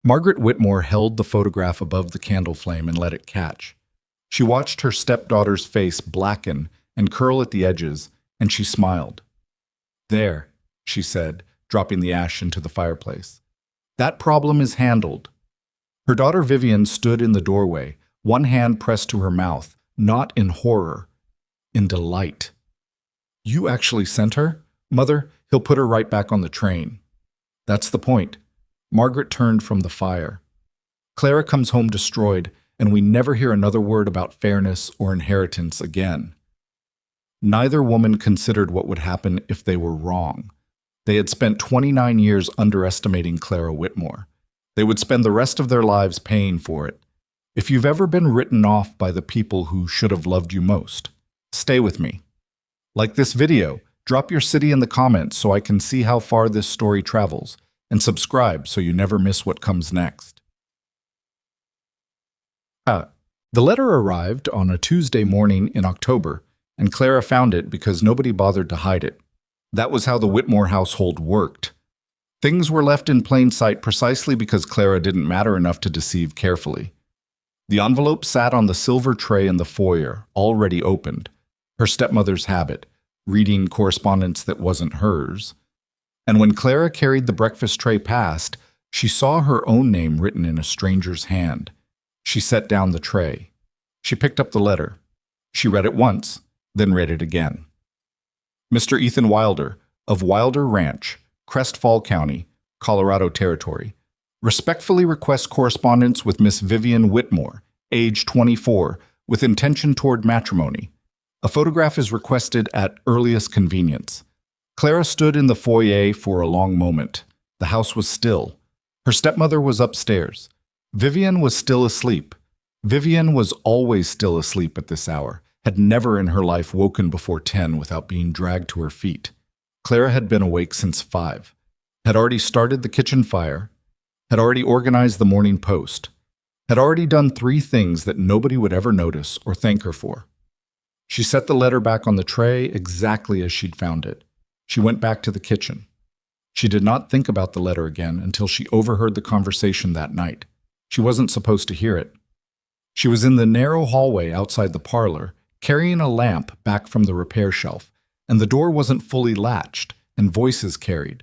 Margaret Whitmore held the photograph above the candle flame and let it catch. She watched her stepdaughter's face blacken and curl at the edges, and she smiled. "There," she said, dropping the ash into the fireplace. "That problem is handled." Her daughter Vivian stood in the doorway, one hand pressed to her mouth, not in horror, in delight. "You actually sent her? Mother, he'll put her right back on the train." "That's the point." Margaret turned from the fire. "Clara comes home destroyed, and we never hear another word about fairness or inheritance again." Neither woman considered what would happen if they were wrong. They had spent 29 years underestimating Clara Whitmore. They would spend the rest of their lives paying for it. If you've ever been written off by the people who should have loved you most, stay with me. Like this video, drop your city in the comments so I can see how far this story travels, and subscribe so you never miss what comes next. The letter arrived on a Tuesday morning in October, and Clara found it because nobody bothered to hide it. That was how the Whitmore household worked. Things were left in plain sight precisely because Clara didn't matter enough to deceive carefully. The envelope sat on the silver tray in the foyer, already opened, her stepmother's habit, reading correspondence that wasn't hers. And when Clara carried the breakfast tray past, she saw her own name written in a stranger's hand. She set down the tray. She picked up the letter. She read it once, then read it again. Mr. Ethan Wilder, of Wilder Ranch, Crestfall County, Colorado Territory, respectfully requests correspondence with Miss Vivian Whitmore, age 24, with intention toward matrimony. A photograph is requested at earliest convenience. Clara stood in the foyer for a long moment. The house was still. Her stepmother was upstairs. Vivian was still asleep. Vivian was always still asleep at this hour, had never in her life woken before 10 without being dragged to her feet. Clara had been awake since 5, had already started the kitchen fire, had already organized the morning post, had already done 3 things that nobody would ever notice or thank her for. She set the letter back on the tray exactly as she'd found it. She went back to the kitchen. She did not think about the letter again until she overheard the conversation that night. She wasn't supposed to hear it. She was in the narrow hallway outside the parlor, carrying a lamp back from the repair shelf, and the door wasn't fully latched, and voices carried.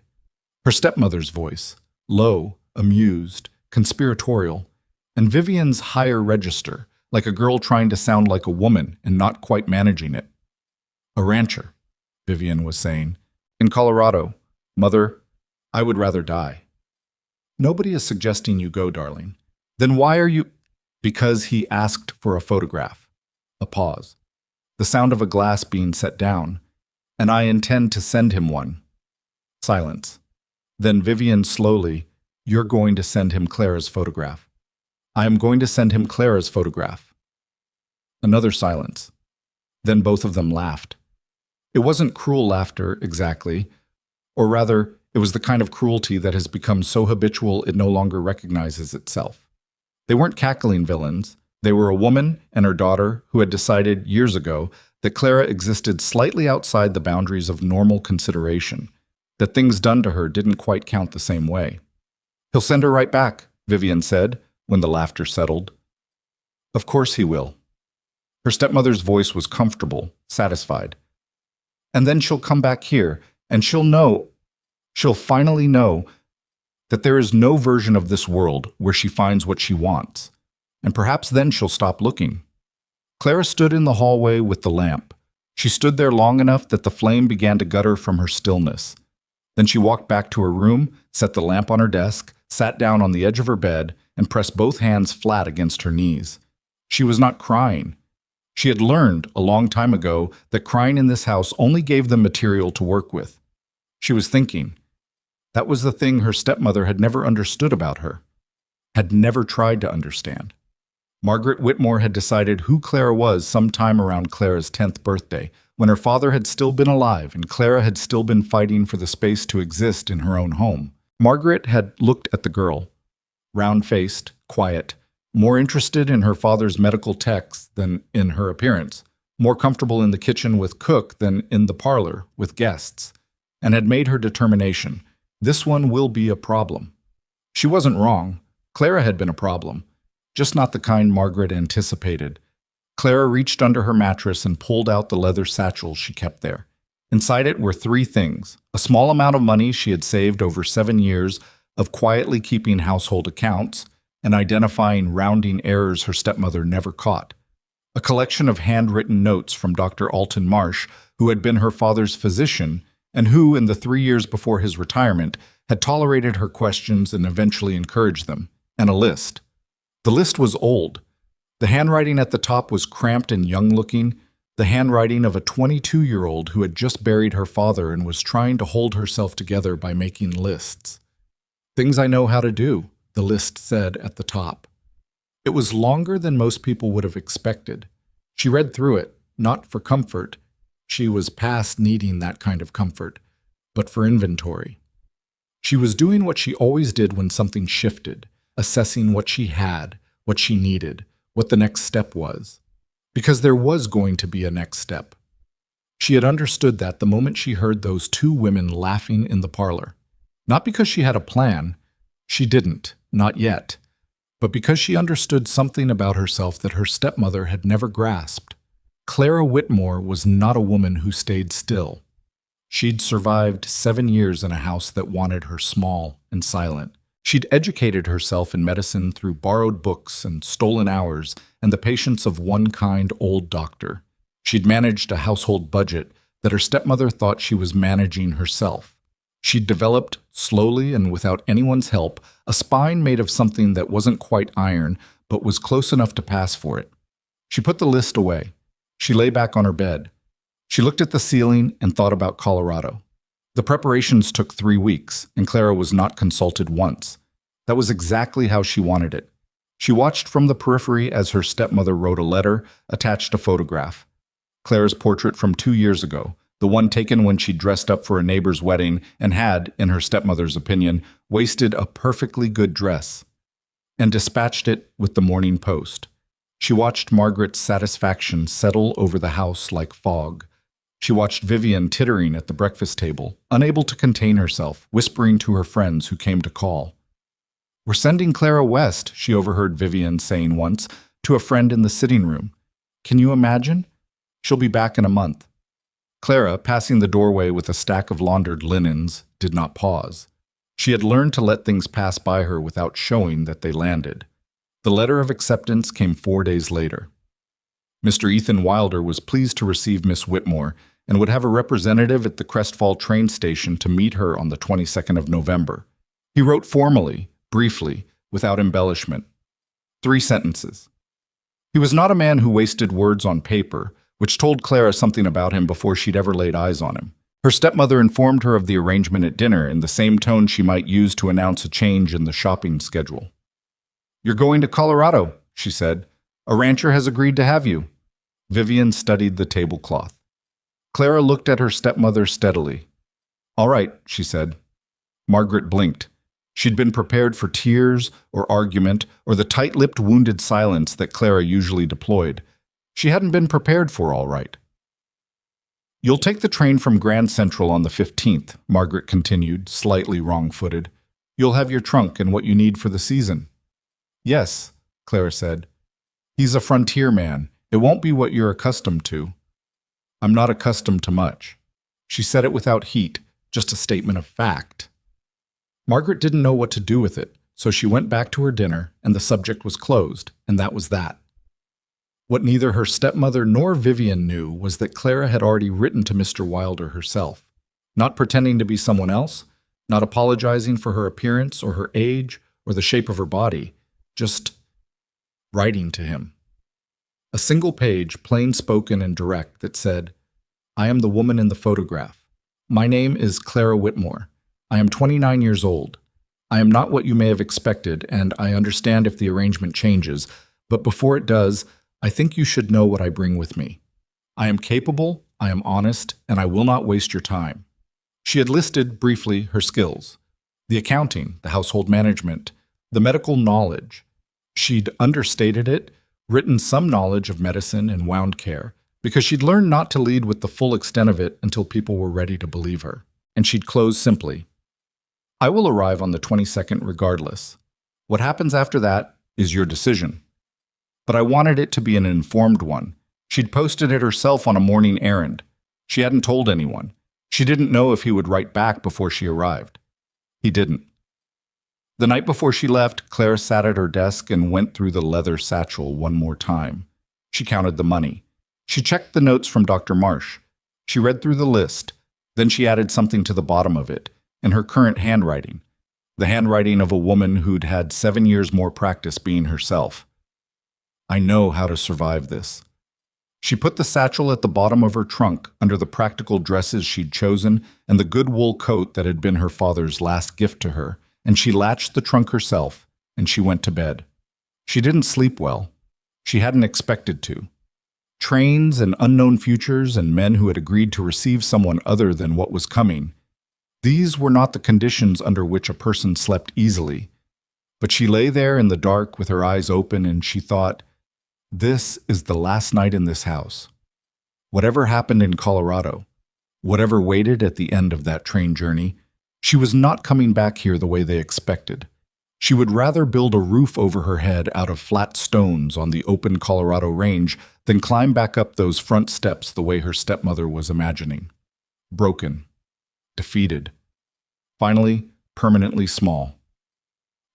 Her stepmother's voice, low, amused, conspiratorial, and Vivian's higher register, like a girl trying to sound like a woman and not quite managing it. "A rancher," Vivian was saying. "In Colorado. Mother, I would rather die." "Nobody is suggesting you go, darling." "Then why are you—" "Because he asked for a photograph." A pause. The sound of a glass being set down. "And I intend to send him one." Silence. Then Vivian slowly, "You're going to send him Clara's photograph." "I am going to send him Clara's photograph." Another silence. Then both of them laughed. It wasn't cruel laughter, exactly. Or rather, it was the kind of cruelty that has become so habitual it no longer recognizes itself. They weren't cackling villains. They were a woman and her daughter who had decided years ago that Clara existed slightly outside the boundaries of normal consideration, that things done to her didn't quite count the same way. "He'll send her right back," Vivian said, when the laughter settled. "Of course he will." Her stepmother's voice was comfortable, satisfied. "And then she'll come back here, and she'll finally know that there is no version of this world where she finds what she wants, and perhaps then she'll stop looking." Clara stood in the hallway with the lamp. She stood there long enough that the flame began to gutter from her stillness. Then she walked back to her room, set the lamp on her desk, sat down on the edge of her bed, and pressed both hands flat against her knees. She was not crying. She had learned a long time ago that crying in this house only gave them material to work with. She was thinking. That was the thing her stepmother had never understood about her, had never tried to understand. Margaret Whitmore had decided who Clara was sometime around Clara's 10th birthday, when her father had still been alive and Clara had still been fighting for the space to exist in her own home. Margaret had looked at the girl, round-faced, quiet, more interested in her father's medical texts than in her appearance, more comfortable in the kitchen with cook than in the parlor with guests, and had made her determination, this one will be a problem. She wasn't wrong. Clara had been a problem, just not the kind Margaret anticipated. Clara reached under her mattress and pulled out the leather satchel she kept there. Inside it were three things: a small amount of money she had saved over 7 years of quietly keeping household accounts and identifying rounding errors her stepmother never caught, a collection of handwritten notes from Dr. Alton Marsh, who had been her father's physician and who, in the 3 years before his retirement, had tolerated her questions and eventually encouraged them, and a list. The list was old. The handwriting at the top was cramped and young-looking, the handwriting of a 22-year-old who had just buried her father and was trying to hold herself together by making lists. "Things I know how to do," the list said at the top. It was longer than most people would have expected. She read through it, not for comfort. She was past needing that kind of comfort, but for inventory. She was doing what she always did when something shifted, assessing what she had, what she needed, what the next step was. Because there was going to be a next step. She had understood that the moment she heard those two women laughing in the parlor. Not because she had a plan. She didn't, not yet. But because she understood something about herself that her stepmother had never grasped. Clara Whitmore was not a woman who stayed still. She'd survived 7 years in a house that wanted her small and silent. She'd educated herself in medicine through borrowed books and stolen hours and the patience of one kind old doctor. She'd managed a household budget that her stepmother thought she was managing herself. She'd developed, slowly and without anyone's help, a spine made of something that wasn't quite iron, but was close enough to pass for it. She put the list away. She lay back on her bed. She looked at the ceiling and thought about Colorado. The preparations took 3 weeks, and Clara was not consulted once. That was exactly how she wanted it. She watched from the periphery as her stepmother wrote a letter, attached a photograph. Clara's portrait from 2 years ago, the one taken when she dressed up for a neighbor's wedding and had, in her stepmother's opinion, wasted a perfectly good dress, and dispatched it with the Morning Post. She watched Margaret's satisfaction settle over the house like fog. She watched Vivian tittering at the breakfast table, unable to contain herself, whispering to her friends who came to call. "We're sending Clara west," she overheard Vivian saying once to a friend in the sitting room. "Can you imagine? She'll be back in a month." Clara, passing the doorway with a stack of laundered linens, did not pause. She had learned to let things pass by her without showing that they landed. The letter of acceptance came 4 days later. Mr. Ethan Wilder was pleased to receive Miss Whitmore and would have a representative at the Crestfall train station to meet her on the 22nd of November. He wrote formally, briefly, without embellishment. 3 sentences. He was not a man who wasted words on paper, which told Clara something about him before she'd ever laid eyes on him. Her stepmother informed her of the arrangement at dinner in the same tone she might use to announce a change in the shopping schedule. "You're going to Colorado," she said. "A rancher has agreed to have you." Vivian studied the tablecloth. Clara looked at her stepmother steadily. "All right," she said. Margaret blinked. She'd been prepared for tears or argument or the tight-lipped, wounded silence that Clara usually deployed. She hadn't been prepared for all right. "You'll take the train from Grand Central on the 15th, Margaret continued, slightly wrong-footed. "You'll have your trunk and what you need for the season." "Yes," Clara said. "He's a frontier man. It won't be what you're accustomed to." "I'm not accustomed to much." She said it without heat, just a statement of fact. Margaret didn't know what to do with it, so she went back to her dinner, and the subject was closed, and that was that. What neither her stepmother nor Vivian knew was that Clara had already written to Mr. Wilder herself, not pretending to be someone else, not apologizing for her appearance or her age or the shape of her body, just writing to him. A single page, plain-spoken and direct, that said, "I am the woman in the photograph. My name is Clara Whitmore. I am 29 years old. I am not what you may have expected, and I understand if the arrangement changes, but before it does, I think you should know what I bring with me. I am capable, I am honest, and I will not waste your time." She had listed, briefly, her skills. The accounting, the household management, the medical knowledge. She'd understated it, written some knowledge of medicine and wound care, because she'd learned not to lead with the full extent of it until people were ready to believe her. And she'd close simply, "I will arrive on the 22nd regardless. What happens after that is your decision. But I wanted it to be an informed one. She'd posted it herself on a morning errand. She hadn't told anyone. She didn't know if he would write back before she arrived. He didn't. The night before she left, Clara sat at her desk and went through the leather satchel one more time. She counted the money. She checked the notes from Dr. Marsh. She read through the list. Then she added something to the bottom of it, in her current handwriting. The handwriting of a woman who'd had 7 years more practice being herself. I know how to survive this. She put the satchel at the bottom of her trunk under the practical dresses she'd chosen and the good wool coat that had been her father's last gift to her, and she latched the trunk herself, and she went to bed. She didn't sleep well. She hadn't expected to. Trains and unknown futures and men who had agreed to receive someone other than what was coming. These were not the conditions under which a person slept easily. But she lay there in the dark with her eyes open, and she thought, this is the last night in this house. Whatever happened in Colorado, whatever waited at the end of that train journey, she was not coming back here the way they expected. She would rather build a roof over her head out of flat stones on the open Colorado range than climb back up those front steps the way her stepmother was imagining. Broken. Defeated. Finally, permanently small.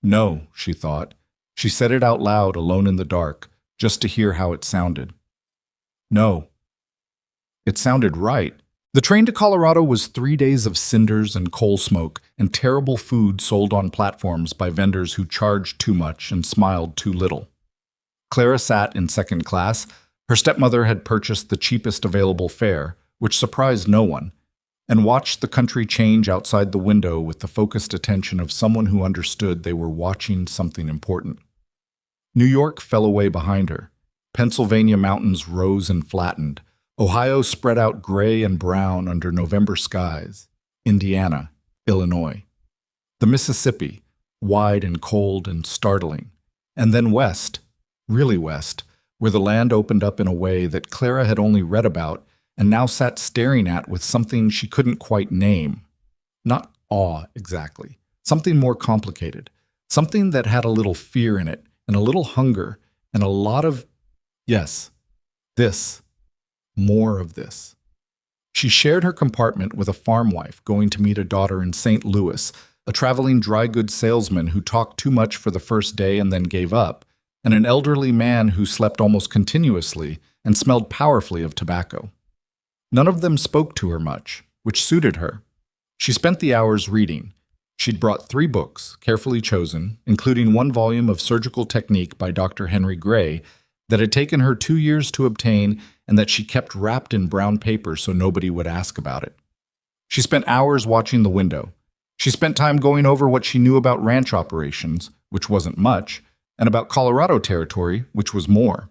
No, she thought. She said it out loud, alone in the dark, just to hear how it sounded. No. It sounded right. The train to Colorado was 3 days of cinders and coal smoke and terrible food sold on platforms by vendors who charged too much and smiled too little. Clara sat in second class. Her stepmother had purchased the cheapest available fare, which surprised no one, and watched the country change outside the window with the focused attention of someone who understood they were watching something important. New York fell away behind her. Pennsylvania mountains rose and flattened. Ohio spread out gray and brown under November skies. Indiana, Illinois. The Mississippi, wide and cold and startling. And then west, really west, where the land opened up in a way that Clara had only read about and now sat staring at with something she couldn't quite name. Not awe, exactly. Something more complicated. Something that had a little fear in it, and a little hunger, and a lot of, yes, this. More of this. She shared her compartment with a farm wife going to meet a daughter in St. Louis, a traveling dry goods salesman who talked too much for the first day and then gave up, and an elderly man who slept almost continuously and smelled powerfully of tobacco. None of them spoke to her much, which suited her. She spent the hours reading. She'd brought 3 books, carefully chosen, including 1 volume of Surgical Technique by Dr. Henry Gray that had taken her 2 years to obtain and that she kept wrapped in brown paper so nobody would ask about it. She spent hours watching the window. She spent time going over what she knew about ranch operations, which wasn't much, and about Colorado territory, which was more.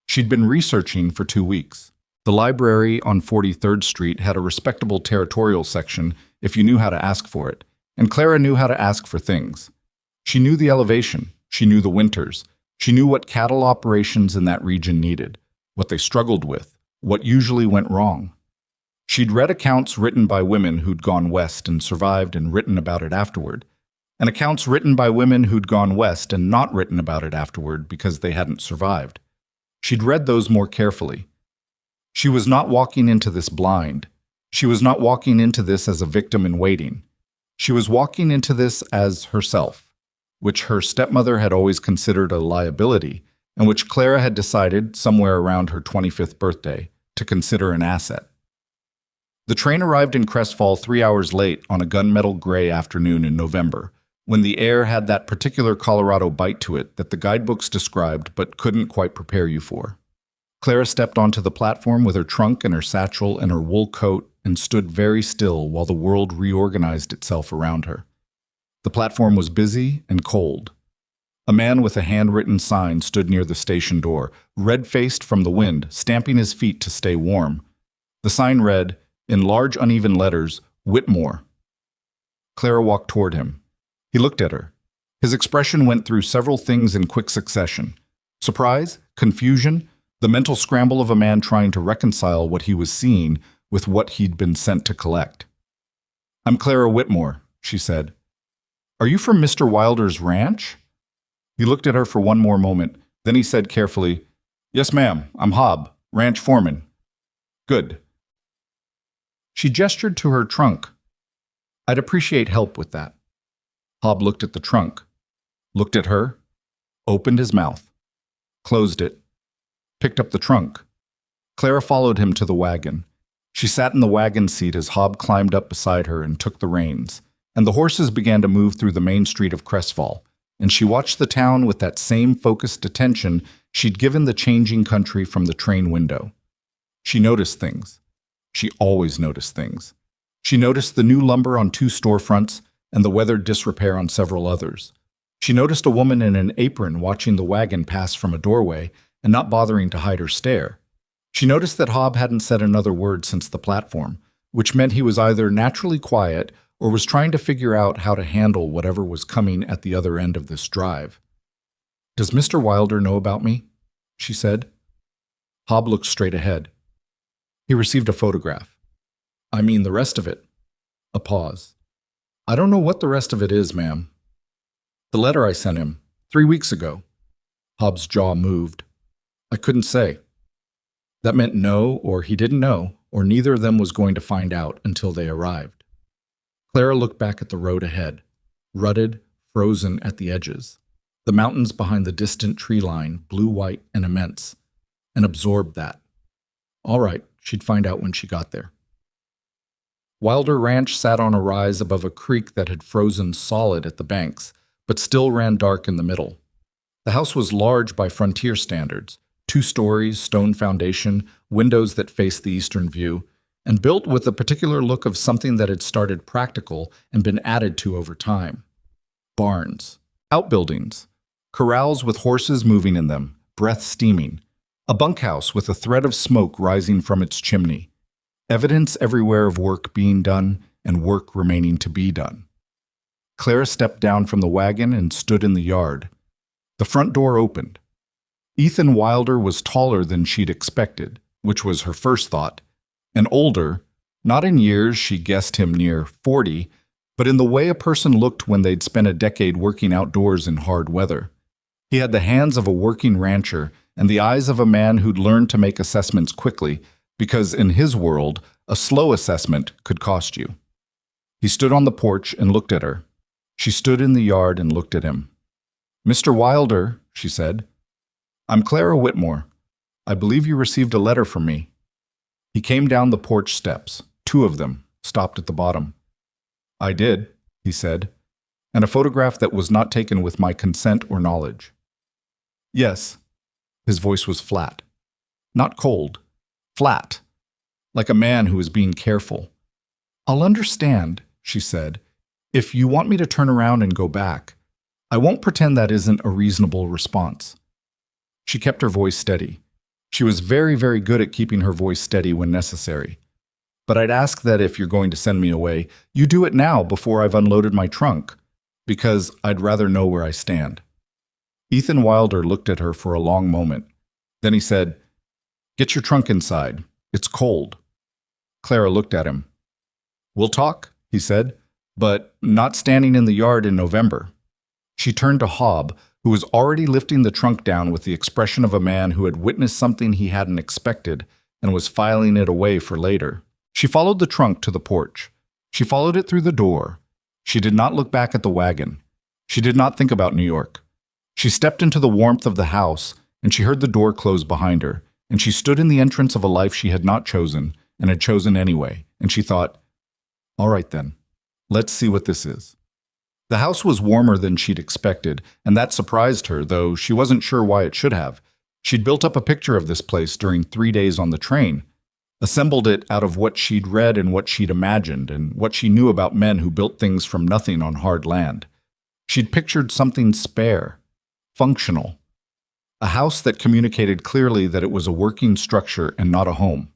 She'd been researching for 2 weeks. The library on 43rd Street had a respectable territorial section if you knew how to ask for it, and Clara knew how to ask for things. She knew the elevation. She knew the winters. She knew what cattle operations in that region needed, what they struggled with, what usually went wrong. She'd read accounts written by women who'd gone west and survived and written about it afterward, and accounts written by women who'd gone west and not written about it afterward because they hadn't survived. She'd read those more carefully. She was not walking into this blind. She was not walking into this as a victim in waiting. She was walking into this as herself, which her stepmother had always considered a liability, and which Clara had decided, somewhere around her 25th birthday, to consider an asset. The train arrived in Crestfall 3 hours late on a gunmetal gray afternoon in November, when the air had that particular Colorado bite to it that the guidebooks described but couldn't quite prepare you for. Clara stepped onto the platform with her trunk and her satchel and her wool coat and stood very still while the world reorganized itself around her. The platform was busy and cold. A man with a handwritten sign stood near the station door, red-faced from the wind, stamping his feet to stay warm. The sign read, in large uneven letters, Whitmore. Clara walked toward him. He looked at her. His expression went through several things in quick succession. Surprise, confusion, the mental scramble of a man trying to reconcile what he was seeing with what he'd been sent to collect. "I'm Clara Whitmore," she said. "Are you from Mr. Wilder's ranch?" He looked at her for one more moment. Then he said carefully, "Yes, ma'am, I'm Hob, ranch foreman." "Good." She gestured to her trunk. "I'd appreciate help with that." Hob looked at the trunk, looked at her, opened his mouth, closed it, picked up the trunk. Clara followed him to the wagon. She sat in the wagon seat as Hob climbed up beside her and took the reins, and the horses began to move through the main street of Crestfall, and she watched the town with that same focused attention she'd given the changing country from the train window. She noticed things. She always noticed things. She noticed the new lumber on 2 storefronts and the weathered disrepair on several others. She noticed a woman in an apron watching the wagon pass from a doorway and not bothering to hide her stare. She noticed that Hob hadn't said another word since the platform, which meant he was either naturally quiet or was trying to figure out how to handle whatever was coming at the other end of this drive. "Does Mr. Wilder know about me?" she said. Hob looked straight ahead. "He received a photograph." "I mean the rest of it." A pause. "I don't know what the rest of it is, ma'am." "The letter I sent him 3 weeks ago." Hob's jaw moved. "I couldn't say." That meant no, or he didn't know, or neither of them was going to find out until they arrived. Clara looked back at the road ahead, rutted, frozen at the edges, the mountains behind the distant tree line, blue-white and immense, and absorbed that. All right, she'd find out when she got there. Wilder Ranch sat on a rise above a creek that had frozen solid at the banks, but still ran dark in the middle. The house was large by frontier standards, 2 stories, stone foundation, windows that faced the eastern view, and built with a particular look of something that had started practical and been added to over time. Barns, outbuildings, corrals with horses moving in them, breath steaming, a bunkhouse with a thread of smoke rising from its chimney, evidence everywhere of work being done and work remaining to be done. Clara stepped down from the wagon and stood in the yard. The front door opened. Ethan Wilder was taller than she'd expected, which was her first thought, and older, not in years, she guessed him near 40, but in the way a person looked when they'd spent a decade working outdoors in hard weather. He had the hands of a working rancher and the eyes of a man who'd learned to make assessments quickly, because in his world, a slow assessment could cost you. He stood on the porch and looked at her. She stood in the yard and looked at him. "Mr. Wilder," she said. "I'm Clara Whitmore. I believe you received a letter from me." He came down the porch steps, 2 of them, stopped at the bottom. "I did," he said, "and a photograph that was not taken with my consent or knowledge." "Yes." His voice was flat. Not cold. Flat. Like a man who was being careful. "I'll understand," she said, "if you want me to turn around and go back. I won't pretend that isn't a reasonable response." She kept her voice steady. She was very, very good at keeping her voice steady when necessary. "But I'd ask that if you're going to send me away, you do it now before I've unloaded my trunk, because I'd rather know where I stand." Ethan Wilder looked at her for a long moment. Then he said, "Get your trunk inside. It's cold." Clara looked at him. "We'll talk," he said, "but not standing in the yard in November." She turned to Hob, who was already lifting the trunk down with the expression of a man who had witnessed something he hadn't expected and was filing it away for later. She followed the trunk to the porch. She followed it through the door. She did not look back at the wagon. She did not think about New York. She stepped into the warmth of the house, and she heard the door close behind her, and she stood in the entrance of a life she had not chosen and had chosen anyway, and she thought, "All right then, let's see what this is." The house was warmer than she'd expected, and that surprised her, though she wasn't sure why it should have. She'd built up a picture of this place during 3 days on the train, assembled it out of what she'd read and what she'd imagined, and what she knew about men who built things from nothing on hard land. She'd pictured something spare, functional, a house that communicated clearly that it was a working structure and not a home.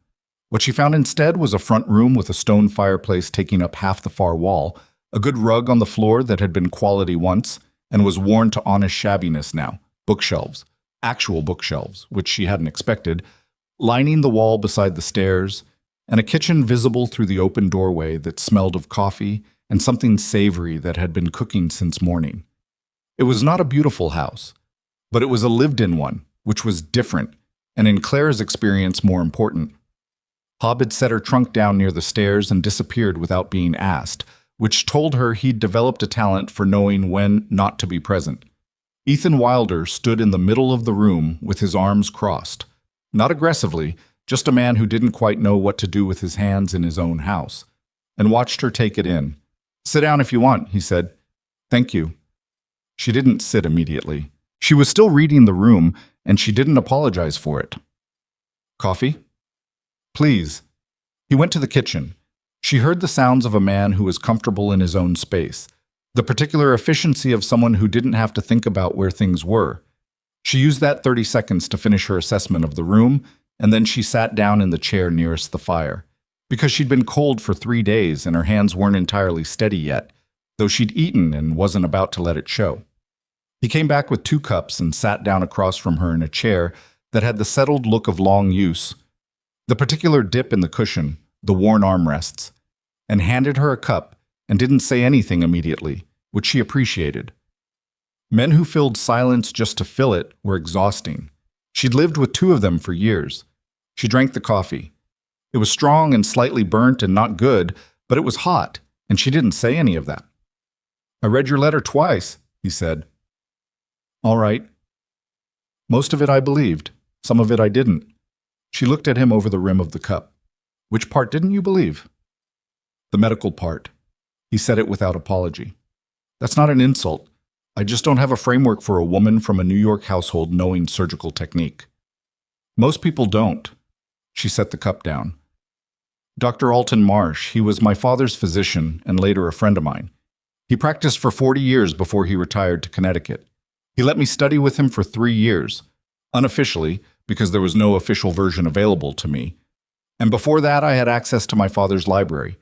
What she found instead was a front room with a stone fireplace taking up half the far wall, a good rug on the floor that had been quality once and was worn to honest shabbiness now, bookshelves, actual bookshelves, which she hadn't expected, lining the wall beside the stairs, and a kitchen visible through the open doorway that smelled of coffee and something savory that had been cooking since morning. It was not a beautiful house, but it was a lived-in one, which was different, and in Clara's experience more important. Hob had set her trunk down near the stairs and disappeared without being asked, which told her he'd developed a talent for knowing when not to be present. Ethan Wilder stood in the middle of the room with his arms crossed. Not aggressively, just a man who didn't quite know what to do with his hands in his own house, and watched her take it in. "Sit down if you want," he said. "Thank you." She didn't sit immediately. She was still reading the room, and she didn't apologize for it. "Coffee?" "Please." He went to the kitchen. She heard the sounds of a man who was comfortable in his own space, the particular efficiency of someone who didn't have to think about where things were. She used that 30 seconds to finish her assessment of the room, and then she sat down in the chair nearest the fire. Because she'd been cold for 3 days and her hands weren't entirely steady yet, though she'd eaten and wasn't about to let it show. He came back with 2 cups and sat down across from her in a chair that had the settled look of long use, the particular dip in the cushion, the worn armrests, and handed her a cup and didn't say anything immediately, which she appreciated. Men who filled silence just to fill it were exhausting. She'd lived with 2 of them for years. She drank the coffee. It was strong and slightly burnt and not good, but it was hot, and she didn't say any of that. "I read your letter twice," he said. "All right." "Most of it I believed. Some of it I didn't." She looked at him over the rim of the cup. "Which part didn't you believe?" "The medical part." He said it without apology. "That's not an insult. I just don't have a framework for a woman from a New York household knowing surgical technique." "Most people don't." She set the cup down. "Dr. Alton Marsh, he was my father's physician and later a friend of mine. He practiced for 40 years before he retired to Connecticut. He let me study with him for 3 years, unofficially, because there was no official version available to me. And before that, I had access to my father's library,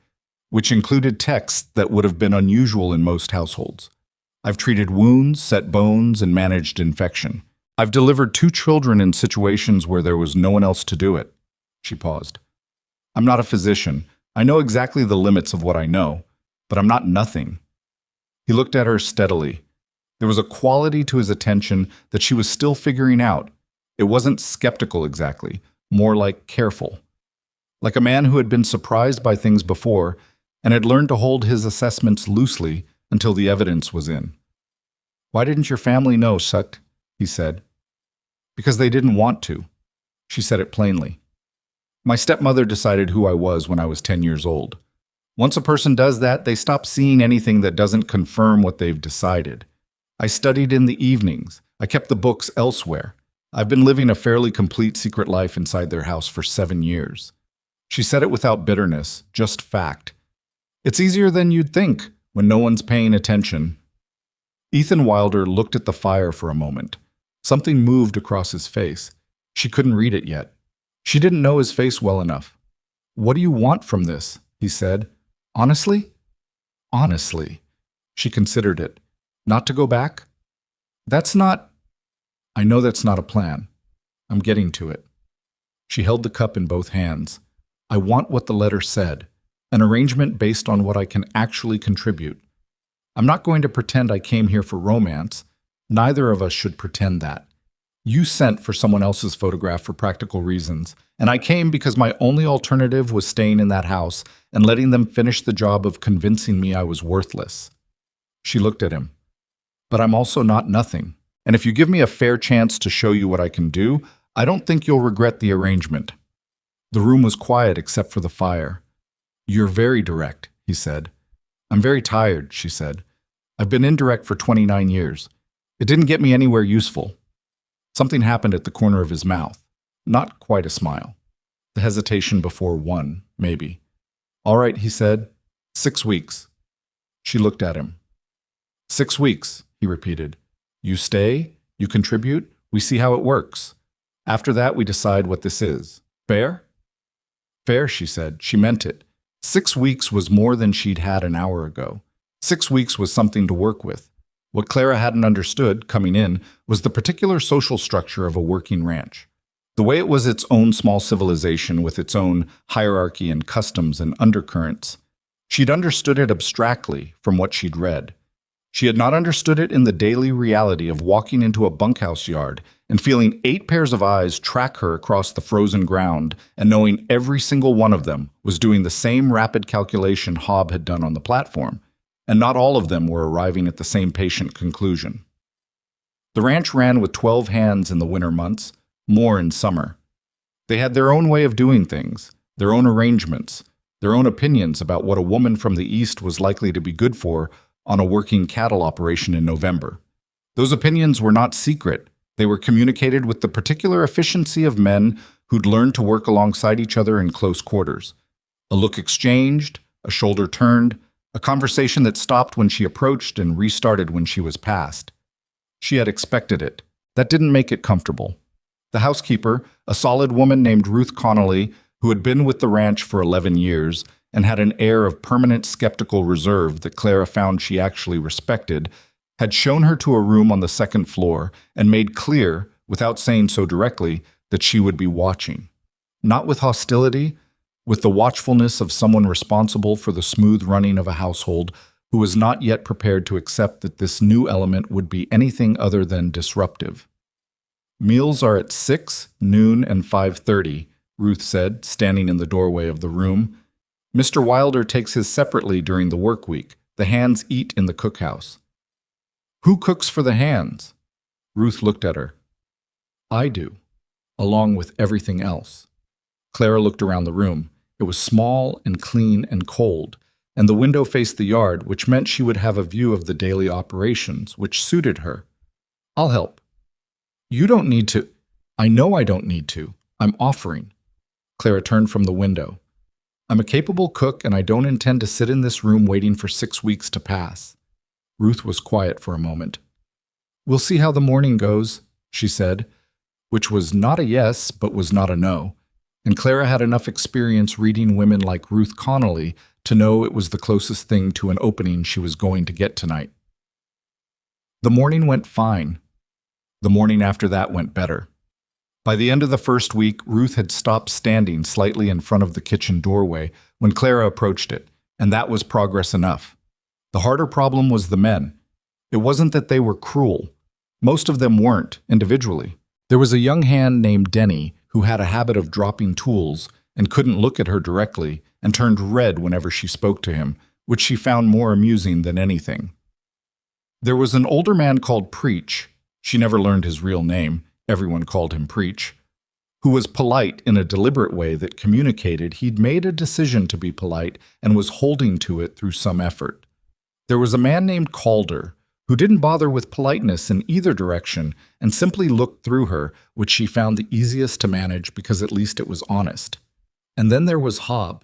which included texts that would have been unusual in most households. I've treated wounds, set bones, and managed infection. I've delivered 2 children in situations where there was no one else to do it." She paused. "I'm not a physician. I know exactly the limits of what I know, but I'm not nothing." He looked at her steadily. There was a quality to his attention that she was still figuring out. It wasn't skeptical exactly, more like careful. Like a man who had been surprised by things before and had learned to hold his assessments loosely until the evidence was in. "Why didn't your family know, Sut?" he said. "Because they didn't want to." She said it plainly. "My stepmother decided who I was when I was 10 years old. Once a person does that, they stop seeing anything that doesn't confirm what they've decided. I studied in the evenings. I kept the books elsewhere. I've been living a fairly complete secret life inside their house for 7 years." She said it without bitterness, just fact. "It's easier than you'd think when no one's paying attention." Ethan Wilder looked at the fire for a moment. Something moved across his face. She couldn't read it yet. She didn't know his face well enough. "What do you want from this?" he said. "Honestly?" "Honestly." She considered it. "Not to go back?" "That's not—" "I know that's not a plan. I'm getting to it." She held the cup in both hands. "I want what the letter said, an arrangement based on what I can actually contribute. I'm not going to pretend I came here for romance. Neither of us should pretend that. You sent for someone else's photograph for practical reasons, and I came because my only alternative was staying in that house and letting them finish the job of convincing me I was worthless." She looked at him. "But I'm also not nothing, and if you give me a fair chance to show you what I can do, I don't think you'll regret the arrangement." The room was quiet except for the fire. "You're very direct," he said. "I'm very tired," she said. "I've been indirect for 29 years. It didn't get me anywhere useful." Something happened at the corner of his mouth. Not quite a smile. The hesitation before one, maybe. "All right," he said. 6 weeks. She looked at him. 6 weeks, he repeated. "You stay, you contribute, we see how it works. After that, we decide what this is. Fair?" "Fair," she said. She meant it. 6 weeks was more than she'd had an hour ago. 6 weeks was something to work with. What Clara hadn't understood, coming in, was the particular social structure of a working ranch. The way it was its own small civilization with its own hierarchy and customs and undercurrents. She'd understood it abstractly from what she'd read. She had not understood it in the daily reality of walking into a bunkhouse yard and feeling 8 pairs of eyes track her across the frozen ground and knowing every single one of them was doing the same rapid calculation Hob had done on the platform, and not all of them were arriving at the same patient conclusion. The ranch ran with 12 hands in the winter months, more in summer. They had their own way of doing things, their own arrangements, their own opinions about what a woman from the East was likely to be good for on a working cattle operation in November. Those opinions were not secret. They were communicated with the particular efficiency of men who'd learned to work alongside each other in close quarters. A look exchanged, a shoulder turned, a conversation that stopped when she approached and restarted when she was past. She had expected it. That didn't make it comfortable. The housekeeper, a solid woman named Ruth Connolly, who had been with the ranch for 11 years and had an air of permanent skeptical reserve that Clara found she actually respected, had shown her to a room on the second floor and made clear, without saying so directly, that she would be watching. Not with hostility, with the watchfulness of someone responsible for the smooth running of a household who was not yet prepared to accept that this new element would be anything other than disruptive. "Meals are at 6, noon, and 5:30, Ruth said, standing in the doorway of the room. "Mr. Wilder takes his separately during the work week. The hands eat in the cookhouse." "Who cooks for the hands?" Ruth looked at her. "I do, along with everything else." Clara looked around the room. It was small and clean and cold, and the window faced the yard, which meant she would have a view of the daily operations, which suited her. "I'll help." "You don't need to." "I know I don't need to. I'm offering." Clara turned from the window. "I'm a capable cook, and I don't intend to sit in this room waiting for 6 weeks to pass." Ruth was quiet for a moment. "We'll see how the morning goes," she said, which was not a yes, but was not a no. And Clara had enough experience reading women like Ruth Connolly to know it was the closest thing to an opening she was going to get tonight. The morning went fine. The morning after that went better. By the end of the first week, Ruth had stopped standing slightly in front of the kitchen doorway when Clara approached it, and that was progress enough. The harder problem was the men. It wasn't that they were cruel. Most of them weren't, individually. There was a young hand named Denny who had a habit of dropping tools and couldn't look at her directly and turned red whenever she spoke to him, which she found more amusing than anything. There was an older man called Preach. She never learned his real name. Everyone called him Preach, who was polite in a deliberate way that communicated he'd made a decision to be polite and was holding to it through some effort. There was a man named Calder, who didn't bother with politeness in either direction and simply looked through her, which she found the easiest to manage because at least it was honest. And then there was Hob.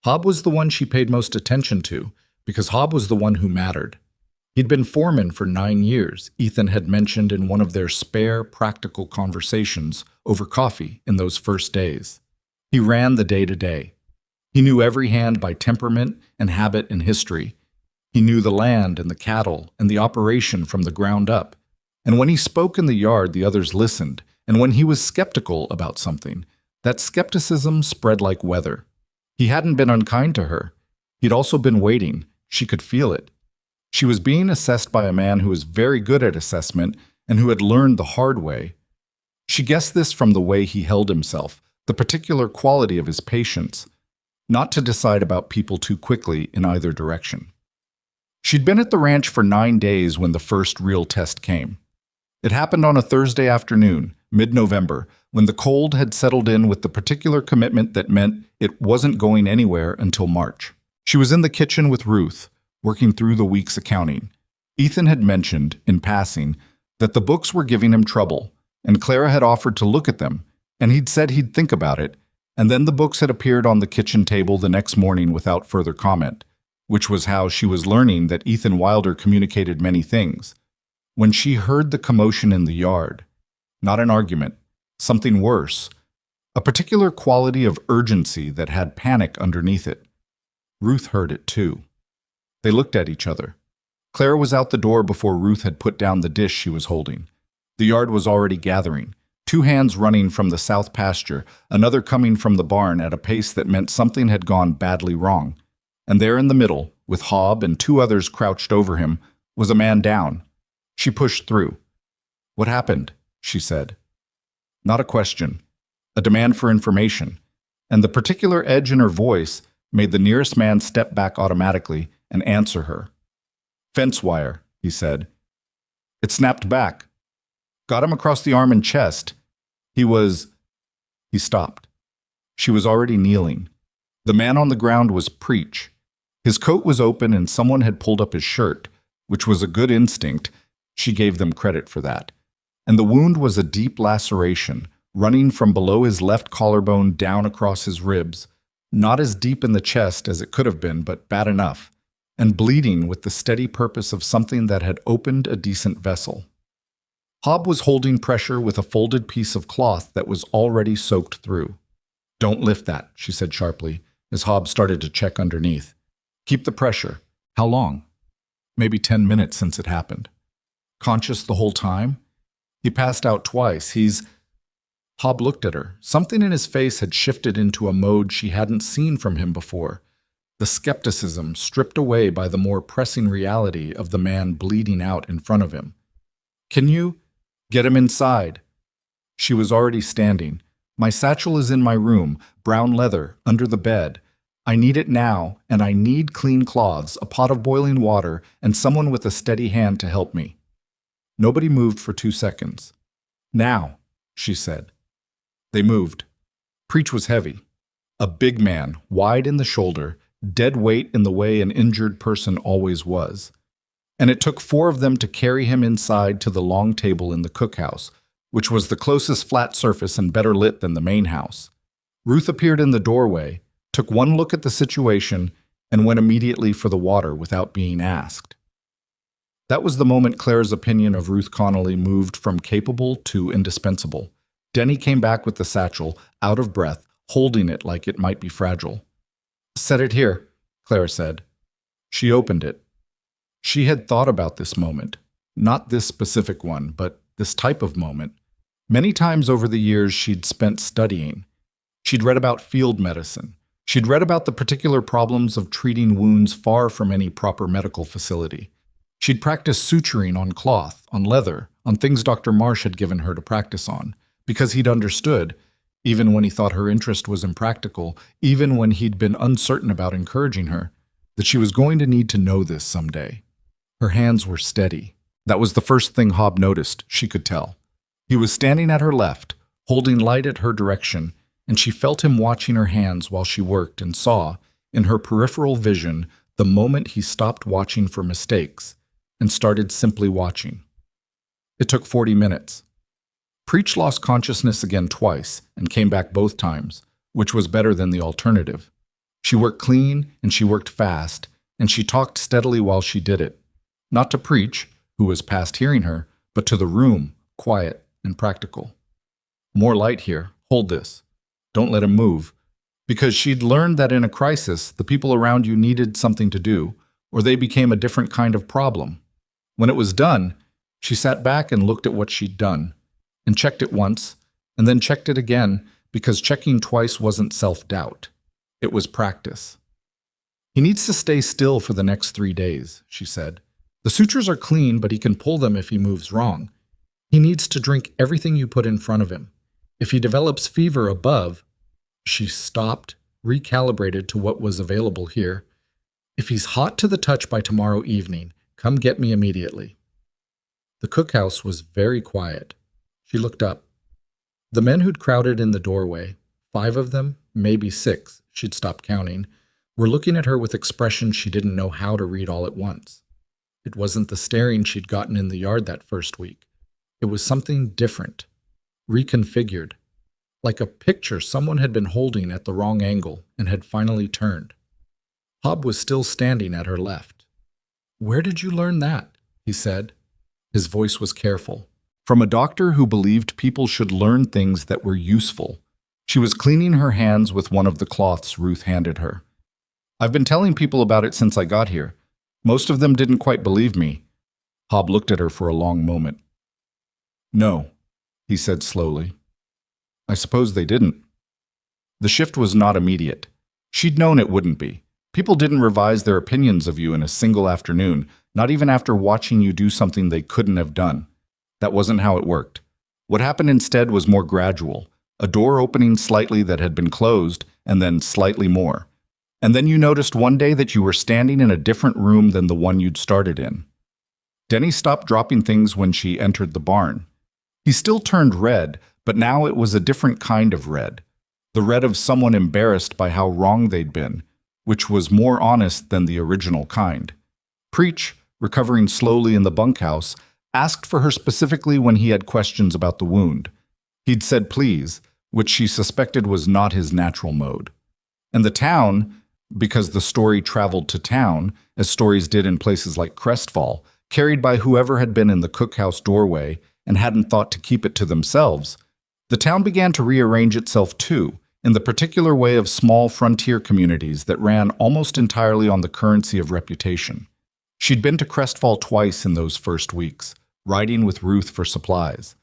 Hob was the one she paid most attention to, because Hob was the one who mattered. He'd been foreman for 9 years, Ethan had mentioned in one of their spare, practical conversations over coffee in those first days. He ran the day-to-day. He knew every hand by temperament and habit and history. He knew the land and the cattle and the operation from the ground up. And when he spoke in the yard, the others listened. And when he was skeptical about something, that skepticism spread like weather. He hadn't been unkind to her. He'd also been waiting. She could feel it. She was being assessed by a man who was very good at assessment and who had learned the hard way. She guessed this from the way he held himself, the particular quality of his patience, not to decide about people too quickly in either direction. She'd been at the ranch for 9 days when the first real test came. It happened on a Thursday afternoon, mid-November, when the cold had settled in with the particular commitment that meant it wasn't going anywhere until March. She was in the kitchen with Ruth, working through the week's accounting. Ethan had mentioned, in passing, that the books were giving him trouble, and Clara had offered to look at them, and he'd said he'd think about it, and then the books had appeared on the kitchen table the next morning without further comment, which was how she was learning that Ethan Wilder communicated many things. When she heard the commotion in the yard, not an argument, something worse, a particular quality of urgency that had panic underneath it. Ruth heard it too. They looked at each other. Clara was out the door before Ruth had put down the dish she was holding. The yard was already gathering, 2 hands running from the south pasture, another coming from the barn at a pace that meant something had gone badly wrong. And there in the middle, with Hob and 2 others crouched over him, was a man down. She pushed through. "What happened?" she said. Not a question, a demand for information, and the particular edge in her voice made the nearest man step back automatically and answer her. "Fence wire," he said. "It snapped back. Got him across the arm and chest. He stopped. She was already kneeling. The man on the ground was Preach. His coat was open and someone had pulled up his shirt, which was a good instinct. She gave them credit for that. And the wound was a deep laceration, running from below his left collarbone down across his ribs, not as deep in the chest as it could have been, but bad enough, and bleeding with the steady purpose of something that had opened a decent vessel. Hob was holding pressure with a folded piece of cloth that was already soaked through. "Don't lift that," she said sharply, as Hob started to check underneath. "Keep the pressure." "How long?" "Maybe 10 minutes since it happened." "Conscious the whole time?" "He passed out twice. Hob looked at her. Something in his face had shifted into a mode she hadn't seen from him before. The skepticism stripped away by the more pressing reality of the man bleeding out in front of him. "Can you get him inside?" She was already standing. "My satchel is in my room, brown leather, under the bed. I need it now, and I need clean cloths, a pot of boiling water, and someone with a steady hand to help me." Nobody moved for 2 seconds. "Now," she said. They moved. Preach was heavy. A big man, wide in the shoulder, dead weight in the way an injured person always was. And it took 4 of them to carry him inside to the long table in the cookhouse, which was the closest flat surface and better lit than the main house. Ruth appeared in the doorway, took one look at the situation, and went immediately for the water without being asked. That was the moment Clara's opinion of Ruth Connolly moved from capable to indispensable. Denny came back with the satchel, out of breath, holding it like it might be fragile. "Set it here," Clara said. She opened it. She had thought about this moment. Not this specific one, but this type of moment. Many times over the years she'd spent studying. She'd read about field medicine. She'd read about the particular problems of treating wounds far from any proper medical facility. She'd practiced suturing on cloth, on leather, on things Dr. Marsh had given her to practice on, because he'd understood, even when he thought her interest was impractical, even when he'd been uncertain about encouraging her, that she was going to need to know this someday. Her hands were steady. That was the first thing Hob noticed, she could tell. He was standing at her left, holding light at her direction, and she felt him watching her hands while she worked and saw, in her peripheral vision, the moment he stopped watching for mistakes and started simply watching. It took 40 minutes. Preach lost consciousness again twice and came back both times, which was better than the alternative. She worked clean and she worked fast, and she talked steadily while she did it. Not to Preach, who was past hearing her, but to the room, quiet and practical. "More light here. Hold this. Don't let him move." Because she'd learned that in a crisis, the people around you needed something to do, or they became a different kind of problem. When it was done, she sat back and looked at what she'd done, and checked it once, and then checked it again, because checking twice wasn't self-doubt. It was practice. "He needs to stay still for the next 3 days," she said. "The sutures are clean, but he can pull them if he moves wrong. He needs to drink everything you put in front of him. If he develops fever above—" She stopped, recalibrated to what was available here. "If he's hot to the touch by tomorrow evening, come get me immediately." The cookhouse was very quiet. She looked up. The men who'd crowded in the doorway, 5 of them, maybe 6, she'd stopped counting, were looking at her with expressions she didn't know how to read all at once. It wasn't the staring she'd gotten in the yard that first week. It was something different, reconfigured, like a picture someone had been holding at the wrong angle and had finally turned. Hob was still standing at her left. "Where did you learn that?" he said. His voice was careful. From a doctor who believed people should learn things that were useful. She was cleaning her hands with one of the cloths Ruth handed her. "I've been telling people about it since I got here. Most of them didn't quite believe me." Hob looked at her for a long moment. "No," he said slowly. "I suppose they didn't." The shift was not immediate. She'd known it wouldn't be. People didn't revise their opinions of you in a single afternoon, not even after watching you do something they couldn't have done. That wasn't how it worked. What happened instead was more gradual, a door opening slightly that had been closed, and then slightly more. And then you noticed one day that you were standing in a different room than the one you'd started in. Denny stopped dropping things when she entered the barn. He still turned red, but now it was a different kind of red. The red of someone embarrassed by how wrong they'd been, which was more honest than the original kind. Preach, recovering slowly in the bunkhouse, asked for her specifically when he had questions about the wound. He'd said please, which she suspected was not his natural mode. And the town, because the story traveled to town, as stories did in places like Crestfall, carried by whoever had been in the cookhouse doorway and hadn't thought to keep it to themselves, the town began to rearrange itself too, in the particular way of small frontier communities that ran almost entirely on the currency of reputation. She'd been to Crestfall twice in those first weeks, riding with Ruth for supplies.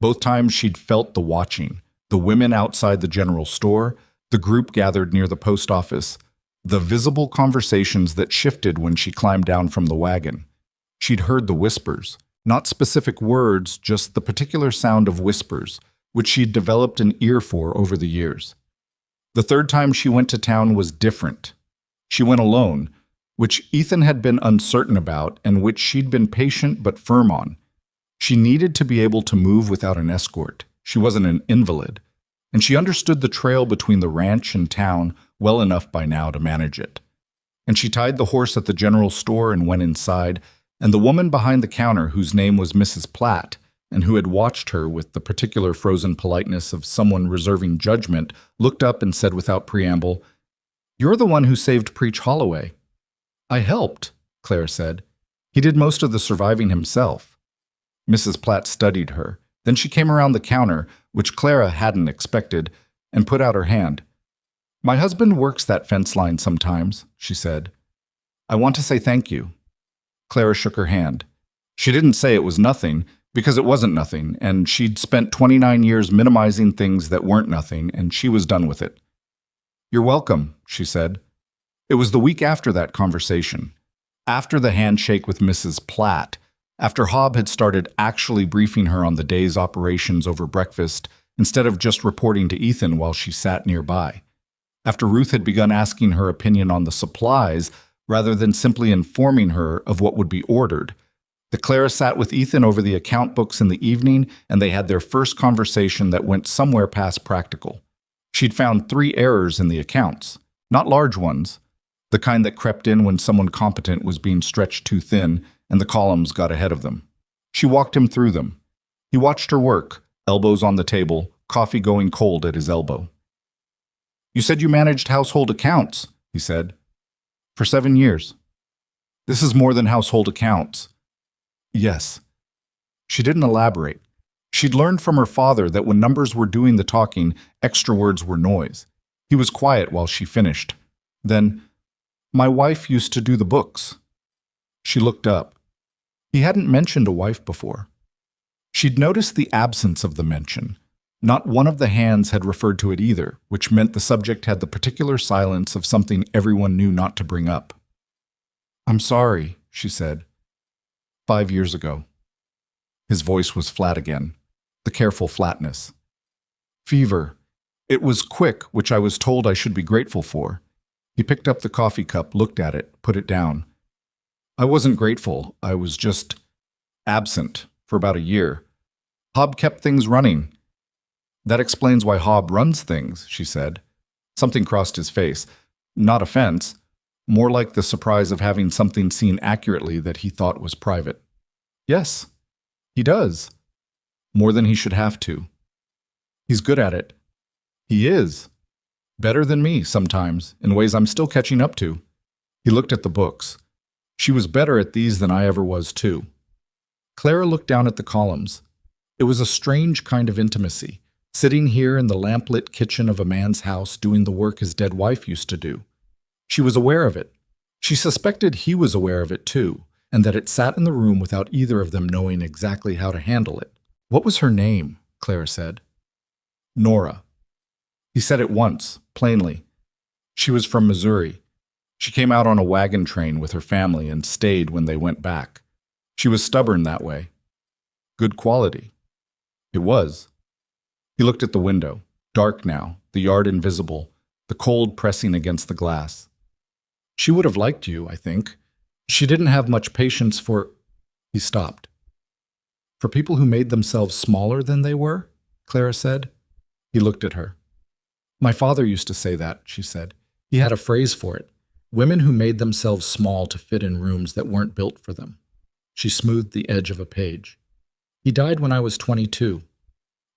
Both times she'd felt the watching, the women outside the general store, the group gathered near the post office, the visible conversations that shifted when she climbed down from the wagon. She'd heard the whispers, not specific words, just the particular sound of whispers, which she'd developed an ear for over the years. The third time she went to town was different. She went alone, which Ethan had been uncertain about and which she'd been patient but firm on. She needed to be able to move without an escort. She wasn't an invalid, and she understood the trail between the ranch and town well enough by now to manage it. And she tied the horse at the general store and went inside, and the woman behind the counter, whose name was Mrs. Platt, and who had watched her with the particular frozen politeness of someone reserving judgment, looked up and said without preamble, "You're the one who saved Preach Holloway." "I helped," Clara said. "He did most of the surviving himself." Mrs. Platt studied her. Then she came around the counter, which Clara hadn't expected, and put out her hand. "My husband works that fence line sometimes," she said. "I want to say thank you." Clara shook her hand. She didn't say it was nothing, because it wasn't nothing, and she'd spent 29 years minimizing things that weren't nothing, and she was done with it. "You're welcome," she said. It was the week after that conversation, after the handshake with Mrs. Platt, after Hobb had started actually briefing her on the day's operations over breakfast instead of just reporting to Ethan while she sat nearby, after Ruth had begun asking her opinion on the supplies rather than simply informing her of what would be ordered. The Clara sat with Ethan over the account books in the evening, and they had their first conversation that went somewhere past practical. She'd found 3 errors in the accounts, not large ones, the kind that crept in when someone competent was being stretched too thin and the columns got ahead of them. She walked him through them. He watched her work, elbows on the table, coffee going cold at his elbow. "You said you managed household accounts," he said. "For 7 years." "This is more than household accounts." "Yes." She didn't elaborate. She'd learned from her father that when numbers were doing the talking, extra words were noise. He was quiet while she finished. Then, "My wife used to do the books." She looked up. He hadn't mentioned a wife before. She'd noticed the absence of the mention. Not one of the hands had referred to it either, which meant the subject had the particular silence of something everyone knew not to bring up. "I'm sorry," she said. 5 years ago. His voice was flat again, the careful flatness. "Fever. It was quick, which I was told I should be grateful for." He picked up the coffee cup, looked at it, put it down. "I wasn't grateful. I was just absent for about a year. Hobb kept things running." "That explains why Hobb runs things," she said. Something crossed his face. Not offense, more like the surprise of having something seen accurately that he thought was private. "Yes, he does. More than he should have to. He's good at it." "He is. Better than me, sometimes, in ways I'm still catching up to." He looked at the books. "She was better at these than I ever was, too." Clara looked down at the columns. It was a strange kind of intimacy, sitting here in the lamplit kitchen of a man's house doing the work his dead wife used to do. She was aware of it. She suspected he was aware of it, too, and that it sat in the room without either of them knowing exactly how to handle it. "What was her name?" Clara said. "Nora." He said it once, plainly. "She was from Missouri." She came out on a wagon train with her family and stayed when they went back. She was stubborn that way. Good quality. It was. He looked at the window. Dark now, the yard invisible, the cold pressing against the glass. She would have liked you, I think. She didn't have much patience for... He stopped. For people who made themselves smaller than they were, Clara said. He looked at her. My father used to say that, she said. He had a phrase for it. Women who made themselves small to fit in rooms that weren't built for them. She smoothed the edge of a page. He died when I was 22.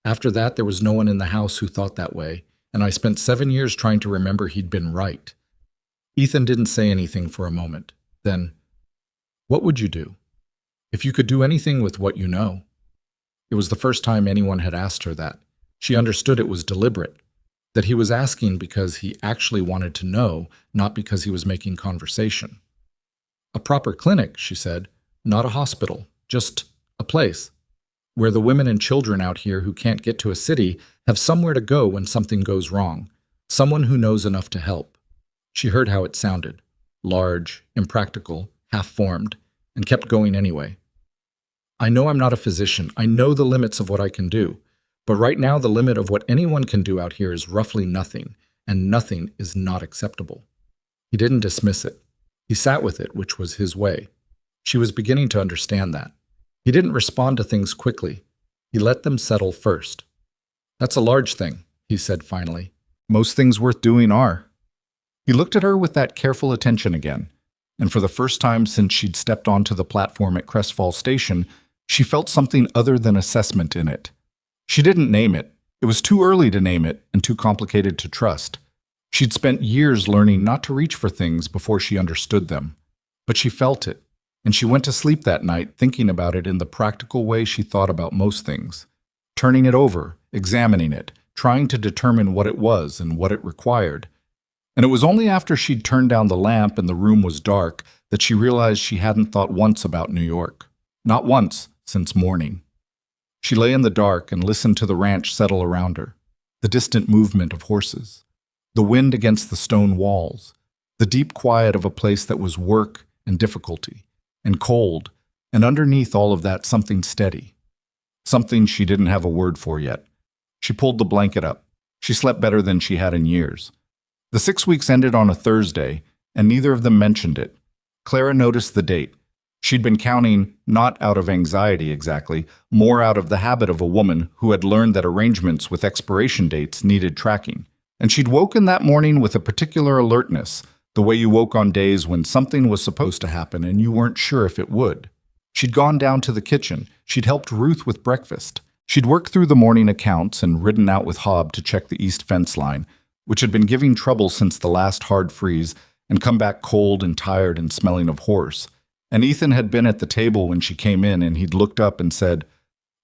After that, there was no one in the house who thought that way, and I spent 7 years trying to remember he'd been right. Ethan didn't say anything for a moment. Then, what would you do? If you could do anything with what you know. It was the first time anyone had asked her that. She understood it was deliberate, that he was asking because he actually wanted to know, not because he was making conversation. A proper clinic, she said, not a hospital, just a place where the women and children out here who can't get to a city have somewhere to go when something goes wrong, someone who knows enough to help. She heard how it sounded, large, impractical, half-formed, and kept going anyway. I know I'm not a physician. I know the limits of what I can do. But right now, the limit of what anyone can do out here is roughly nothing, and nothing is not acceptable. He didn't dismiss it. He sat with it, which was his way. She was beginning to understand that. He didn't respond to things quickly. He let them settle first. That's a large thing, he said finally. Most things worth doing are. He looked at her with that careful attention again, and for the first time since she'd stepped onto the platform at Crestfall Station, she felt something other than assessment in it. She didn't name it. It was too early to name it and too complicated to trust. She'd spent years learning not to reach for things before she understood them. But she felt it, and she went to sleep that night thinking about it in the practical way she thought about most things, turning it over, examining it, trying to determine what it was and what it required. And it was only after she'd turned down the lamp and the room was dark that she realized she hadn't thought once about New York. Not once since morning. She lay in the dark and listened to the ranch settle around her, the distant movement of horses, the wind against the stone walls, the deep quiet of a place that was work and difficulty, and cold, and underneath all of that something steady. Something she didn't have a word for yet. She pulled the blanket up. She slept better than she had in years. The 6 weeks ended on a Thursday, and neither of them mentioned it. Clara noticed the date. She'd been counting, not out of anxiety exactly, more out of the habit of a woman who had learned that arrangements with expiration dates needed tracking. And she'd woken that morning with a particular alertness, the way you woke on days when something was supposed to happen and you weren't sure if it would. She'd gone down to the kitchen. She'd helped Ruth with breakfast. She'd worked through the morning accounts and ridden out with Hob to check the east fence line, which had been giving trouble since the last hard freeze, and come back cold and tired and smelling of horse. And Ethan had been at the table when she came in, and he'd looked up and said,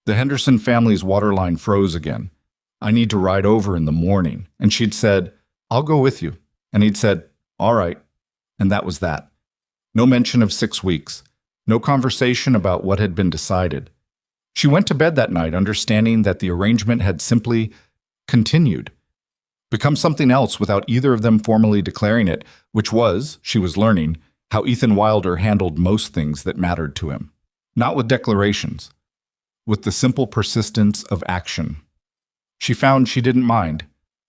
"The Henderson family's water line froze again. I need to ride over in the morning." And she'd said, "I'll go with you." And he'd said, "All right." And that was that. No mention of 6 weeks. No conversation about what had been decided. She went to bed that night understanding that the arrangement had simply continued, become something else without either of them formally declaring it, which was, she was learning, how Ethan Wilder handled most things that mattered to him. Not with declarations, with the simple persistence of action. She found she didn't mind.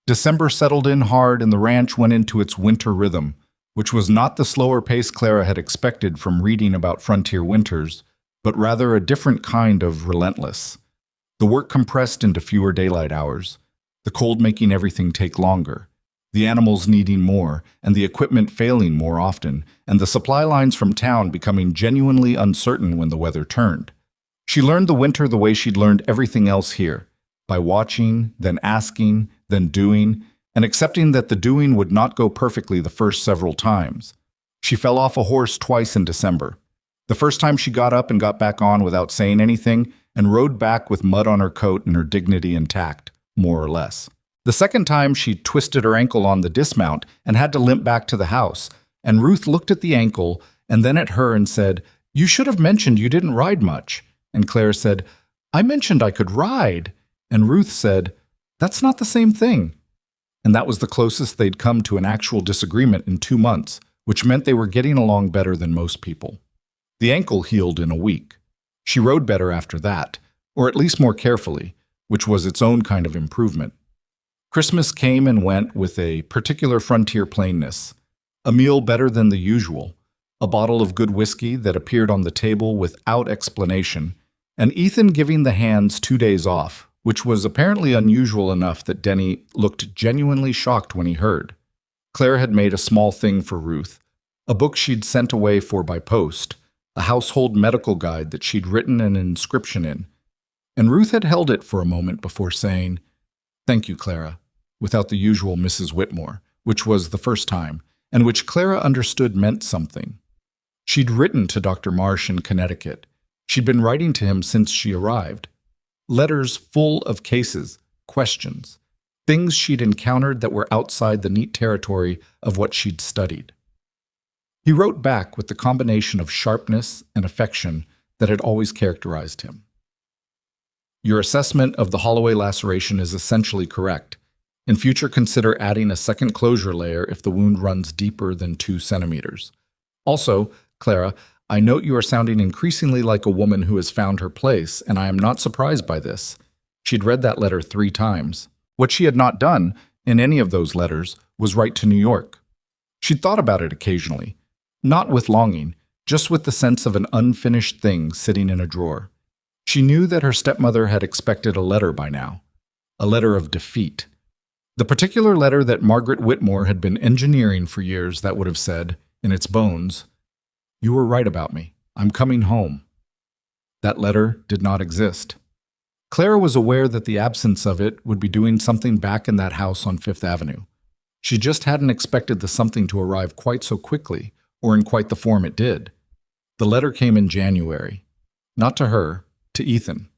December settled in hard and the ranch went into its winter rhythm, which was not the slower pace Clara had expected from reading about frontier winters, but rather a different kind of relentless. The work compressed into fewer daylight hours, the cold making everything take longer, the animals needing more, and the equipment failing more often, and the supply lines from town becoming genuinely uncertain when the weather turned. She learned the winter the way she'd learned everything else here, by watching, then asking, then doing, and accepting that the doing would not go perfectly the first several times. She fell off a horse twice in December. The first time she got up and got back on without saying anything, and rode back with mud on her coat and her dignity intact, more or less. The second time, she twisted her ankle on the dismount and had to limp back to the house, and Ruth looked at the ankle and then at her and said, "You should have mentioned you didn't ride much." And Claire said, "I mentioned I could ride." And Ruth said, "That's not the same thing." And that was the closest they'd come to an actual disagreement in 2 months, which meant they were getting along better than most people. The ankle healed in a week. She rode better after that, or at least more carefully, which was its own kind of improvement. Christmas came and went with a particular frontier plainness, a meal better than the usual, a bottle of good whiskey that appeared on the table without explanation, and Ethan giving the hands 2 days off, which was apparently unusual enough that Denny looked genuinely shocked when he heard. Clara had made a small thing for Ruth, a book she'd sent away for by post, a household medical guide that she'd written an inscription in, and Ruth had held it for a moment before saying, "Thank you, Clara," without the usual Mrs. Whitmore, which was the first time, and which Clara understood meant something. She'd written to Dr. Marsh in Connecticut. She'd been writing to him since she arrived. Letters full of cases, questions, things she'd encountered that were outside the neat territory of what she'd studied. He wrote back with the combination of sharpness and affection that had always characterized him. Your assessment of the Holloway laceration is essentially correct. In future, consider adding a second closure layer if the wound runs deeper than 2 centimeters. Also, Clara, I note you are sounding increasingly like a woman who has found her place, and I am not surprised by this. She'd read that letter 3 times. What she had not done, in any of those letters, was write to New York. She'd thought about it occasionally, not with longing, just with the sense of an unfinished thing sitting in a drawer. She knew that her stepmother had expected a letter by now, a letter of defeat. The particular letter that Margaret Whitmore had been engineering for years that would have said, in its bones, "You were right about me. I'm coming home." That letter did not exist. Clara was aware that the absence of it would be doing something back in that house on Fifth Avenue. She just hadn't expected the something to arrive quite so quickly, or in quite the form it did. The letter came in January. Not to her, to Ethan.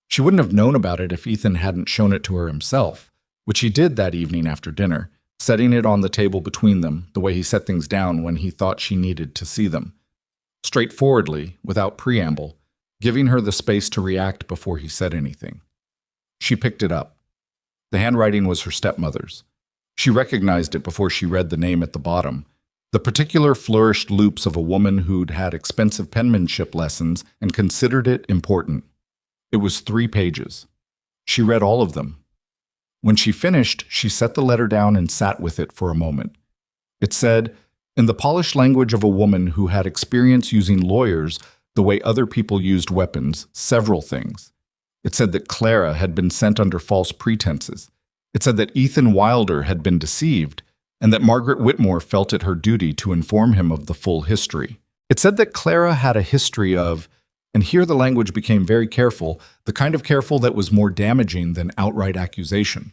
She wouldn't have known about it if Ethan hadn't shown it to her himself, which he did that evening after dinner, setting it on the table between them, the way he set things down when he thought she needed to see them. Straightforwardly, without preamble, giving her the space to react before he said anything. She picked it up. The handwriting was her stepmother's. She recognized it before she read the name at the bottom, the particular flourished loops of a woman who'd had expensive penmanship lessons and considered it important. It was 3 pages. She read all of them. When she finished, she set the letter down and sat with it for a moment. It said, in the polished language of a woman who had experience using lawyers the way other people used weapons, several things. It said that Clara had been sent under false pretenses. It said that Ethan Wilder had been deceived, and that Margaret Whitmore felt it her duty to inform him of the full history. It said that Clara had a history of, and here the language became very careful, the kind of careful that was more damaging than outright accusation.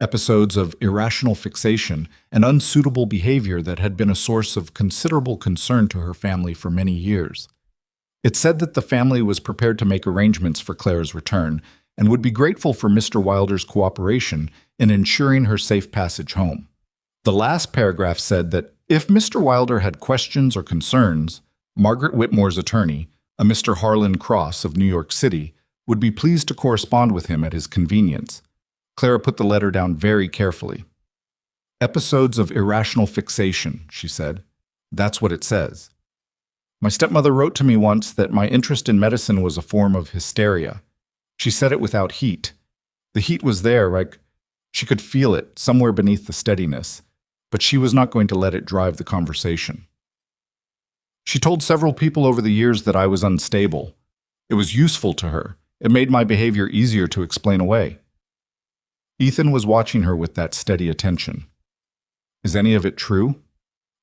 Episodes of irrational fixation and unsuitable behavior that had been a source of considerable concern to her family for many years. It said that the family was prepared to make arrangements for Clara's return and would be grateful for Mr. Wilder's cooperation in ensuring her safe passage home. The last paragraph said that if Mr. Wilder had questions or concerns, Margaret Whitmore's attorney, a Mr. Harlan Cross of New York City, would be pleased to correspond with him at his convenience. Clara put the letter down very carefully. Episodes of irrational fixation, she said. That's what it says. My stepmother wrote to me once that my interest in medicine was a form of hysteria. She said it without heat. The heat was there, like she could feel it somewhere beneath the steadiness, but she was not going to let it drive the conversation. She told several people over the years that I was unstable. It was useful to her. It made my behavior easier to explain away. Ethan was watching her with that steady attention. Is any of it true?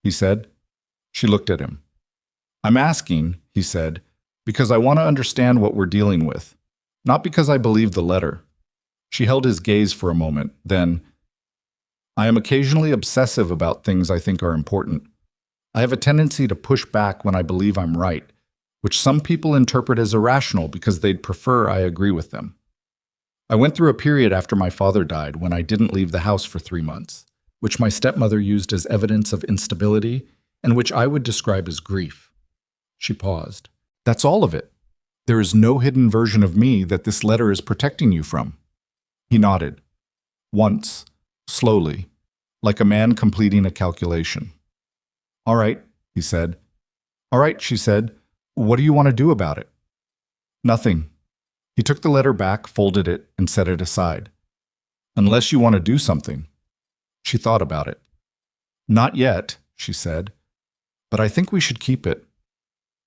He said. She looked at him. I'm asking, he said, because I want to understand what we're dealing with, not because I believe the letter. She held his gaze for a moment, then, I am occasionally obsessive about things I think are important. I have a tendency to push back when I believe I'm right, which some people interpret as irrational because they'd prefer I agree with them. I went through a period after my father died when I didn't leave the house for 3 months, which my stepmother used as evidence of instability and which I would describe as grief. She paused. That's all of it. There is no hidden version of me that this letter is protecting you from. He nodded. Once, slowly, like a man completing a calculation. All right, he said. All right, she said. What do you want to do about it? Nothing. He took the letter back, folded it, and set it aside. Unless you want to do something. She thought about it. Not yet, she said. But I think we should keep it.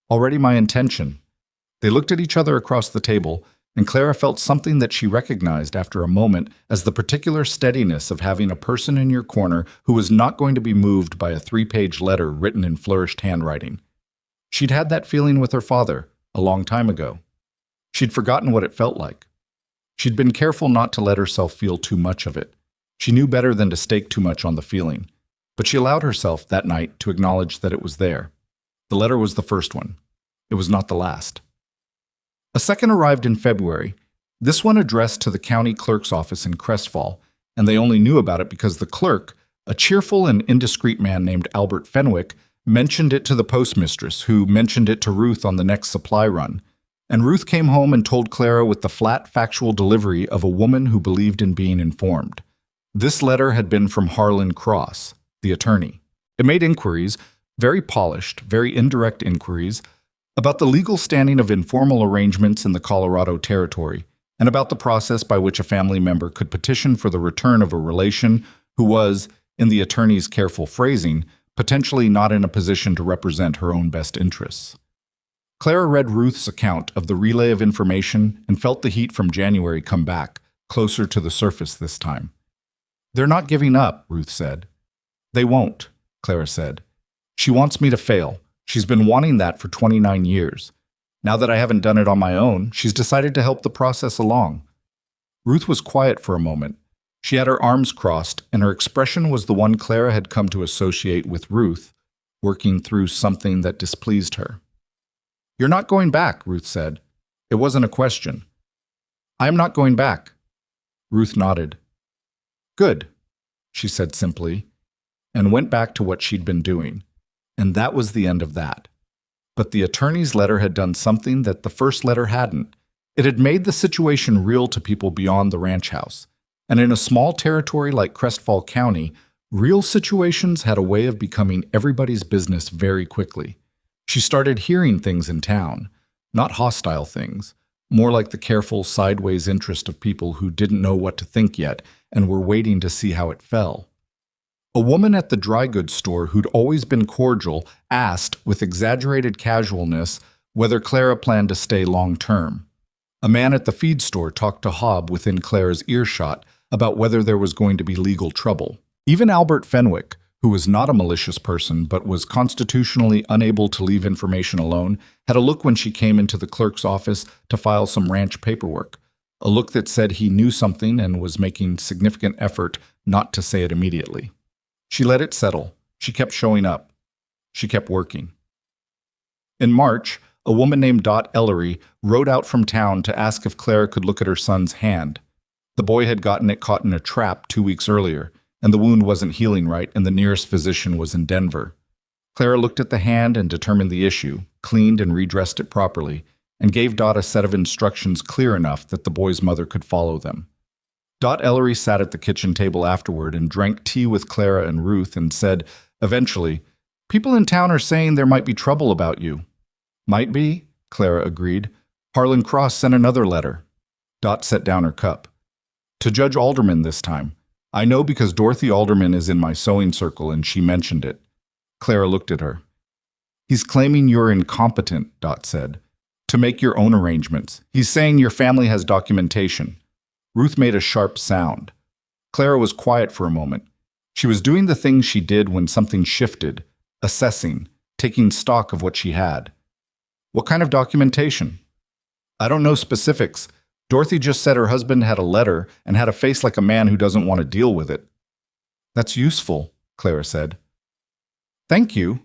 Already my intention. They looked at each other across the table, and Clara felt something that she recognized after a moment as the particular steadiness of having a person in your corner who was not going to be moved by a 3-page letter written in flourished handwriting. She'd had that feeling with her father a long time ago. She'd forgotten what it felt like. She'd been careful not to let herself feel too much of it. She knew better than to stake too much on the feeling. But she allowed herself that night to acknowledge that it was there. The letter was the first one. It was not the last. A second arrived in February, this one addressed to the county clerk's office in Crestfall, and they only knew about it because the clerk, a cheerful and indiscreet man named Albert Fenwick, mentioned it to the postmistress, who mentioned it to Ruth on the next supply run. And Ruth came home and told Clara with the flat, factual delivery of a woman who believed in being informed. This letter had been from Harlan Cross, the attorney. It made inquiries, very polished, very indirect inquiries, about the legal standing of informal arrangements in the Colorado Territory, and about the process by which a family member could petition for the return of a relation who was, in the attorney's careful phrasing, potentially not in a position to represent her own best interests. Clara read Ruth's account of the relay of information and felt the heat from January come back, closer to the surface this time. They're not giving up, Ruth said. They won't, Clara said. She wants me to fail. She's been wanting that for 29 years. Now that I haven't done it on my own, she's decided to help the process along. Ruth was quiet for a moment. She had her arms crossed, and her expression was the one Clara had come to associate with Ruth, working through something that displeased her. You're not going back, Ruth said. It wasn't a question. I'm not going back. Ruth nodded. Good, she said simply, and went back to what she'd been doing. And that was the end of that. But the attorney's letter had done something that the first letter hadn't. It had made the situation real to people beyond the ranch house. And in a small territory like Crestfall County, real situations had a way of becoming everybody's business very quickly. She started hearing things in town, not hostile things, more like the careful sideways interest of people who didn't know what to think yet and were waiting to see how it fell. A woman at the dry goods store who'd always been cordial asked, with exaggerated casualness, whether Clara planned to stay long-term. A man at the feed store talked to Hob within Clara's earshot about whether there was going to be legal trouble. Even Albert Fenwick, who was not a malicious person but was constitutionally unable to leave information alone, had a look when she came into the clerk's office to file some ranch paperwork, a look that said he knew something and was making significant effort not to say it immediately. She let it settle. She kept showing up. She kept working. In March, a woman named Dot Ellery rode out from town to ask if Clara could look at her son's hand. The boy had gotten it caught in a trap 2 weeks earlier, and the wound wasn't healing right, and the nearest physician was in Denver. Clara looked at the hand and determined the issue, cleaned and redressed it properly, and gave Dot a set of instructions clear enough that the boy's mother could follow them. Dot Ellery sat at the kitchen table afterward and drank tea with Clara and Ruth and said, eventually, "People in town are saying there might be trouble about you." "Might be," Clara agreed. "Harlan Cross sent another letter." Dot set down her cup. "To Judge Alderman this time. I know because Dorothy Alderman is in my sewing circle and she mentioned it." Clara looked at her. "He's claiming you're incompetent," Dot said, "to make your own arrangements. He's saying your family has documentation." Ruth made a sharp sound. Clara was quiet for a moment. She was doing the things she did when something shifted, assessing, taking stock of what she had. "What kind of documentation?" "I don't know specifics. Dorothy just said her husband had a letter and had a face like a man who doesn't want to deal with it." "That's useful," Clara said. "Thank you."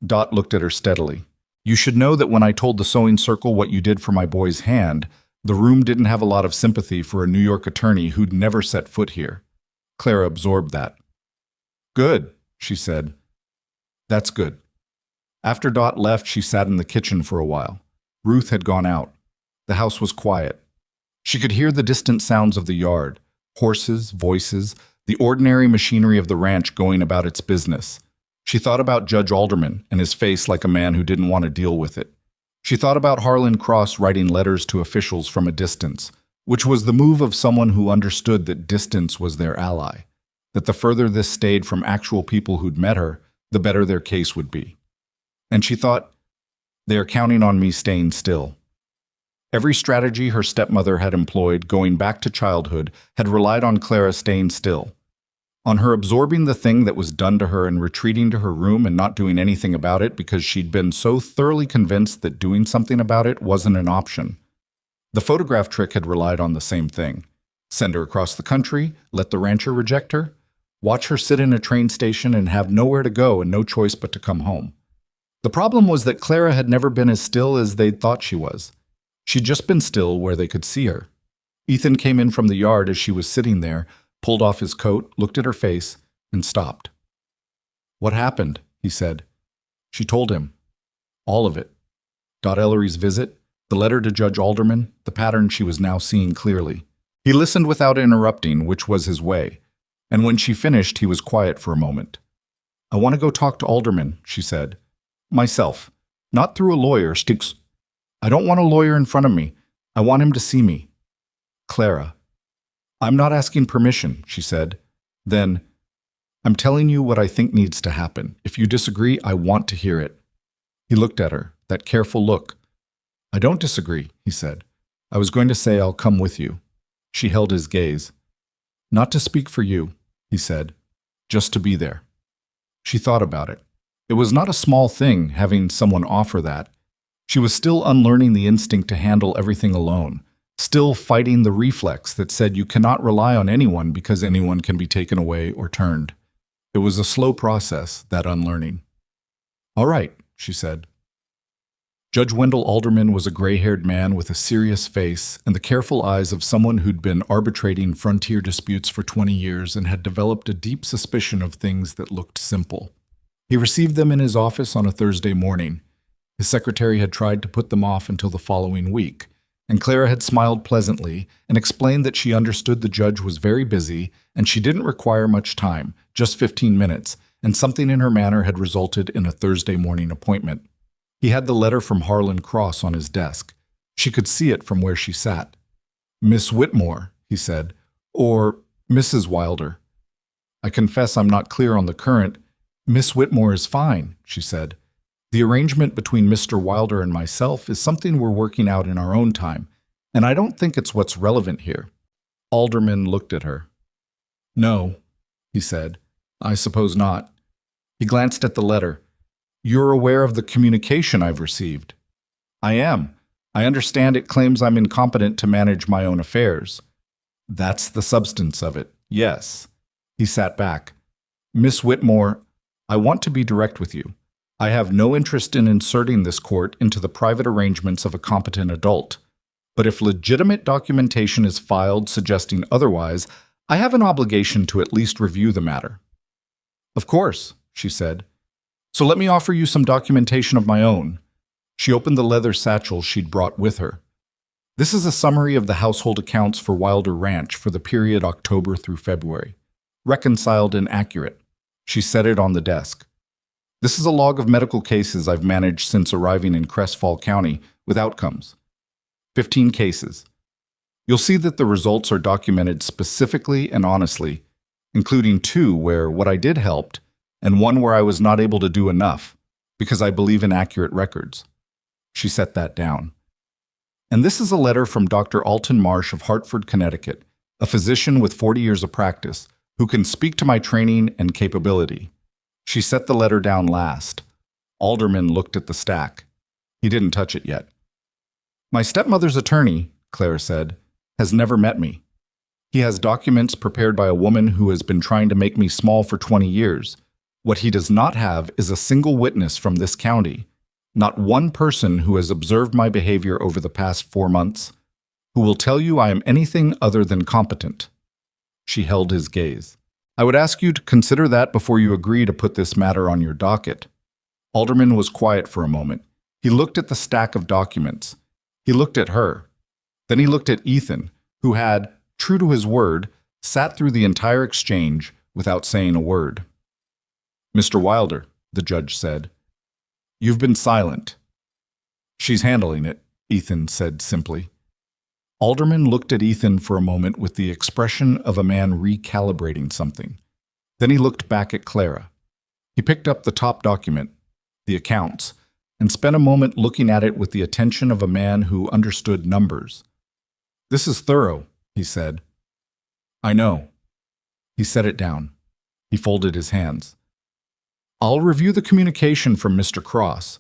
Dot looked at her steadily. "You should know that when I told the sewing circle what you did for my boy's hand, the room didn't have a lot of sympathy for a New York attorney who'd never set foot here." Clara absorbed that. "Good," she said. "That's good." After Dot left, she sat in the kitchen for a while. Ruth had gone out. The house was quiet. She could hear the distant sounds of the yard, horses, voices, the ordinary machinery of the ranch going about its business. She thought about Judge Alderman and his face like a man who didn't want to deal with it. She thought about Harlan Cross writing letters to officials from a distance, which was the move of someone who understood that distance was their ally, that the further this stayed from actual people who'd met her, the better their case would be. And she thought, they are counting on me staying still. Every strategy her stepmother had employed going back to childhood had relied on Clara staying still, on her absorbing the thing that was done to her and retreating to her room and not doing anything about it because she'd been so thoroughly convinced that doing something about it wasn't an option. The photograph trick had relied on the same thing. Send her across the country, let the rancher reject her, watch her sit in a train station and have nowhere to go and no choice but to come home. The problem was that Clara had never been as still as they'd thought she was. She'd just been still where they could see her. Ethan came in from the yard as she was sitting there, pulled off his coat, looked at her face, and stopped. "What happened?" he said. She told him. All of it. Dot Ellery's visit, the letter to Judge Alderman, the pattern she was now seeing clearly. He listened without interrupting, which was his way, and when she finished, he was quiet for a moment. "I want to go talk to Alderman," she said. "Myself. Not through a lawyer, Sticks. I don't want a lawyer in front of me. I want him to see me." "Clara." "I'm not asking permission," she said. Then, "I'm telling you what I think needs to happen. If you disagree, I want to hear it." He looked at her, that careful look. "I don't disagree," he said. "I was going to say I'll come with you." She held his gaze. "Not to speak for you," he said, "just to be there." She thought about it. It was not a small thing having someone offer that. She was still unlearning the instinct to handle everything alone, still fighting the reflex that said you cannot rely on anyone because anyone can be taken away or turned. It was a slow process, that unlearning. "All right," she said. Judge Wendell Alderman was a gray-haired man with a serious face and the careful eyes of someone who'd been arbitrating frontier disputes for 20 years and had developed a deep suspicion of things that looked simple. He received them in his office on a Thursday morning. His secretary had tried to put them off until the following week, and Clara had smiled pleasantly and explained that she understood the judge was very busy and she didn't require much time, just 15 minutes, and something in her manner had resulted in a Thursday morning appointment. He had the letter from Harlan Cross on his desk. She could see it from where she sat. "Miss Whitmore," he said, "or Mrs. Wilder. I confess I'm not clear on the current." "Miss Whitmore is fine," she said. "The arrangement between Mr. Wilder and myself is something we're working out in our own time, and I don't think it's what's relevant here." Alderman looked at her. "No," he said. "I suppose not." He glanced at the letter. "You're aware of the communication I've received?" "I am. I understand it claims I'm incompetent to manage my own affairs." "That's the substance of it, yes." He sat back. "Miss Whitmore, I want to be direct with you. I have no interest in inserting this court into the private arrangements of a competent adult. But if legitimate documentation is filed suggesting otherwise, I have an obligation to at least review the matter." "Of course," she said. "So let me offer you some documentation of my own." She opened the leather satchel she'd brought with her. "This is a summary of the household accounts for Wilder Ranch for the period October through February. Reconciled and accurate." She set it on the desk. "This is a log of medical cases I've managed since arriving in Crestfall County with outcomes. 15 cases. You'll see that the results are documented specifically and honestly, including 2 where what I did helped, and 1 where I was not able to do enough, because I believe in accurate records." She set that down. "And this is a letter from Dr. Alton Marsh of Hartford, Connecticut, a physician with 40 years of practice, who can speak to my training and capability." She set the letter down last. Alderman looked at the stack. He didn't touch it yet. "My stepmother's attorney," Clara said, "has never met me. He has documents prepared by a woman who has been trying to make me small for 20 years. What he does not have is a single witness from this county, not one person who has observed my behavior over the past 4 months, who will tell you I am anything other than competent." She held his gaze. "I would ask you to consider that before you agree to put this matter on your docket." Alderman was quiet for a moment. He looked at the stack of documents. He looked at her. Then he looked at Ethan, who had, true to his word, sat through the entire exchange without saying a word. "Mr. Wilder," the judge said. You've been silent. She's handling it, Ethan said simply. Alderman looked at Ethan for a moment with the expression of a man recalibrating something. Then he looked back at Clara. He picked up the top document, the accounts, and spent a moment looking at it with the attention of a man who understood numbers. This is thorough, he said. I know. He set it down. He folded his hands. I'll review the communication from Mr. Cross.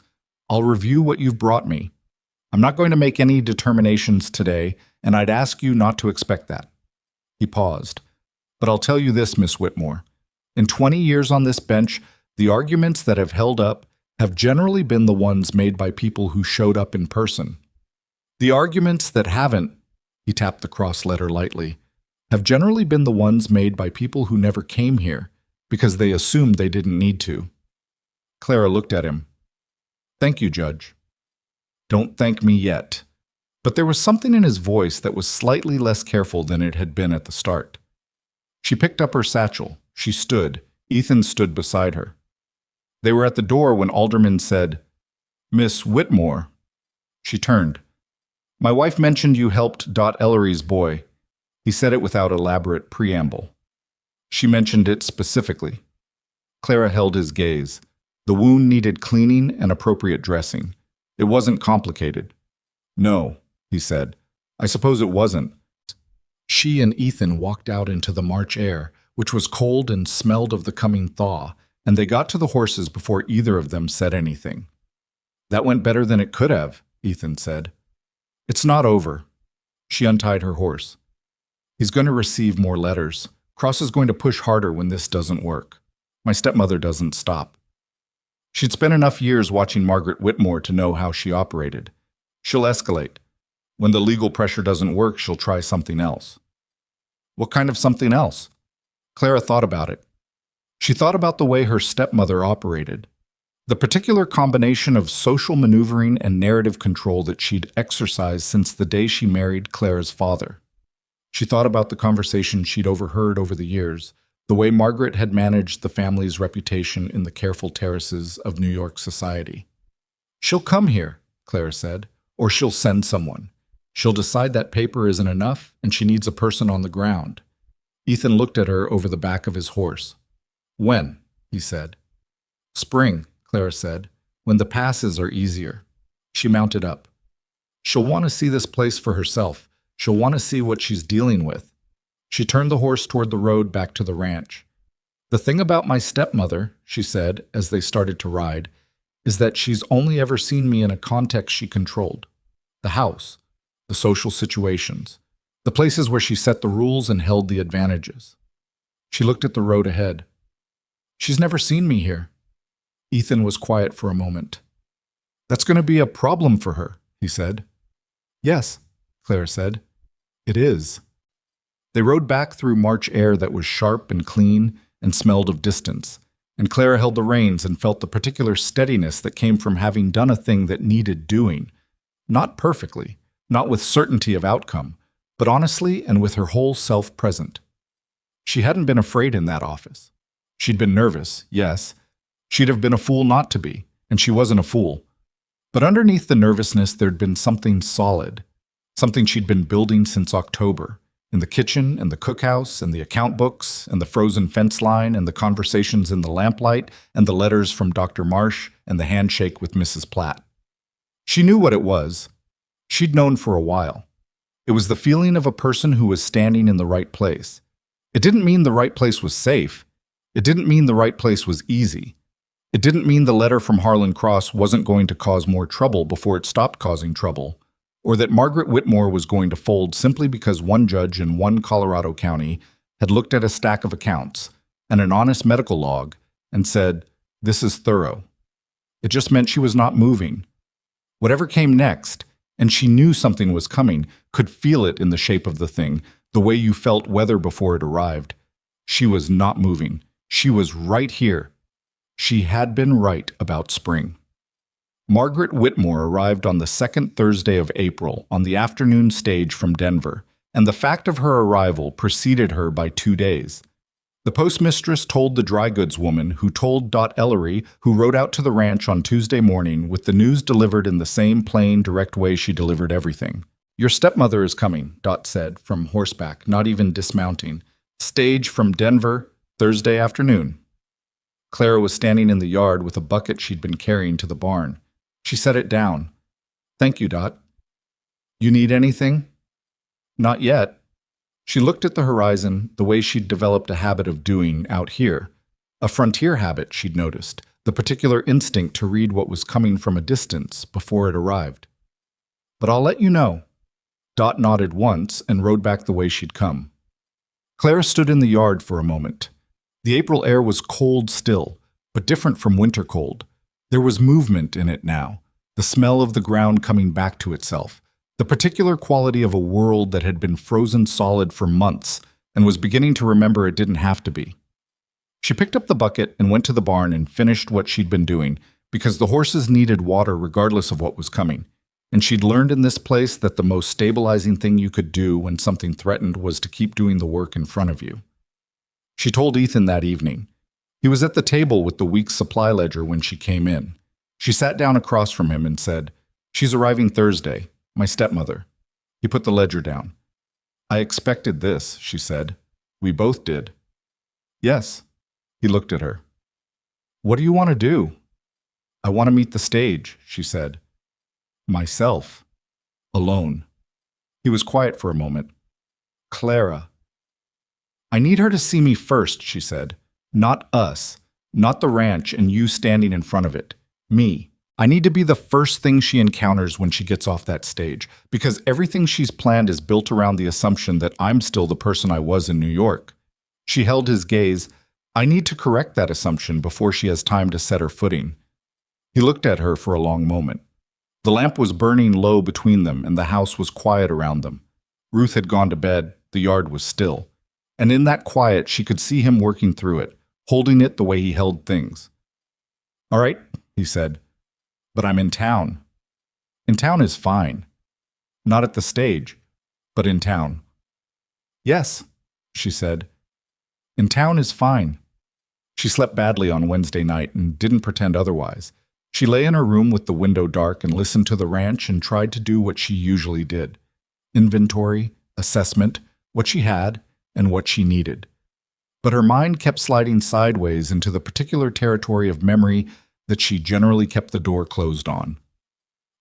I'll review what you've brought me. I'm not going to make any determinations today, and I'd ask you not to expect that. He paused. But I'll tell you this, Miss Whitmore. In 20 years on this bench, the arguments that have held up have generally been the ones made by people who showed up in person. The arguments that haven't, he tapped the cross letter lightly, have generally been the ones made by people who never came here because they assumed they didn't need to. Clara looked at him. Thank you, Judge. Don't thank me yet. But there was something in his voice that was slightly less careful than it had been at the start. She picked up her satchel. She stood. Ethan stood beside her. They were at the door when Alderman said, Miss Whitmore. She turned. My wife mentioned you helped Dot Ellery's boy. He said it without elaborate preamble. She mentioned it specifically. Clara held his gaze. The wound needed cleaning and appropriate dressing. It wasn't complicated. No, he said. I suppose it wasn't. She and Ethan walked out into the March air, which was cold and smelled of the coming thaw, and they got to the horses before either of them said anything. That went better than it could have, Ethan said. It's not over. She untied her horse. He's going to receive more letters. Cross is going to push harder when this doesn't work. My stepmother doesn't stop. She'd spent enough years watching Margaret Whitmore to know how she operated. She'll escalate. When the legal pressure doesn't work, she'll try something else. What kind of something else? Clara thought about it. She thought about the way her stepmother operated, the particular combination of social maneuvering and narrative control that she'd exercised since the day she married Clara's father. She thought about the conversation she'd overheard over the years, the way Margaret had managed the family's reputation in the careful terraces of New York society. She'll come here, Clara said, or she'll send someone. She'll decide that paper isn't enough and she needs a person on the ground. Ethan looked at her over the back of his horse. When? He said. Spring, Clara said, when the passes are easier. She mounted up. She'll want to see this place for herself. She'll want to see what she's dealing with. She turned the horse toward the road back to the ranch. The thing about my stepmother, she said as they started to ride, is that she's only ever seen me in a context she controlled. The house, the social situations, the places where she set the rules and held the advantages. She looked at the road ahead. She's never seen me here. Ethan was quiet for a moment. That's going to be a problem for her, he said. Yes, Clara said. It is. They rode back through March air that was sharp and clean and smelled of distance, and Clara held the reins and felt the particular steadiness that came from having done a thing that needed doing. Not perfectly, not with certainty of outcome, but honestly and with her whole self present. She hadn't been afraid in that office. She'd been nervous, yes. She'd have been a fool not to be, and she wasn't a fool. But underneath the nervousness there'd been something solid, something she'd been building since October, in the kitchen and the cookhouse and the account books and the frozen fence line and the conversations in the lamplight and the letters from Dr. Marsh and the handshake with Mrs. Platt. She knew what it was. She'd known for a while. It was the feeling of a person who was standing in the right place. It didn't mean the right place was safe. It didn't mean the right place was easy. It didn't mean the letter from Harlan Cross wasn't going to cause more trouble before it stopped causing trouble, or that Margaret Whitmore was going to fold simply because one judge in one Colorado county had looked at a stack of accounts and an honest medical log and said, "This is thorough." It just meant she was not moving. Whatever came next, and she knew something was coming, could feel it in the shape of the thing, the way you felt weather before it arrived. She was not moving. She was right here. She had been right about spring. Margaret Whitmore arrived on the second Thursday of April on the afternoon stage from Denver, and the fact of her arrival preceded her by 2 days. The postmistress told the dry goods woman, who told Ellery, who rode out to the ranch on Tuesday morning with the news delivered in the same plain, direct way she delivered everything. "Your stepmother is coming," Dot said, from horseback, not even dismounting. "Stage from Denver, Thursday afternoon." Clara was standing in the yard with a bucket she'd been carrying to the barn. She set it down. "Thank you, Dot." "You need anything?" "Not yet." She looked at the horizon, the way she'd developed a habit of doing out here. A frontier habit, she'd noticed, the particular instinct to read what was coming from a distance before it arrived. "But I'll let you know." Dot nodded once and rode back the way she'd come. Clara stood in the yard for a moment. The April air was cold still, but different from winter cold. There was movement in it now, the smell of the ground coming back to itself, the particular quality of a world that had been frozen solid for months and was beginning to remember it didn't have to be. She picked up the bucket and went to the barn and finished what she'd been doing, because the horses needed water regardless of what was coming. And she'd learned in this place that the most stabilizing thing you could do when something threatened was to keep doing the work in front of you. She told Ethan that evening. He was at the table with the week's supply ledger when she came in. She sat down across from him and said, "She's arriving Thursday. My stepmother." He put the ledger down. "I expected this," she said. "We both did." "Yes." He looked at her. "What do you want to do?" "I want to meet the stage," she said. "Myself. Alone." He was quiet for a moment. "Clara." "I need her to see me first," she said. "Not us. Not the ranch and you standing in front of it. Me. I need to be the first thing she encounters when she gets off that stage, because everything she's planned is built around the assumption that I'm still the person I was in New York." She held his gaze. "I need to correct that assumption before she has time to set her footing." He looked at her for a long moment. The lamp was burning low between them, and the house was quiet around them. Ruth had gone to bed, the yard was still. And in that quiet, she could see him working through it, holding it the way he held things. "All right," he said. "But I'm in town." "In town is fine." "Not at the stage, but in town." "Yes," she said. "In town is fine." She slept badly on Wednesday night and didn't pretend otherwise. She lay in her room with the window dark and listened to the ranch and tried to do what she usually did. Inventory, assessment, what she had, and what she needed. But her mind kept sliding sideways into the particular territory of memory that she generally kept the door closed on.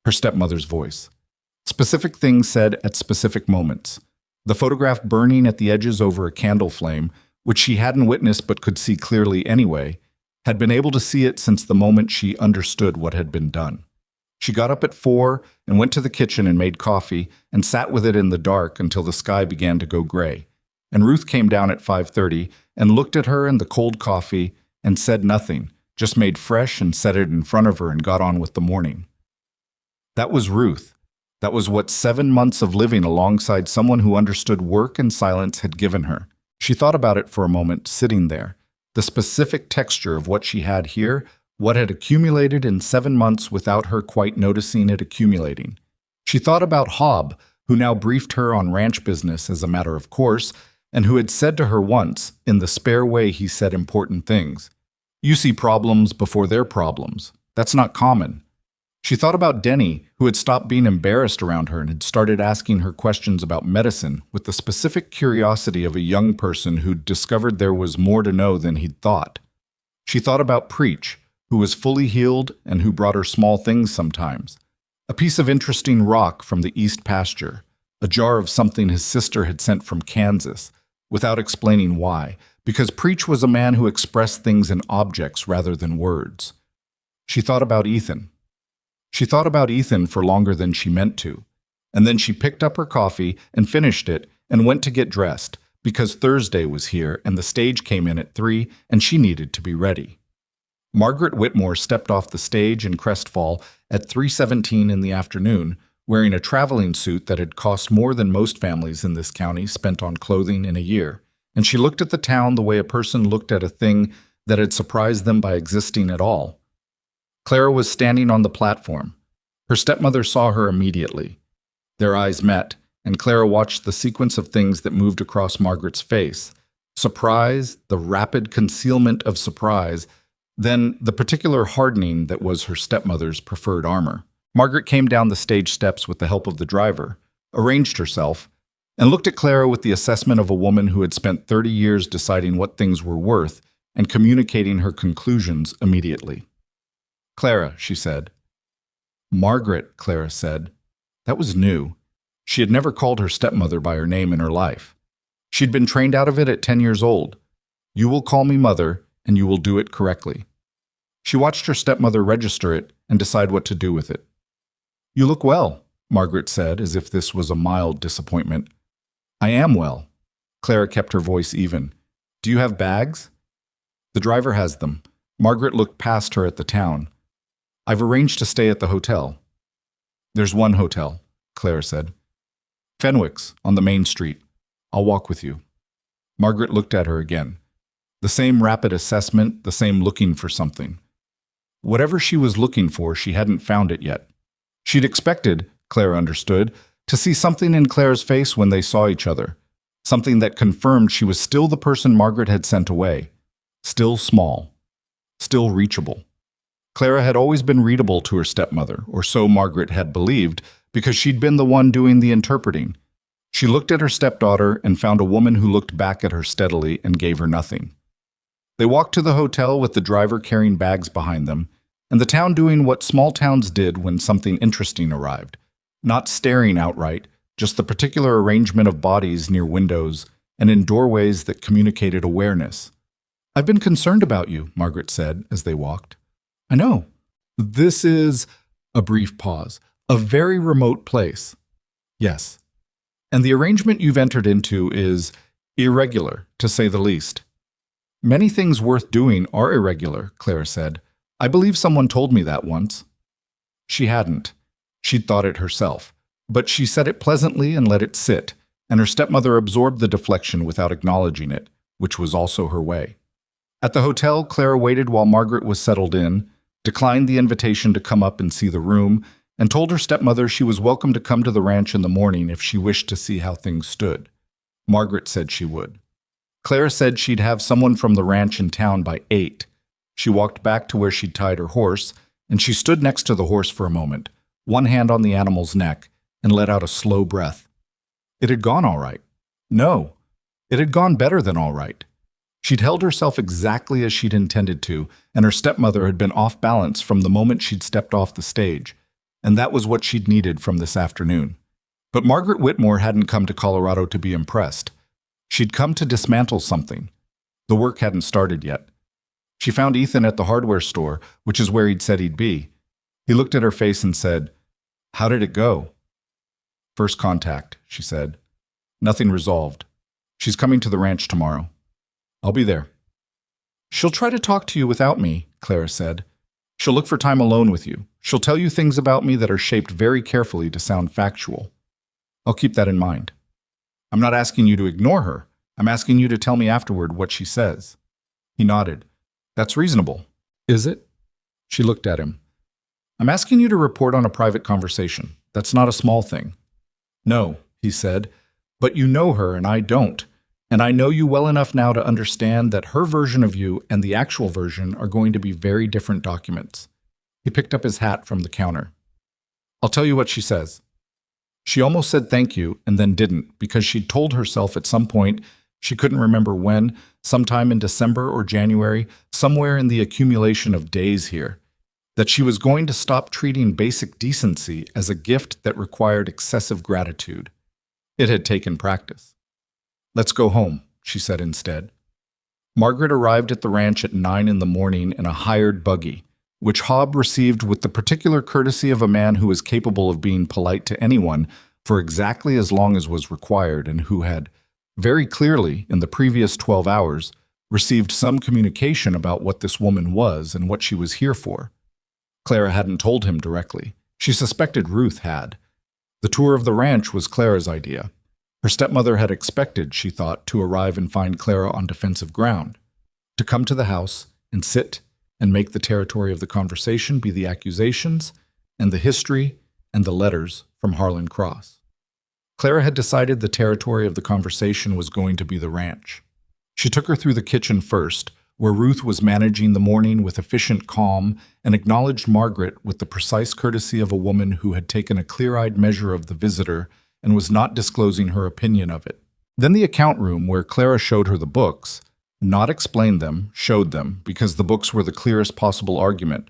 Her stepmother's voice. Specific things said at specific moments. The photograph burning at the edges over a candle flame, which she hadn't witnessed but could see clearly anyway, had been able to see it since the moment she understood what had been done. She got up at 4 and went to the kitchen and made coffee and sat with it in the dark until the sky began to go gray. And Ruth came down at 5:30 and looked at her and the cold coffee and said nothing, just made fresh and set it in front of her and got on with the morning. That was Ruth. That was what 7 months of living alongside someone who understood work and silence had given her. She thought about it for a moment, sitting there. The specific texture of what she had here, what had accumulated in 7 months without her quite noticing it accumulating. She thought about Hob, who now briefed her on ranch business as a matter of course, and who had said to her once, in the spare way he said important things, "You see problems before they're problems. That's not common." She thought about Denny, who had stopped being embarrassed around her and had started asking her questions about medicine with the specific curiosity of a young person who'd discovered there was more to know than he'd thought. She thought about Preach, who was fully healed and who brought her small things sometimes. A piece of interesting rock from the east pasture, a jar of something his sister had sent from Kansas, without explaining why, because Preach was a man who expressed things in objects rather than words. She thought about Ethan. She thought about Ethan for longer than she meant to, and then she picked up her coffee and finished it and went to get dressed, because Thursday was here and the stage came in at 3 and she needed to be ready. Margaret Whitmore stepped off the stage in Crestfall at 3:17 in the afternoon, wearing a traveling suit that had cost more than most families in this county spent on clothing in a year, and she looked at the town the way a person looked at a thing that had surprised them by existing at all. Clara was standing on the platform. Her stepmother saw her immediately. Their eyes met, and Clara watched the sequence of things that moved across Margaret's face, Surprise, the rapid concealment of surprise, then the particular hardening that was her stepmother's preferred armor. Margaret came down the stage steps with the help of the driver, arranged herself, and looked at Clara with the assessment of a woman who had spent 30 years deciding what things were worth and communicating her conclusions immediately. "Clara," she said. "Margaret," Clara said. That was new. She had never called her stepmother by her name in her life. She'd been trained out of it at 10 years old. "You will call me mother, and you will do it correctly." She watched her stepmother register it and decide what to do with it. "You look well," Margaret said, as if this was a mild disappointment. "I am well." Clara kept her voice even. "Do you have bags?" "The driver has them." Margaret looked past her at the town. "I've arranged to stay at the hotel." "There's one hotel," Clara said. "Fenwick's, on the main street. I'll walk with you." Margaret looked at her again. The same rapid assessment, the same looking for something. Whatever she was looking for, she hadn't found it yet. She'd expected, Clara understood, to see something in Clara's face when they saw each other, something that confirmed she was still the person Margaret had sent away, still small, still reachable. Clara had always been readable to her stepmother, or so Margaret had believed, because she'd been the one doing the interpreting. She looked at her stepdaughter and found a woman who looked back at her steadily and gave her nothing. They walked to the hotel with the driver carrying bags behind them, and the town doing what small towns did when something interesting arrived. Not staring outright, just the particular arrangement of bodies near windows and in doorways that communicated awareness. "I've been concerned about you," Margaret said as they walked. "I know. This is," a brief pause, "a very remote place." "Yes. And the arrangement you've entered into is irregular, to say the least." "Many things worth doing are irregular," Clara said. "I believe someone told me that once." She hadn't. She'd thought it herself. But she said it pleasantly and let it sit, and her stepmother absorbed the deflection without acknowledging it, which was also her way. At the hotel, Clara waited while Margaret was settled in, declined the invitation to come up and see the room, and told her stepmother she was welcome to come to the ranch in the morning if she wished to see how things stood. Margaret said she would. Clara said she'd have someone from the ranch in town by 8. She walked back to where she'd tied her horse, and she stood next to the horse for a moment, one hand on the animal's neck, and let out a slow breath. It had gone all right. No, it had gone better than all right. She'd held herself exactly as she'd intended to, and her stepmother had been off balance from the moment she'd stepped off the stage, and that was what she'd needed from this afternoon. But Margaret Whitmore hadn't come to Colorado to be impressed. She'd come to dismantle something. The work hadn't started yet. She found Ethan at the hardware store, which is where he'd said he'd be. He looked at her face and said, "How did it go?" "First contact," she said. "Nothing resolved. She's coming to the ranch tomorrow. I'll be there." "She'll try to talk to you without me," Clara said. "She'll look for time alone with you. She'll tell you things about me that are shaped very carefully to sound factual. I'll keep that in mind. I'm not asking you to ignore her. I'm asking you to tell me afterward what she says." He nodded. "That's reasonable." "Is it?" She looked at him. "I'm asking you to report on a private conversation. That's not a small thing." "No," he said, "but you know her and I don't. And I know you well enough now to understand that her version of you and the actual version are going to be very different documents." He picked up his hat from the counter. "I'll tell you what she says." She almost said thank you and then didn't, because she'd told herself at some point, she couldn't remember when, sometime in December or January, somewhere in the accumulation of days here, that she was going to stop treating basic decency as a gift that required excessive gratitude. It had taken practice. "Let's go home," she said instead. Margaret arrived at the ranch at 9 in the morning in a hired buggy, which Hobb received with the particular courtesy of a man who was capable of being polite to anyone for exactly as long as was required and who had, very clearly in the previous 12 hours, received some communication about what this woman was and what she was here for. Clara hadn't told him directly. She suspected Ruth had. The tour of the ranch was Clara's idea. Her stepmother had expected, she thought, to arrive and find Clara on defensive ground, to come to the house and sit and make the territory of the conversation be the accusations and the history and the letters from Harlan Cross. Clara had decided the territory of the conversation was going to be the ranch. She took her through the kitchen first, where Ruth was managing the morning with efficient calm and acknowledged Margaret with the precise courtesy of a woman who had taken a clear-eyed measure of the visitor and was not disclosing her opinion of it. Then the account room, where Clara showed her the books, not explained them, showed them, because the books were the clearest possible argument.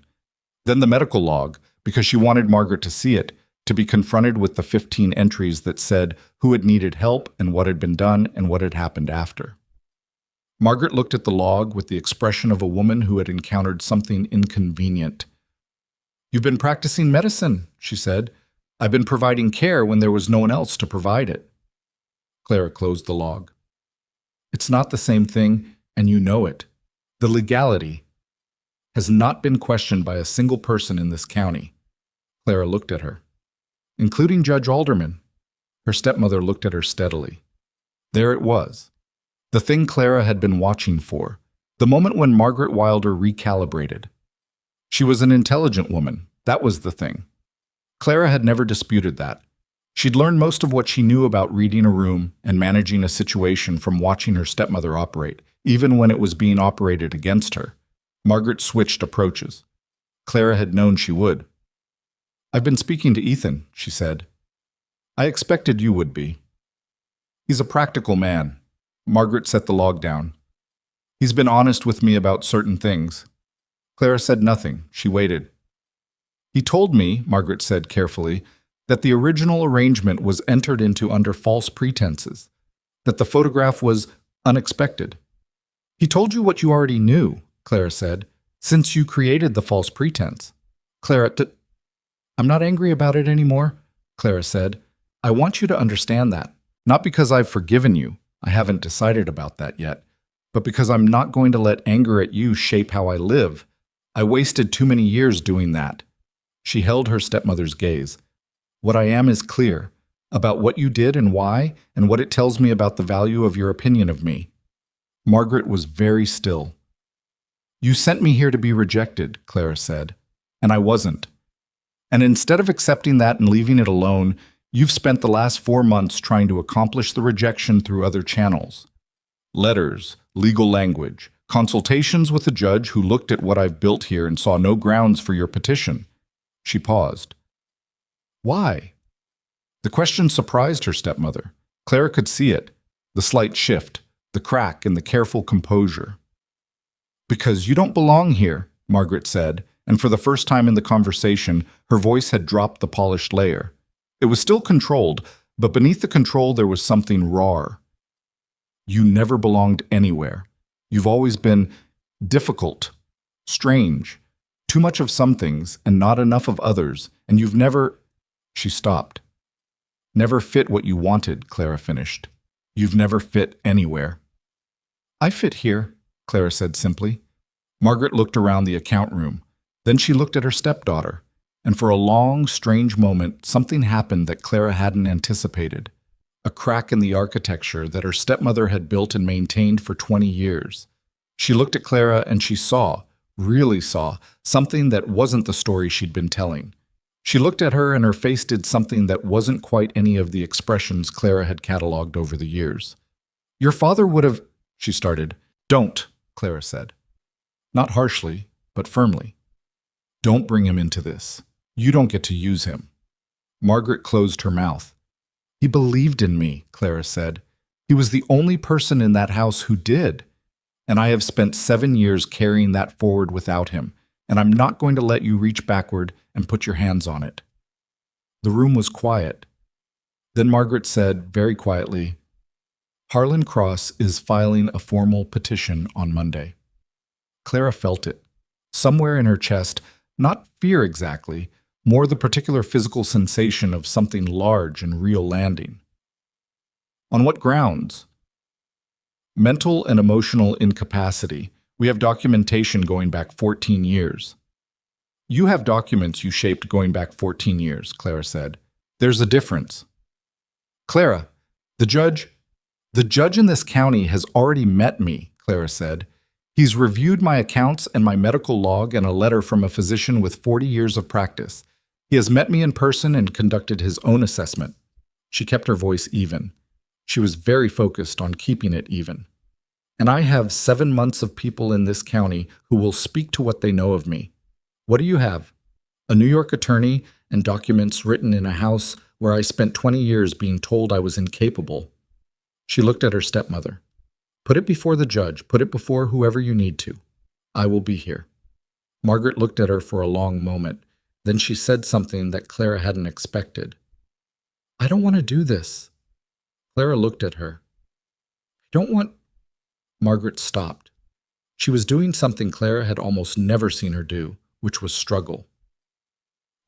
Then the medical log, because she wanted Margaret to see it, to be confronted with the 15 entries that said who had needed help and what had been done and what had happened after. Margaret looked at the log with the expression of a woman who had encountered something inconvenient. "You've been practicing medicine," she said. "I've been providing care when there was no one else to provide it." Clara closed the log. "It's not the same thing, and you know it. The legality has not been questioned by a single person in this county." Clara looked at her. "Including Judge Alderman." Her stepmother looked at her steadily. There it was. The thing Clara had been watching for. The moment when Margaret Wilder recalibrated. She was an intelligent woman. That was the thing. Clara had never disputed that. She'd learned most of what she knew about reading a room and managing a situation from watching her stepmother operate, even when it was being operated against her. Margaret switched approaches. Clara had known she would. "I've been speaking to Ethan," she said. "I expected you would be. He's a practical man." Margaret set the log down. "He's been honest with me about certain things." Clara said nothing. She waited. "He told me," Margaret said carefully, "that the original arrangement was entered into under false pretenses, that the photograph was unexpected." "He told you what you already knew," Clara said, "since you created the false pretense." Clara, "I'm not angry about it anymore," Clara said. "I want you to understand that. Not because I've forgiven you. I haven't decided about that yet. But because I'm not going to let anger at you shape how I live. I wasted too many years doing that." She held her stepmother's gaze. "What I am is clear, about what you did and why, and what it tells me about the value of your opinion of me." Margaret was very still. "You sent me here to be rejected," Clara said, "and I wasn't. And instead of accepting that and leaving it alone, you've spent the last 4 months trying to accomplish the rejection through other channels. Letters, legal language, consultations with a judge who looked at what I've built here and saw no grounds for your petition." She paused. "Why?" The question surprised her stepmother. Clara could see it, the slight shift, the crack in the careful composure. "Because you don't belong here," Margaret said, and for the first time in the conversation, her voice had dropped the polished layer. It was still controlled, but beneath the control there was something raw. "You never belonged anywhere. You've always been difficult, strange, too much of some things and not enough of others, and you've never—" She stopped. "Never fit what you wanted," Clara finished. "You've never fit anywhere." "I fit here," Clara said simply. Margaret looked around the account room. Then she looked at her stepdaughter. And for a long, strange moment, something happened that Clara hadn't anticipated. A crack in the architecture that her stepmother had built and maintained for 20 years. She looked at Clara and she saw, really saw, something that wasn't the story she'd been telling. She looked at her and her face did something that wasn't quite any of the expressions Clara had catalogued over the years. "Your father would have—" she started. "Don't," Clara said. Not harshly, but firmly. "Don't bring him into this. You don't get to use him." Margaret closed her mouth. "He believed in me," Clara said. "He was the only person in that house who did. And I have spent 7 years carrying that forward without him, and I'm not going to let you reach backward and put your hands on it." The room was quiet. Then Margaret said, very quietly, "Harlan Cross is filing a formal petition on Monday." Clara felt it. Somewhere in her chest, not fear exactly, more the particular physical sensation of something large and real landing. "On what grounds?" "Mental and emotional incapacity. We have documentation going back 14 years. "You have documents you shaped going back 14 years, Clara said. "There's a difference." "Clara, the judge in this county has already met me," Clara said. "He's reviewed my accounts and my medical log and a letter from a physician with 40 years of practice. He has met me in person and conducted his own assessment." She kept her voice even. She was very focused on keeping it even. And I have 7 months of people in this county who will speak to what they know of me. What do you have? A New York attorney and documents written in a house where I spent 20 years being told I was incapable. She looked at her stepmother. Put it before the judge. Put it before whoever you need to. I will be here. Margaret looked at her for a long moment. Then she said something that Clara hadn't expected. I don't want to do this. Clara looked at her. I don't want... Margaret stopped. She was doing something Clara had almost never seen her do, which was struggle.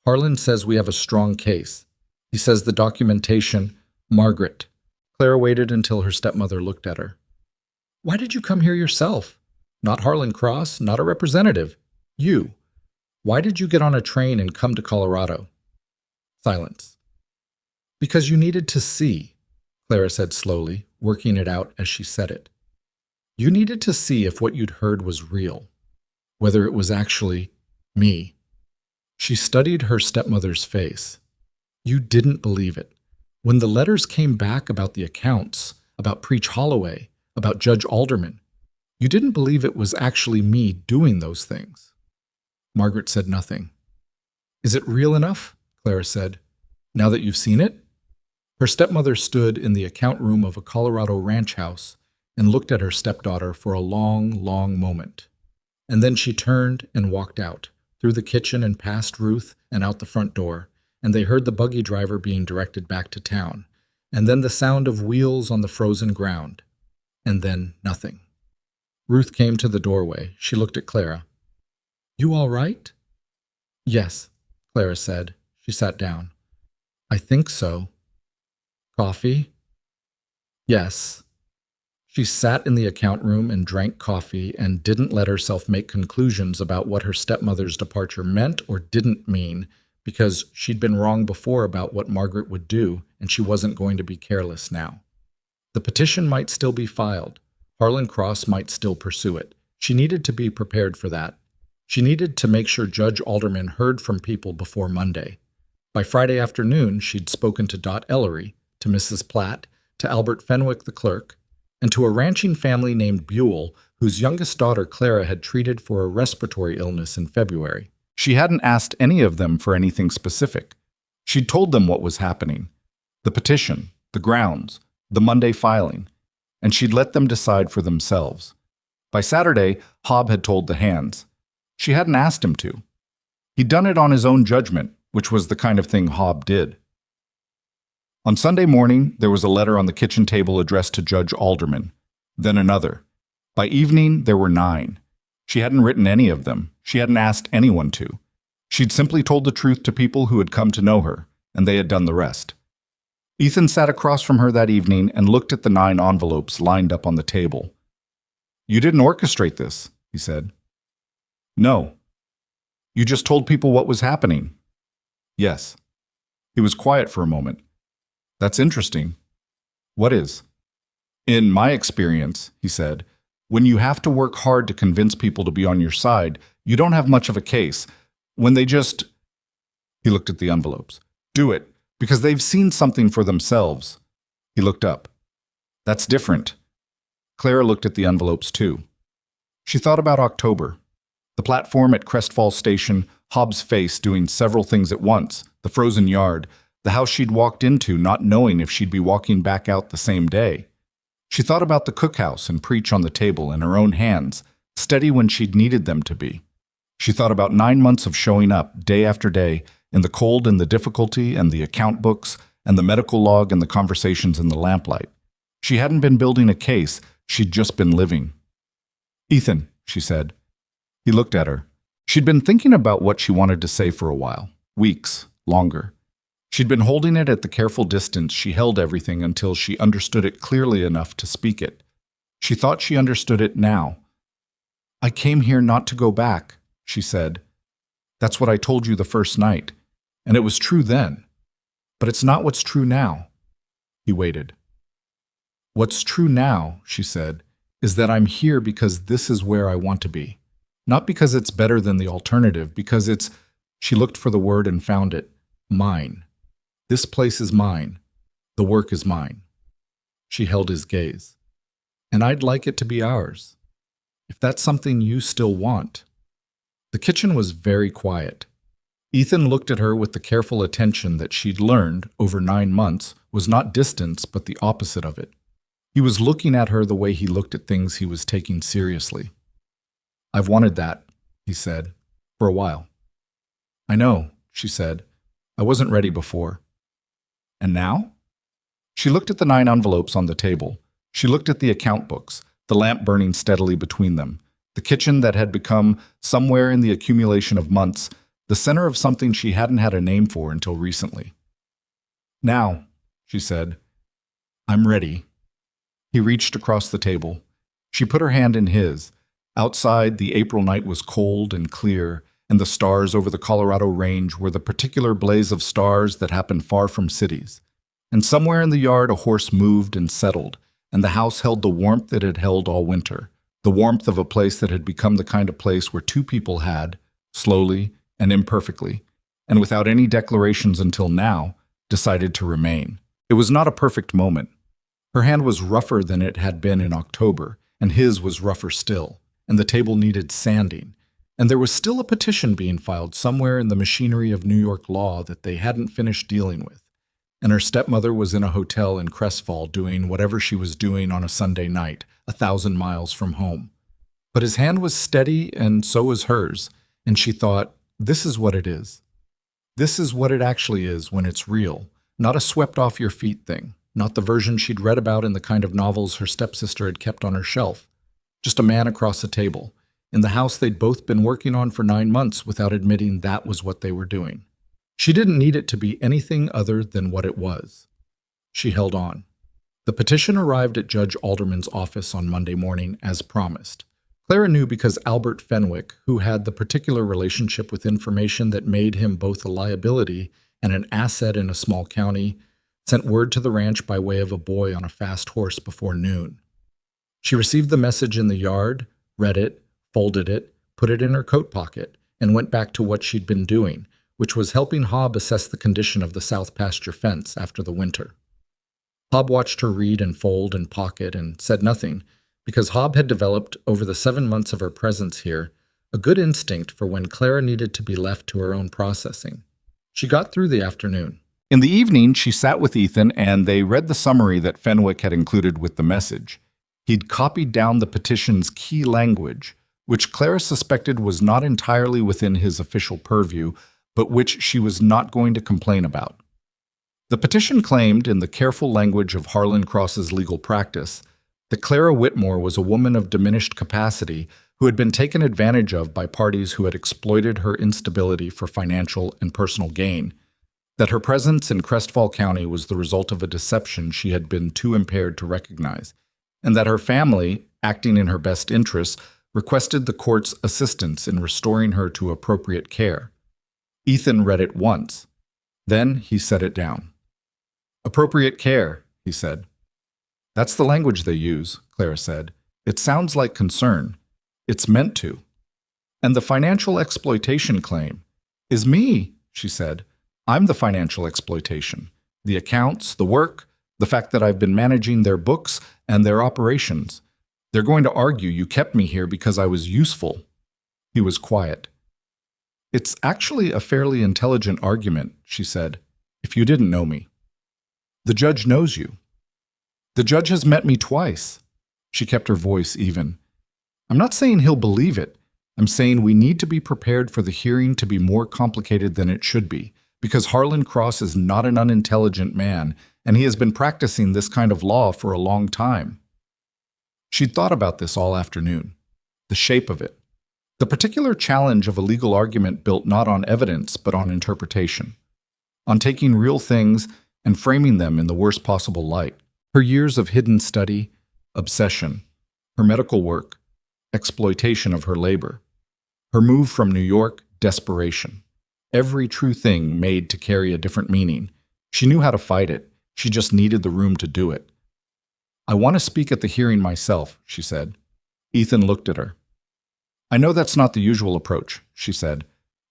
Harlan says we have a strong case. He says the documentation... Margaret. Clara waited until her stepmother looked at her. Why did you come here yourself? Not Harlan Cross, not a representative. You. Why did you get on a train and come to Colorado? Silence. Because you needed to see, Clara said slowly, working it out as she said it. You needed to see if what you'd heard was real, whether it was actually me. She studied her stepmother's face. You didn't believe it. When the letters came back about the accounts, about Preach Holloway, about Judge Alderman, you didn't believe it was actually me doing those things. Margaret said nothing. Is it real enough? Clara said. Now that you've seen it? Her stepmother stood in the account room of a Colorado ranch house and looked at her stepdaughter for a long, long moment. And then she turned and walked out, through the kitchen and past Ruth and out the front door, and they heard the buggy driver being directed back to town, and then the sound of wheels on the frozen ground, and then nothing. Ruth came to the doorway. She looked at Clara. You all right? Yes, Clara said. She sat down. I think so. Coffee? Yes. She sat in the account room and drank coffee and didn't let herself make conclusions about what her stepmother's departure meant or didn't mean, because she'd been wrong before about what Margaret would do, and she wasn't going to be careless now. The petition might still be filed. Harlan Cross might still pursue it. She needed to be prepared for that. She needed to make sure Judge Alderman heard from people before Monday. By Friday afternoon, she'd spoken to Dot Ellery, to Mrs. Platt, to Albert Fenwick the clerk, and to a ranching family named Buell, whose youngest daughter Clara had treated for a respiratory illness in February. She hadn't asked any of them for anything specific. She'd told them what was happening, the petition, the grounds, the Monday filing, and she'd let them decide for themselves. By Saturday, Hobb had told the hands. She hadn't asked him to. He'd done it on his own judgment, which was the kind of thing Hobb did. On Sunday morning, there was a letter on the kitchen table addressed to Judge Alderman, then another. By evening, there were 9. She hadn't written any of them. She hadn't asked anyone to. She'd simply told the truth to people who had come to know her, and they had done the rest. Ethan sat across from her that evening and looked at the 9 envelopes lined up on the table. You didn't orchestrate this, he said. No. You just told people what was happening. Yes. He was quiet for a moment. That's interesting. What is? In my experience, he said, when you have to work hard to convince people to be on your side, you don't have much of a case. When they just... He looked at the envelopes. Do it, because they've seen something for themselves. He looked up. That's different. Clara looked at the envelopes too. She thought about October. The platform at Crest Falls Station, Hobbs' face doing several things at once, the frozen yard, the house she'd walked into not knowing if she'd be walking back out the same day. She thought about the cookhouse and Preach on the table in her own hands, steady when she'd needed them to be. She thought about 9 months of showing up, day after day, in the cold and the difficulty and the account books and the medical log and the conversations in the lamplight. She hadn't been building a case, she'd just been living. Ethan, she said. He looked at her. She'd been thinking about what she wanted to say for a while, weeks, longer. She'd been holding it at the careful distance she held everything until she understood it clearly enough to speak it. She thought she understood it now. I came here not to go back, she said. That's what I told you the first night, and it was true then. But it's not what's true now. He waited. What's true now, she said, is that I'm here because this is where I want to be. Not because it's better than the alternative, because it's, she looked for the word and found it, mine. This place is mine. The work is mine. She held his gaze. And I'd like it to be ours. If that's something you still want. The kitchen was very quiet. Ethan looked at her with the careful attention that she'd learned over 9 months was not distance but the opposite of it. He was looking at her the way he looked at things he was taking seriously. "I've wanted that," he said, "for a while." "I know," she said. "I wasn't ready before." "And now?" She looked at the 9 envelopes on the table. She looked at the account books, the lamp burning steadily between them, the kitchen that had become, somewhere in the accumulation of months, the center of something she hadn't had a name for until recently. "Now," she said, "I'm ready." He reached across the table. She put her hand in his. Outside, the April night was cold and clear, and the stars over the Colorado range were the particular blaze of stars that happen far from cities. And somewhere in the yard a horse moved and settled, and the house held the warmth it had held all winter, the warmth of a place that had become the kind of place where 2 people had, slowly and imperfectly, and without any declarations until now, decided to remain. It was not a perfect moment. Her hand was rougher than it had been in October, and his was rougher still, and the table needed sanding, and there was still a petition being filed somewhere in the machinery of New York law that they hadn't finished dealing with, and her stepmother was in a hotel in Crestfall doing whatever she was doing on a Sunday night, 1,000 miles from home. But his hand was steady, and so was hers, and she thought, this is what it is. This is what it actually is when it's real, not a swept-off-your-feet thing. Not the version she'd read about in the kind of novels her stepsister had kept on her shelf. Just a man across the table, in the house they'd both been working on for 9 months without admitting that was what they were doing. She didn't need it to be anything other than what it was. She held on. The petition arrived at Judge Alderman's office on Monday morning, as promised. Clara knew because Albert Fenwick, who had the particular relationship with information that made him both a liability and an asset in a small county, sent word to the ranch by way of a boy on a fast horse before noon. She received the message in the yard, read it, folded it, put it in her coat pocket, and went back to what she'd been doing, which was helping Hob assess the condition of the south pasture fence after the winter. Hob watched her read and fold and pocket and said nothing, because Hob had developed, over the 7 months of her presence here, a good instinct for when Clara needed to be left to her own processing. She got through the afternoon. In the evening, she sat with Ethan and they read the summary that Fenwick had included with the message. He'd copied down the petition's key language, which Clara suspected was not entirely within his official purview, but which she was not going to complain about. The petition claimed, in the careful language of Harlan Cross's legal practice, that Clara Whitmore was a woman of diminished capacity who had been taken advantage of by parties who had exploited her instability for financial and personal gain, that her presence in Crestfall County was the result of a deception she had been too impaired to recognize, and that her family, acting in her best interests, requested the court's assistance in restoring her to appropriate care. Ethan read it once. Then he set it down. "Appropriate care," he said. "That's the language they use," Clara said. "It sounds like concern. It's meant to." "And the financial exploitation claim is me," she said. "I'm the financial exploitation. The accounts, the work, the fact that I've been managing their books and their operations. They're going to argue you kept me here because I was useful." He was quiet. "It's actually a fairly intelligent argument," she said, "if you didn't know me. The judge knows you. The judge has met me twice." She kept her voice even. "I'm not saying he'll believe it. I'm saying we need to be prepared for the hearing to be more complicated than it should be, because Harlan Cross is not an unintelligent man, and he has been practicing this kind of law for a long time." She'd thought about this all afternoon. The shape of it. The particular challenge of a legal argument built not on evidence, but on interpretation. On taking real things and framing them in the worst possible light. Her years of hidden study, obsession, her medical work, exploitation of her labor. Her move from New York, desperation. Every true thing made to carry a different meaning. She knew how to fight it. She just needed the room to do it. "I want to speak at the hearing myself," she said. Ethan looked at her. "I know that's not the usual approach," she said.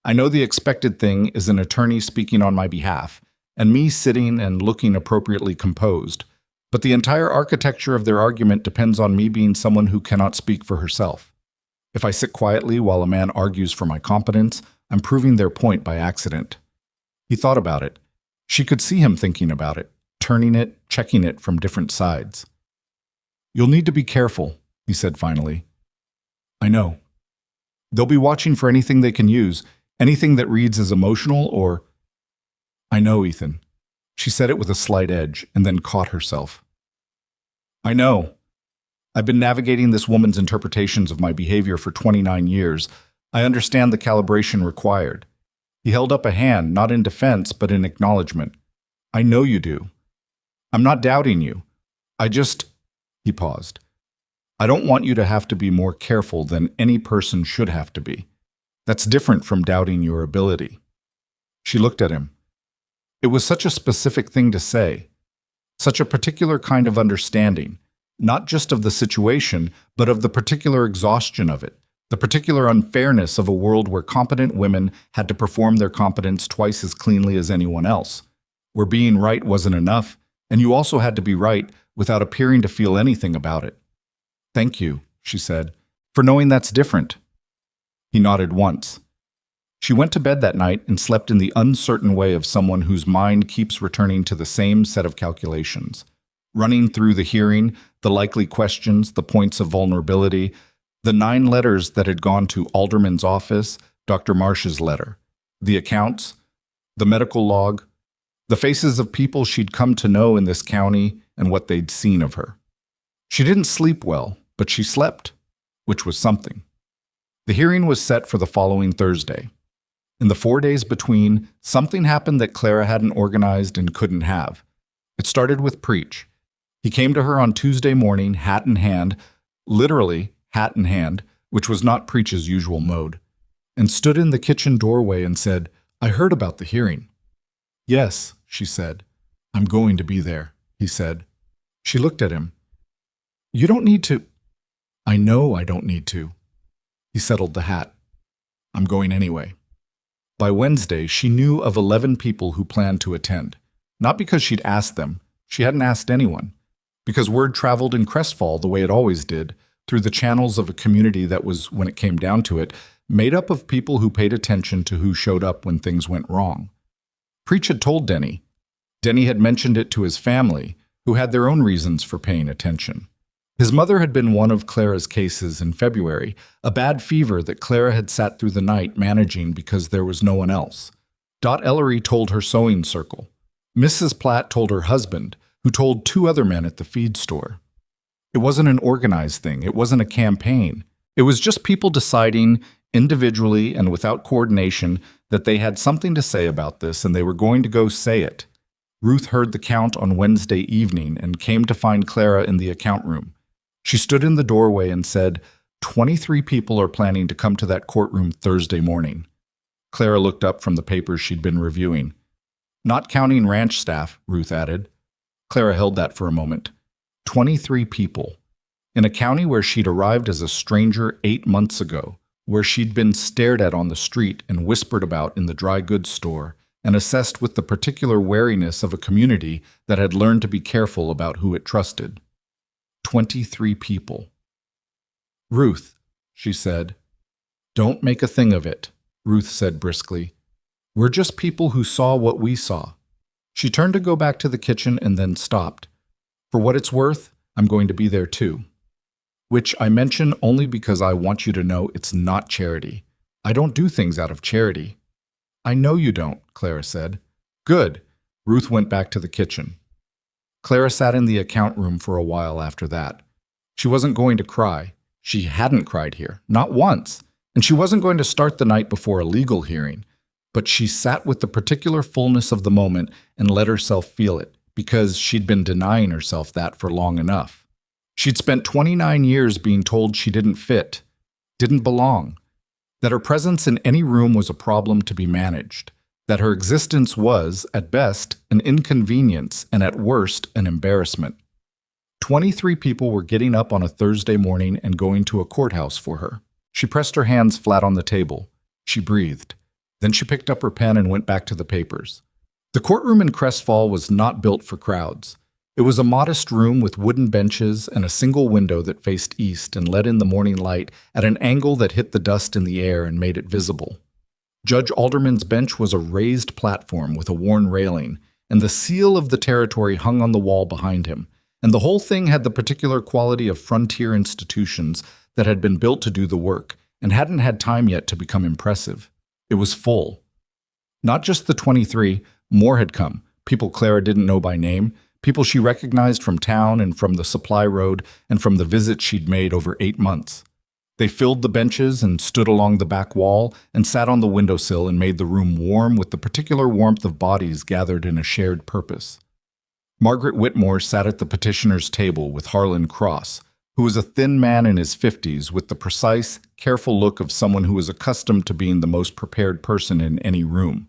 "I know the expected thing is an attorney speaking on my behalf, and me sitting and looking appropriately composed. But the entire architecture of their argument depends on me being someone who cannot speak for herself. If I sit quietly while a man argues for my competence, I'm proving their point by accident. He thought about it. She could see him thinking about it, turning it, checking it from different sides. You'll need to be careful, he said finally. I know. They'll be watching for anything they can use, anything that reads as emotional or... I know, Ethan. She said it with a slight edge and then caught herself. I know. I've been navigating this woman's interpretations of my behavior for 29 years. I understand the calibration required. He held up a hand, not in defense, but in acknowledgement. I know you do. I'm not doubting you. He paused. I don't want you to have to be more careful than any person should have to be. That's different from doubting your ability. She looked at him. It was such a specific thing to say, such a particular kind of understanding, not just of the situation, but of the particular exhaustion of it, the particular unfairness of a world where competent women had to perform their competence twice as cleanly as anyone else, where being right wasn't enough, and you also had to be right without appearing to feel anything about it. Thank you, she said, for knowing that's different. He nodded once. She went to bed that night and slept in the uncertain way of someone whose mind keeps returning to the same set of calculations, running through the hearing, the likely questions, the points of vulnerability, the 9 letters that had gone to Alderman's office, Dr. Marsh's letter, the accounts, the medical log, the faces of people she'd come to know in this county and what they'd seen of her. She didn't sleep well, but she slept, which was something. The hearing was set for the following Thursday. In the 4 days between, something happened that Clara hadn't organized and couldn't have. It started with Preach. He came to her on Tuesday morning, hat in hand, literally hat in hand, which was not Preach's usual mode, and stood in the kitchen doorway and said, I heard about the hearing. Yes, she said. I'm going to be there, he said. She looked at him. You don't need to. I know I don't need to. He settled the hat. I'm going anyway. By Wednesday, she knew of 11 people who planned to attend. Not because she'd asked them. She hadn't asked anyone. Because word traveled in Crestfall the way it always did, through the channels of a community that was, when it came down to it, made up of people who paid attention to who showed up when things went wrong. Preach had told Denny. Denny had mentioned it to his family, who had their own reasons for paying attention. His mother had been one of Clara's cases in February, a bad fever that Clara had sat through the night managing because there was no one else. Dot Ellery told her sewing circle. Mrs. Platt told her husband, who told 2 other men at the feed store. It wasn't an organized thing. It wasn't a campaign. It was just people deciding, individually and without coordination, that they had something to say about this and they were going to go say it. Ruth heard the count on Wednesday evening and came to find Clara in the account room. She stood in the doorway and said, 23 people are planning to come to that courtroom Thursday morning. Clara looked up from the papers she'd been reviewing. Not counting ranch staff, Ruth added. Clara held that for a moment. 23 people. In a county where she'd arrived as a stranger 8 months ago, where she'd been stared at on the street and whispered about in the dry goods store, and assessed with the particular wariness of a community that had learned to be careful about who it trusted. 23 people. Ruth, she said. Don't make a thing of it, Ruth said briskly. We're just people who saw what we saw. She turned to go back to the kitchen and then stopped. For what it's worth, I'm going to be there too. Which I mention only because I want you to know it's not charity. I don't do things out of charity. I know you don't, Clara said. Good. Ruth went back to the kitchen. Clara sat in the account room for a while after that. She wasn't going to cry. She hadn't cried here, not once. And she wasn't going to start the night before a legal hearing. But she sat with the particular fullness of the moment and let herself feel it, because she'd been denying herself that for long enough. She'd spent 29 years being told she didn't fit, didn't belong, that her presence in any room was a problem to be managed, that her existence was, at best, an inconvenience and at worst, an embarrassment. 23 people were getting up on a Thursday morning and going to a courthouse for her. She pressed her hands flat on the table. She breathed. Then she picked up her pen and went back to the papers. The courtroom in Crestfall was not built for crowds. It was a modest room with wooden benches and a single window that faced east and let in the morning light at an angle that hit the dust in the air and made it visible. Judge Alderman's bench was a raised platform with a worn railing, and the seal of the territory hung on the wall behind him, and the whole thing had the particular quality of frontier institutions that had been built to do the work and hadn't had time yet to become impressive. It was full. Not just the 23, more had come, people Clara didn't know by name, people she recognized from town and from the supply road and from the visits she'd made over 8 months. They filled the benches and stood along the back wall and sat on the windowsill and made the room warm with the particular warmth of bodies gathered in a shared purpose. Margaret Whitmore sat at the petitioner's table with Harlan Cross, who was a thin man in his 50s with the precise, careful look of someone who was accustomed to being the most prepared person in any room.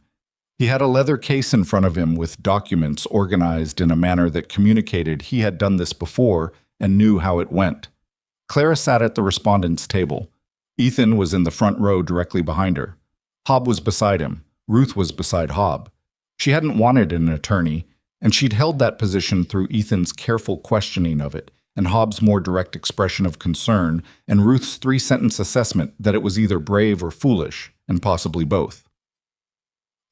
He had a leather case in front of him with documents organized in a manner that communicated he had done this before and knew how it went. Clara sat at the respondent's table. Ethan was in the front row directly behind her. Hob was beside him. Ruth was beside Hob. She hadn't wanted an attorney, and she'd held that position through Ethan's careful questioning of it, and Hobbs' more direct expression of concern, and Ruth's 3-sentence assessment that it was either brave or foolish, and possibly both.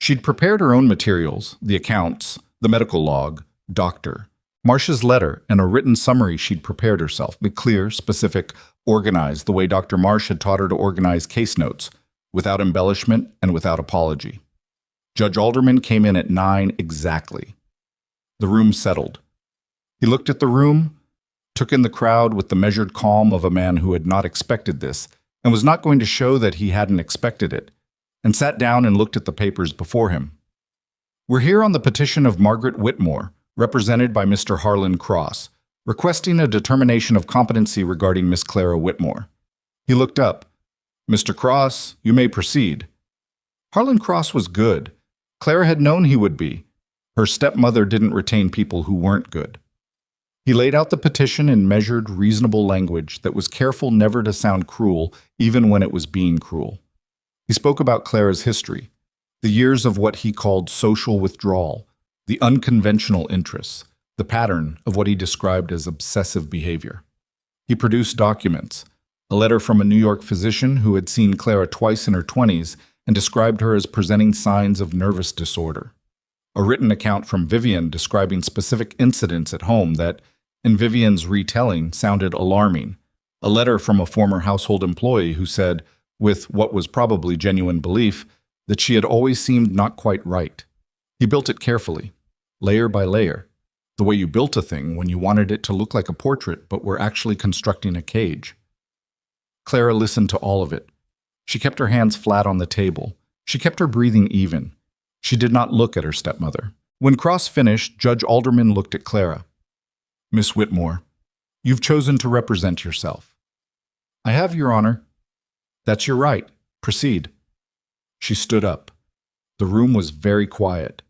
She'd prepared her own materials, the accounts, the medical log, doctor, Marcia's letter, and a written summary she'd prepared herself, but clear, specific, organized the way Dr. Marsh had taught her to organize case notes, without embellishment and without apology. Judge Alderman came in at 9 exactly. The room settled. He looked at the room, took in the crowd with the measured calm of a man who had not expected this, and was not going to show that he hadn't expected it, and sat down and looked at the papers before him. We're here on the petition of Margaret Whitmore, represented by Mr. Harlan Cross, requesting a determination of competency regarding Miss Clara Whitmore. He looked up. Mr. Cross, you may proceed. Harlan Cross was good. Clara had known he would be. Her stepmother didn't retain people who weren't good. He laid out the petition in measured, reasonable language that was careful never to sound cruel, even when it was being cruel. He spoke about Clara's history, the years of what he called social withdrawal, the unconventional interests, the pattern of what he described as obsessive behavior. He produced documents, a letter from a New York physician who had seen Clara twice in her 20s and described her as presenting signs of nervous disorder. A written account from Vivian describing specific incidents at home that, in Vivian's retelling, sounded alarming. A letter from a former household employee who said, with what was probably genuine belief, that she had always seemed not quite right. He built it carefully, layer by layer, the way you built a thing when you wanted it to look like a portrait but were actually constructing a cage. Clara listened to all of it. She kept her hands flat on the table. She kept her breathing even. She did not look at her stepmother. When Cross finished, Judge Alderman looked at Clara. Miss Whitmore, you've chosen to represent yourself. I have, Your Honor. That's your right. Proceed. She stood up. The room was very quiet.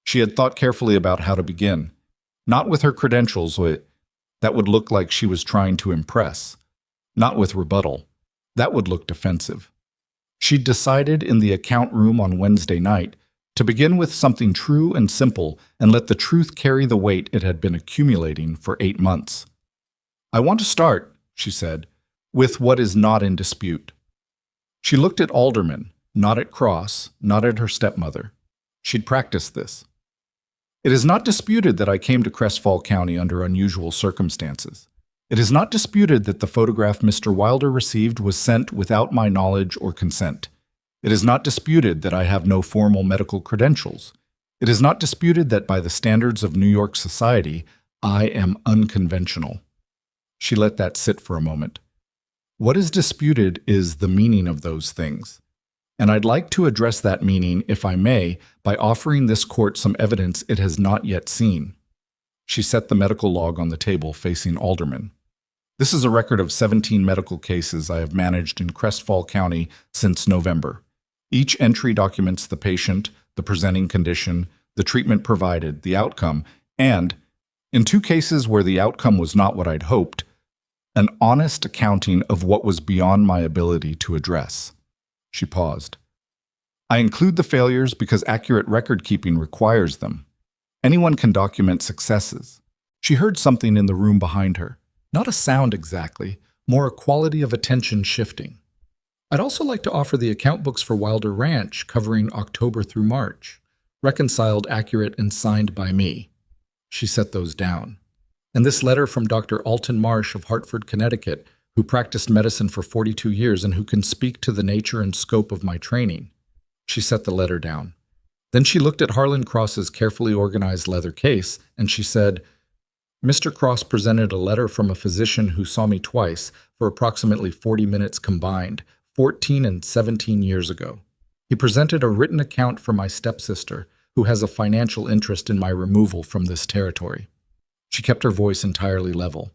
She had thought carefully about how to begin. Not with her credentials, that would look like she was trying to impress. Not with rebuttal. That would look defensive. She'd decided in the account room on Wednesday night to begin with something true and simple and let the truth carry the weight it had been accumulating for 8 months. I want to start, she said, with what is not in dispute. She looked at Alderman, not at Cross, not at her stepmother. She'd practiced this. It is not disputed that I came to Crestfall County under unusual circumstances. It is not disputed that the photograph Mr. Wilder received was sent without my knowledge or consent. It is not disputed that I have no formal medical credentials. It is not disputed that by the standards of New York society, I am unconventional. She let that sit for a moment. What is disputed is the meaning of those things. And I'd like to address that meaning, if I may, by offering this court some evidence it has not yet seen. She set the medical log on the table facing Alderman. This is a record of 17 medical cases I have managed in Crestfall County since November. Each entry documents the patient, the presenting condition, the treatment provided, the outcome, and, in 2 cases where the outcome was not what I'd hoped, an honest accounting of what was beyond my ability to address. She paused. I include the failures because accurate record-keeping requires them. Anyone can document successes. She heard something in the room behind her. Not a sound exactly, more a quality of attention shifting. I'd also like to offer the account books for Wilder Ranch covering October through March, reconciled, accurate, and signed by me. She set those down. And this letter from Dr. Alton Marsh of Hartford, Connecticut, who practiced medicine for 42 years and who can speak to the nature and scope of my training. She set the letter down. Then she looked at Harlan Cross's carefully organized leather case, and she said, Mr. Cross presented a letter from a physician who saw me twice for approximately 40 minutes combined, 14 and 17 years ago. He presented a written account for my stepsister, who has a financial interest in my removal from this territory. She kept her voice entirely level.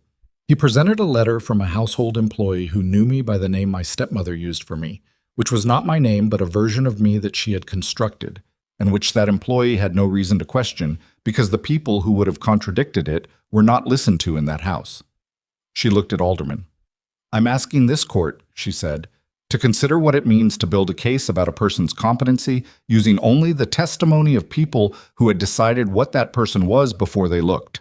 He presented a letter from a household employee who knew me by the name my stepmother used for me, which was not my name but a version of me that she had constructed, and which that employee had no reason to question because the people who would have contradicted it were not listened to in that house. She looked at Alderman. I'm asking this court, she said, to consider what it means to build a case about a person's competency using only the testimony of people who had decided what that person was before they looked.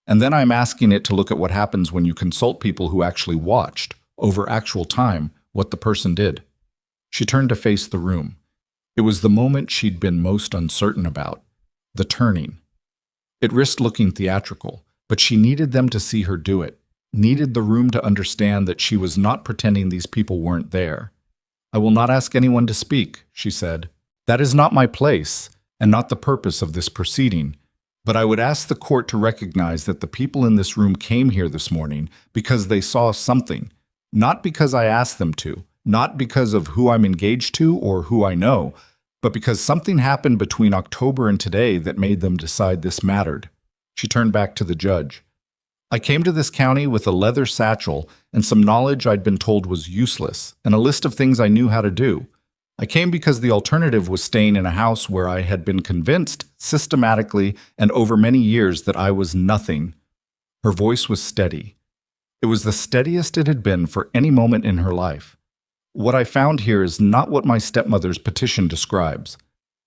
And then I'm asking it to look at what happens when you consult people who actually watched, over actual time, what the person did. She turned to face the room. It was the moment she'd been most uncertain about, the turning. It risked looking theatrical, but she needed them to see her do it, needed the room to understand that she was not pretending these people weren't there. I will not ask anyone to speak, she said. That is not my place, and not the purpose of this proceeding. But I would ask the court to recognize that the people in this room came here this morning because they saw something, not because I asked them to, not because of who I'm engaged to or who I know, but because something happened between October and today that made them decide this mattered. She turned back to the judge. I came to this county with a leather satchel and some knowledge I'd been told was useless, and a list of things I knew how to do. I came because the alternative was staying in a house where I had been convinced systematically and over many years that I was nothing. Her voice was steady. It was the steadiest it had been for any moment in her life. What I found here is not what my stepmother's petition describes.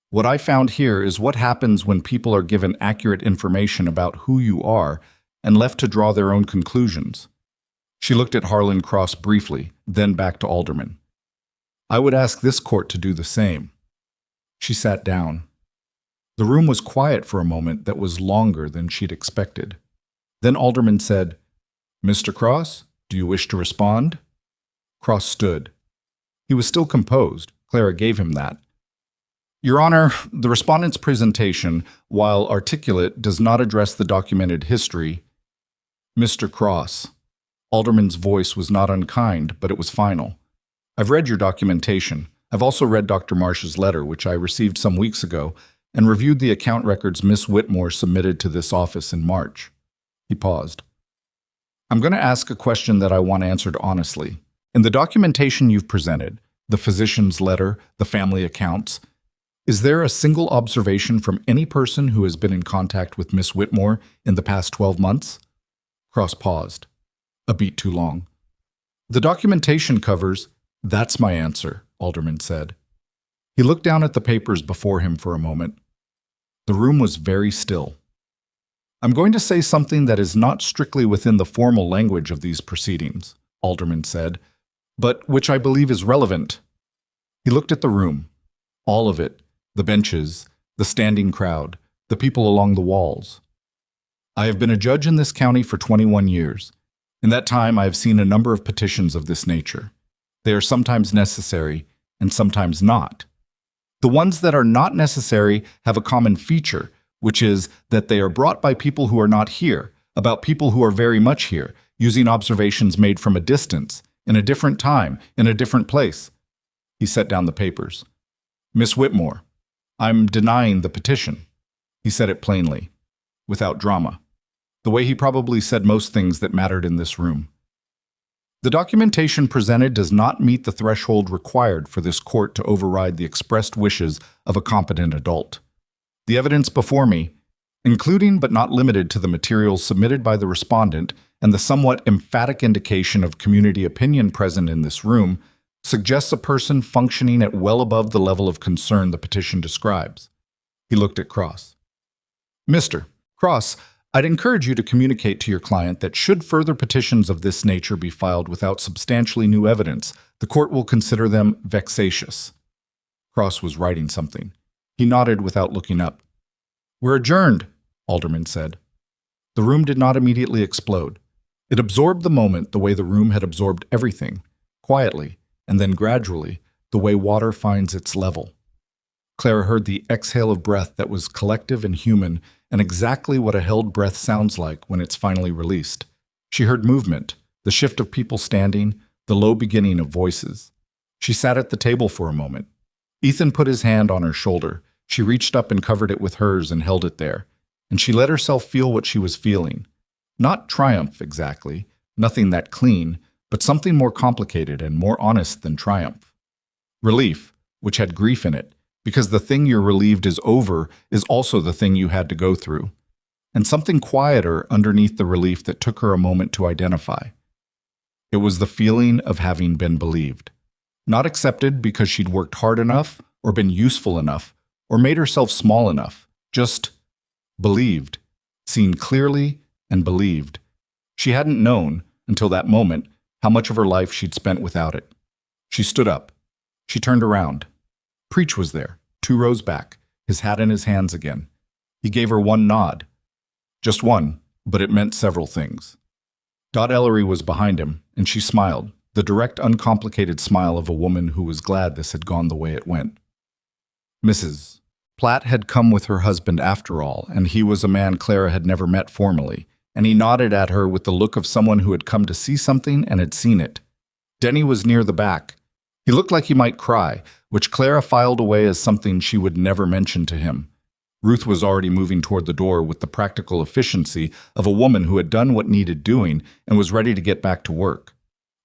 What I found here is what happens when people are given accurate information about who you are and left to draw their own conclusions. She looked at Harlan Cross briefly, then back to Alderman. I would ask this court to do the same. She sat down. The room was quiet for a moment that was longer than she'd expected. Then Alderman said, Mr. Cross, do you wish to respond? Cross stood. He was still composed. Clara gave him that. Your Honor, the respondent's presentation, while articulate, does not address the documented history. Mr. Cross. Alderman's voice was not unkind, but it was final. I've read your documentation. I've also read Dr. Marsh's letter, which I received some weeks ago, and reviewed the account records Miss Whitmore submitted to this office in March. He paused. I'm going to ask a question that I want answered honestly. In the documentation you've presented, the physician's letter, the family accounts, is there a single observation from any person who has been in contact with Miss Whitmore in the past 12 months? Cross paused. A beat too long. The documentation covers... That's my answer, Alderman said. He looked down at the papers before him for a moment. The room was very still. I'm going to say something that is not strictly within the formal language of these proceedings, Alderman said, but which I believe is relevant. He looked at the room, all of it, the benches, the standing crowd, the people along the walls. I have been a judge in this county for 21 years. In that time, I have seen a number of petitions of this nature. They are sometimes necessary and sometimes not. The ones that are not necessary have a common feature, which is that they are brought by people who are not here, about people who are very much here, using observations made from a distance, in a different time, in a different place. He set down the papers. Miss Whitmore, I'm denying the petition. He said it plainly, without drama, the way he probably said most things that mattered in this room. The documentation presented does not meet the threshold required for this court to override the expressed wishes of a competent adult. The evidence before me, including but not limited to the materials submitted by the respondent and the somewhat emphatic indication of community opinion present in this room, suggests a person functioning at well above the level of concern the petition describes. He looked at Cross. Mr. Cross, I'd encourage you to communicate to your client that should further petitions of this nature be filed without substantially new evidence, the court will consider them vexatious. Cross was writing something. He nodded without looking up. We're adjourned, Alderman said. The room did not immediately explode. It absorbed the moment the way the room had absorbed everything, quietly, and then gradually, the way water finds its level. Clara heard the exhale of breath that was collective and human, and exactly what a held breath sounds like when it's finally released. She heard movement, the shift of people standing, the low beginning of voices. She sat at the table for a moment. Ethan put his hand on her shoulder. She reached up and covered it with hers and held it there. And she let herself feel what she was feeling. Not triumph, exactly, nothing that clean, but something more complicated and more honest than triumph. Relief, which had grief in it, because the thing you're relieved is over is also the thing you had to go through. And something quieter underneath the relief that took her a moment to identify. It was the feeling of having been believed. Not accepted because she'd worked hard enough, or been useful enough, or made herself small enough. Just believed. Seen clearly and believed. She hadn't known, until that moment, how much of her life she'd spent without it. She stood up. She turned around. Preach was there, 2 rows back, his hat in his hands again. He gave her one nod. Just one, but it meant several things. Dot Ellery was behind him, and she smiled, the direct, uncomplicated smile of a woman who was glad this had gone the way it went. Mrs. Platt had come with her husband after all, and he was a man Clara had never met formally, and he nodded at her with the look of someone who had come to see something and had seen it. Denny was near the back. He looked like he might cry, which Clara filed away as something she would never mention to him. Ruth was already moving toward the door with the practical efficiency of a woman who had done what needed doing and was ready to get back to work.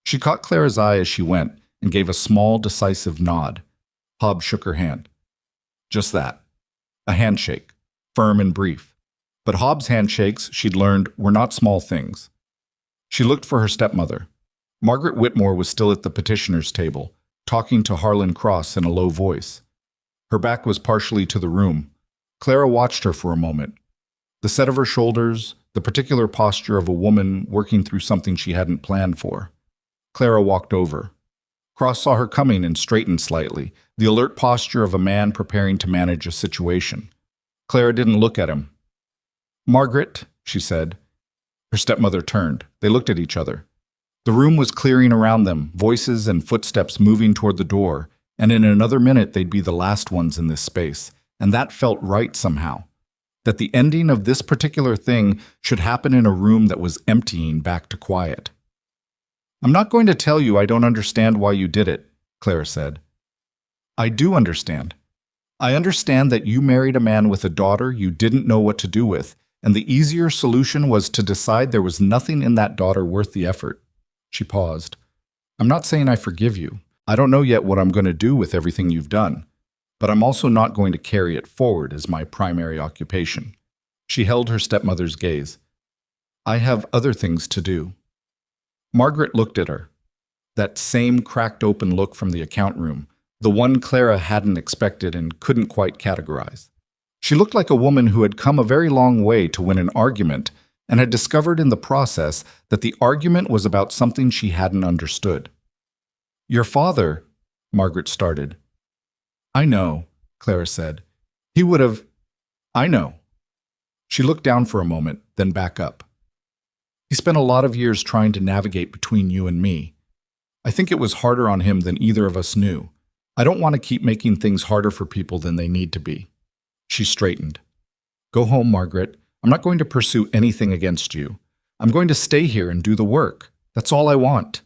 She caught Clara's eye as she went and gave a small, decisive nod. Hobbs shook her hand. Just that. A handshake, firm and brief. But Hobbs' handshakes, she'd learned, were not small things. She looked for her stepmother. Margaret Whitmore was still at the petitioner's table, talking to Harlan Cross in a low voice. Her back was partially to the room. Clara watched her for a moment. The set of her shoulders, the particular posture of a woman working through something she hadn't planned for. Clara walked over. Cross saw her coming and straightened slightly, the alert posture of a man preparing to manage a situation. Clara didn't look at him. Margaret, she said. Her stepmother turned. They looked at each other. The room was clearing around them, voices and footsteps moving toward the door, and in another minute they'd be the last ones in this space, and that felt right somehow. That the ending of this particular thing should happen in a room that was emptying back to quiet. I'm not going to tell you I don't understand why you did it, Clara said. I do understand. I understand that you married a man with a daughter you didn't know what to do with, and the easier solution was to decide there was nothing in that daughter worth the effort. She paused. I'm not saying I forgive you. I don't know yet what I'm going to do with everything you've done, but I'm also not going to carry it forward as my primary occupation. She held her stepmother's gaze. I have other things to do. Margaret looked at her. That same cracked open look from the account room, the one Clara hadn't expected and couldn't quite categorize. She looked like a woman who had come a very long way to win an argument and had discovered in the process that the argument was about something she hadn't understood. Your father, Margaret started. I know, Clara said. He would have... I know. She looked down for a moment, then back up. He spent a lot of years trying to navigate between you and me. I think it was harder on him than either of us knew. I don't want to keep making things harder for people than they need to be. She straightened. Go home, Margaret. I'm not going to pursue anything against you. I'm going to stay here and do the work. That's all I want.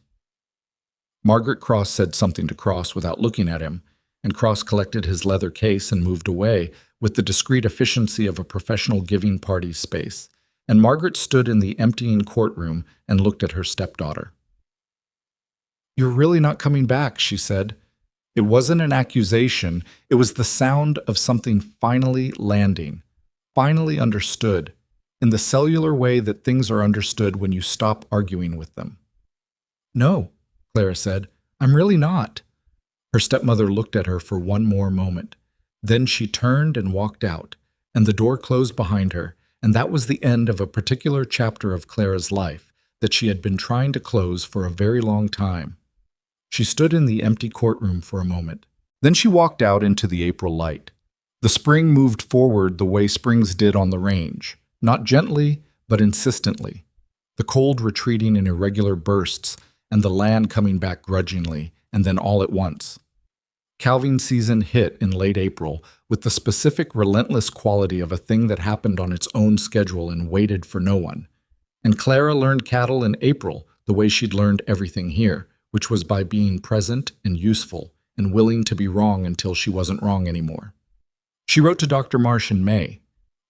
Margaret Cross said something to Cross without looking at him, and Cross collected his leather case and moved away with the discreet efficiency of a professional giving party space, and Margaret stood in the emptying courtroom and looked at her stepdaughter. You're really not coming back, she said. It wasn't an accusation. It was the sound of something finally landing, finally understood, in the cellular way that things are understood when you stop arguing with them. No, Clara said. I'm really not. Her stepmother looked at her for one more moment. Then she turned and walked out, and the door closed behind her, and that was the end of a particular chapter of Clara's life that she had been trying to close for a very long time. She stood in the empty courtroom for a moment. Then she walked out into the April light. The spring moved forward the way springs did on the range, not gently, but insistently. The cold retreating in irregular bursts, and the land coming back grudgingly, and then all at once. Calving season hit in late April with the specific relentless quality of a thing that happened on its own schedule and waited for no one. And Clara learned cattle in April the way she'd learned everything here, which was by being present and useful and willing to be wrong until she wasn't wrong anymore. She wrote to Dr. Marsh in May.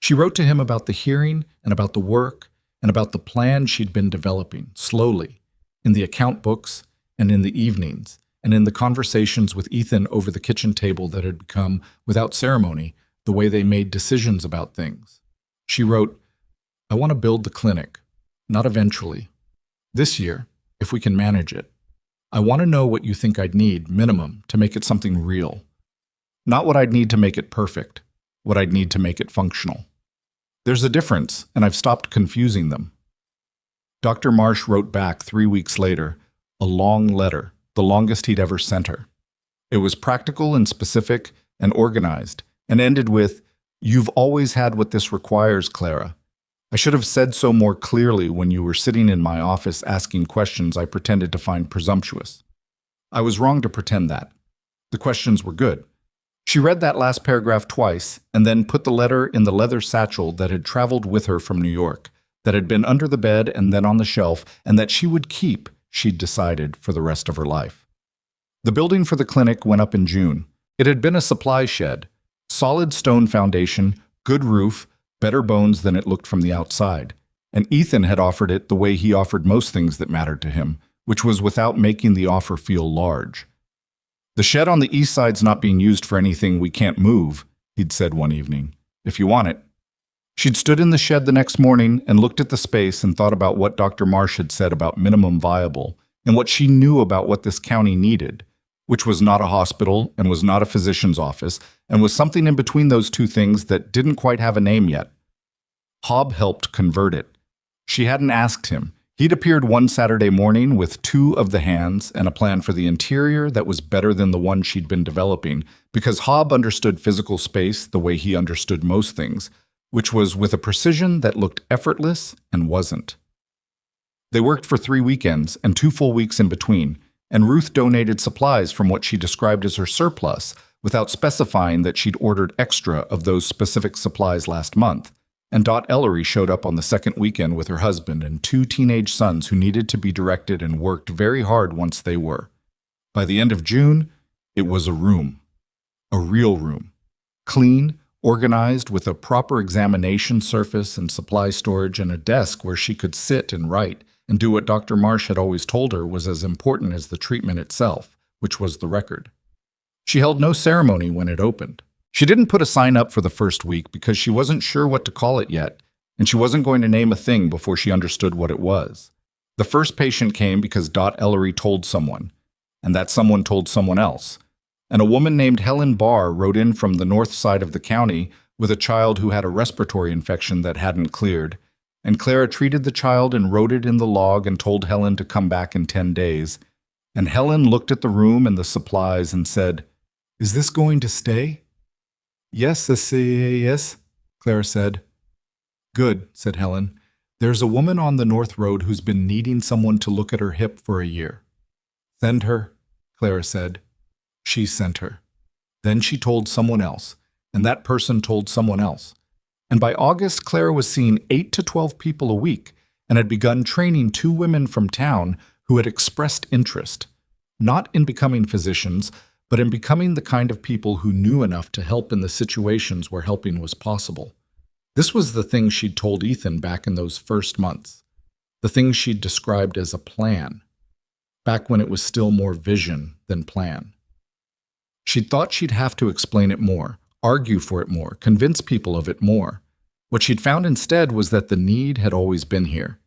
She wrote to him about the hearing and about the work and about the plan she'd been developing, slowly, in the account books and in the evenings, and in the conversations with Ethan over the kitchen table that had become, without ceremony, the way they made decisions about things. She wrote, "I want to build the clinic, not eventually. This year, if we can manage it. I want to know what you think I'd need, minimum, to make it something real. Not what I'd need to make it perfect, what I'd need to make it functional. There's a difference, and I've stopped confusing them." Dr. Marsh wrote back 3 weeks later, a long letter, the longest he'd ever sent her. It was practical and specific and organized, and ended with, "You've always had what this requires, Clara. I should have said so more clearly when you were sitting in my office asking questions I pretended to find presumptuous. I was wrong to pretend that. The questions were good." She read that last paragraph twice, and then put the letter in the leather satchel that had traveled with her from New York, that had been under the bed and then on the shelf, and that she would keep, she'd decided, for the rest of her life. The building for the clinic went up in June. It had been a supply shed, solid stone foundation, good roof, better bones than it looked from the outside, and Ethan had offered it the way he offered most things that mattered to him, which was without making the offer feel large. "The shed on the east side's not being used for anything we can't move," he'd said one evening. "If you want it." She'd stood in the shed the next morning and looked at the space and thought about what Dr. Marsh had said about minimum viable and what she knew about what this county needed, which was not a hospital and was not a physician's office and was something in between those two things that didn't quite have a name yet. Hobb helped convert it. She hadn't asked him. He'd appeared one Saturday morning with 2 of the hands and a plan for the interior that was better than the one she'd been developing, because Hobb understood physical space the way he understood most things, which was with a precision that looked effortless and wasn't. They worked for 3 weekends and 2 full weeks in between, and Ruth donated supplies from what she described as her surplus, without specifying that she'd ordered extra of those specific supplies last month. And Dot Ellery showed up on the second weekend with her husband and 2 teenage sons who needed to be directed and worked very hard once they were. By the end of June, it was a room. A real room. Clean, organized, with a proper examination surface and supply storage and a desk where she could sit and write and do what Dr. Marsh had always told her was as important as the treatment itself, which was the record. She held no ceremony when it opened. She didn't put a sign up for the first week because she wasn't sure what to call it yet, and she wasn't going to name a thing before she understood what it was. The first patient came because Dot Ellery told someone, and that someone told someone else. And a woman named Helen Barr rode in from the north side of the county with a child who had a respiratory infection that hadn't cleared, and Clara treated the child and wrote it in the log and told Helen to come back in 10 days. And Helen looked at the room and the supplies and said, "Is this going to stay?" "Yes, yes," Clara said. "Good," said Helen. "There's a woman on the North Road who's been needing someone to look at her hip for a year." "Send her," Clara said. She sent her. Then she told someone else, and that person told someone else. And by August, Clara was seeing 8 to 12 people a week and had begun training 2 women from town who had expressed interest, not in becoming physicians, but in becoming the kind of people who knew enough to help in the situations where helping was possible. This was the thing she'd told Ethan back in those first months, the thing she'd described as a plan, back when it was still more vision than plan. She'd thought she'd have to explain it more, argue for it more, convince people of it more. What she'd found instead was that the need had always been here.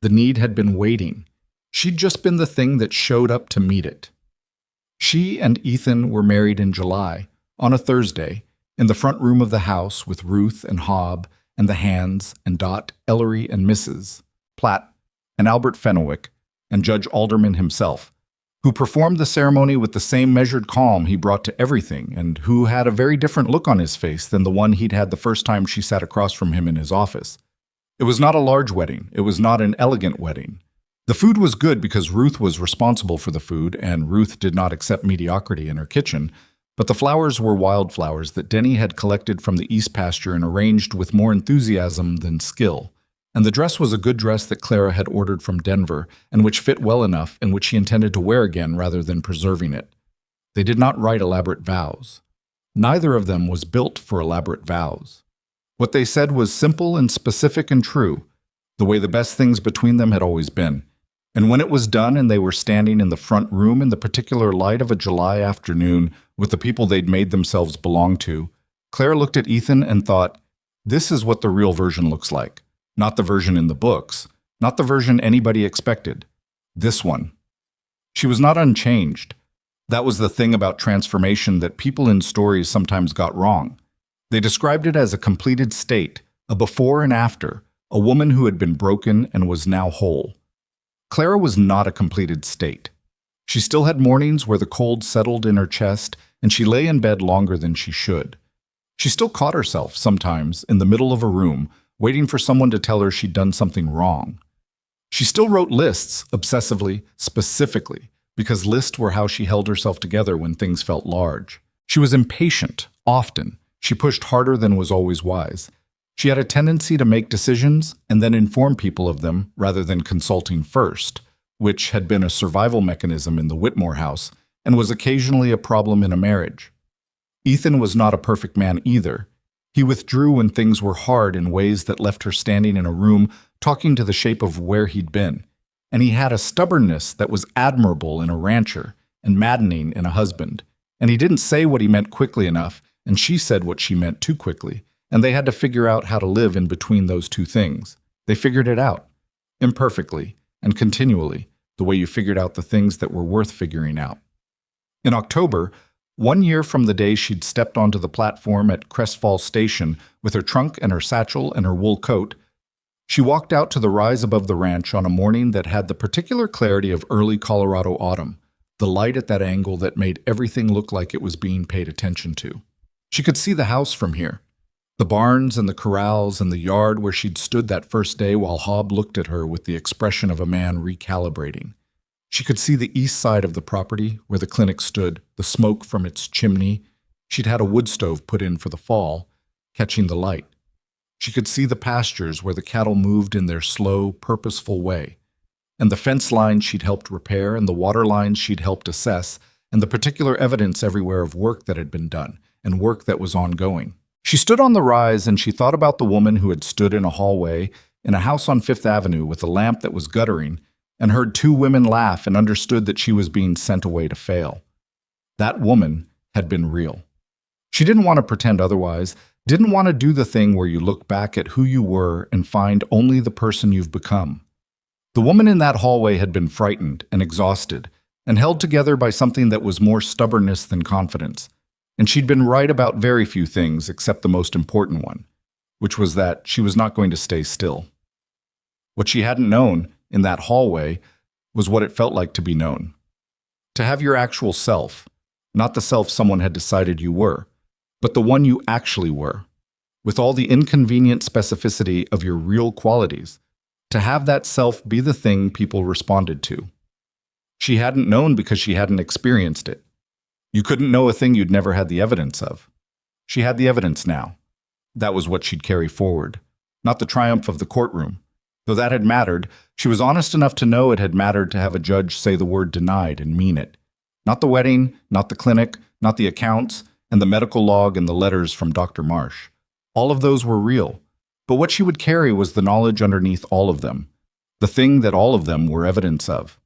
The need had been waiting. She'd just been the thing that showed up to meet it. She and Ethan were married in July, on a Thursday, in the front room of the house with Ruth and Hobb and the hands, and Dot, Ellery, and Mrs. Platt, and Albert Fenwick, and Judge Alderman himself, who performed the ceremony with the same measured calm he brought to everything, and who had a very different look on his face than the one he'd had the first time she sat across from him in his office. It was not a large wedding. It was not an elegant wedding. The food was good because Ruth was responsible for the food, and Ruth did not accept mediocrity in her kitchen, but the flowers were wildflowers that Denny had collected from the east pasture and arranged with more enthusiasm than skill. And the dress was a good dress that Clara had ordered from Denver, and which fit well enough, and which she intended to wear again rather than preserving it. They did not write elaborate vows. Neither of them was built for elaborate vows. What they said was simple and specific and true, the way the best things between them had always been. And when it was done and they were standing in the front room in the particular light of a July afternoon with the people they'd made themselves belong to, Clara looked at Ethan and thought, this is what the real version looks like. Not the version in the books, not the version anybody expected. This one. She was not unchanged. That was the thing about transformation that people in stories sometimes got wrong. They described it as a completed state, a before and after, a woman who had been broken and was now whole. Clara was not a completed state. She still had mornings where the cold settled in her chest and she lay in bed longer than she should. She still caught herself, sometimes, in the middle of a room, waiting for someone to tell her she'd done something wrong. She still wrote lists, obsessively, specifically, because lists were how she held herself together when things felt large. She was impatient, often. She pushed harder than was always wise. She had a tendency to make decisions and then inform people of them rather than consulting first, which had been a survival mechanism in the Whitmore house and was occasionally a problem in a marriage. Ethan was not a perfect man either. He withdrew when things were hard in ways that left her standing in a room talking to the shape of where he'd been. And he had a stubbornness that was admirable in a rancher and maddening in a husband. And he didn't say what he meant quickly enough, and she said what she meant too quickly. And they had to figure out how to live in between those two things. They figured it out, imperfectly and continually, the way you figured out the things that were worth figuring out. In October, 1 year from the day she'd stepped onto the platform at Crestfall Station with her trunk and her satchel and her wool coat, she walked out to the rise above the ranch on a morning that had the particular clarity of early Colorado autumn, the light at that angle that made everything look like it was being paid attention to. She could see the house from here, the barns and the corrals and the yard where she'd stood that first day while Hob looked at her with the expression of a man recalibrating. She could see the east side of the property where the clinic stood, the smoke from its chimney. She'd had a wood stove put in for the fall, catching the light. She could see the pastures where the cattle moved in their slow, purposeful way, and the fence lines she'd helped repair and the water lines she'd helped assess, and the particular evidence everywhere of work that had been done and work that was ongoing. She stood on the rise and she thought about the woman who had stood in a hallway in a house on Fifth Avenue with a lamp that was guttering and heard two women laugh and understood that she was being sent away to fail. That woman had been real. She didn't want to pretend otherwise, didn't want to do the thing where you look back at who you were and find only the person you've become. The woman in that hallway had been frightened and exhausted and held together by something that was more stubbornness than confidence. And she'd been right about very few things except the most important one, which was that she was not going to stay still. What she hadn't known in that hallway was what it felt like to be known. To have your actual self, not the self someone had decided you were, but the one you actually were, with all the inconvenient specificity of your real qualities, to have that self be the thing people responded to. She hadn't known because she hadn't experienced it. You couldn't know a thing you'd never had the evidence of. She had the evidence now. That was what she'd carry forward, not the triumph of the courtroom. Though that had mattered, she was honest enough to know it had mattered to have a judge say the word denied and mean it. Not the wedding, not the clinic, not the accounts, and the medical log and the letters from Dr. Marsh. All of those were real, but what she would carry was the knowledge underneath all of them, the thing that all of them were evidence of.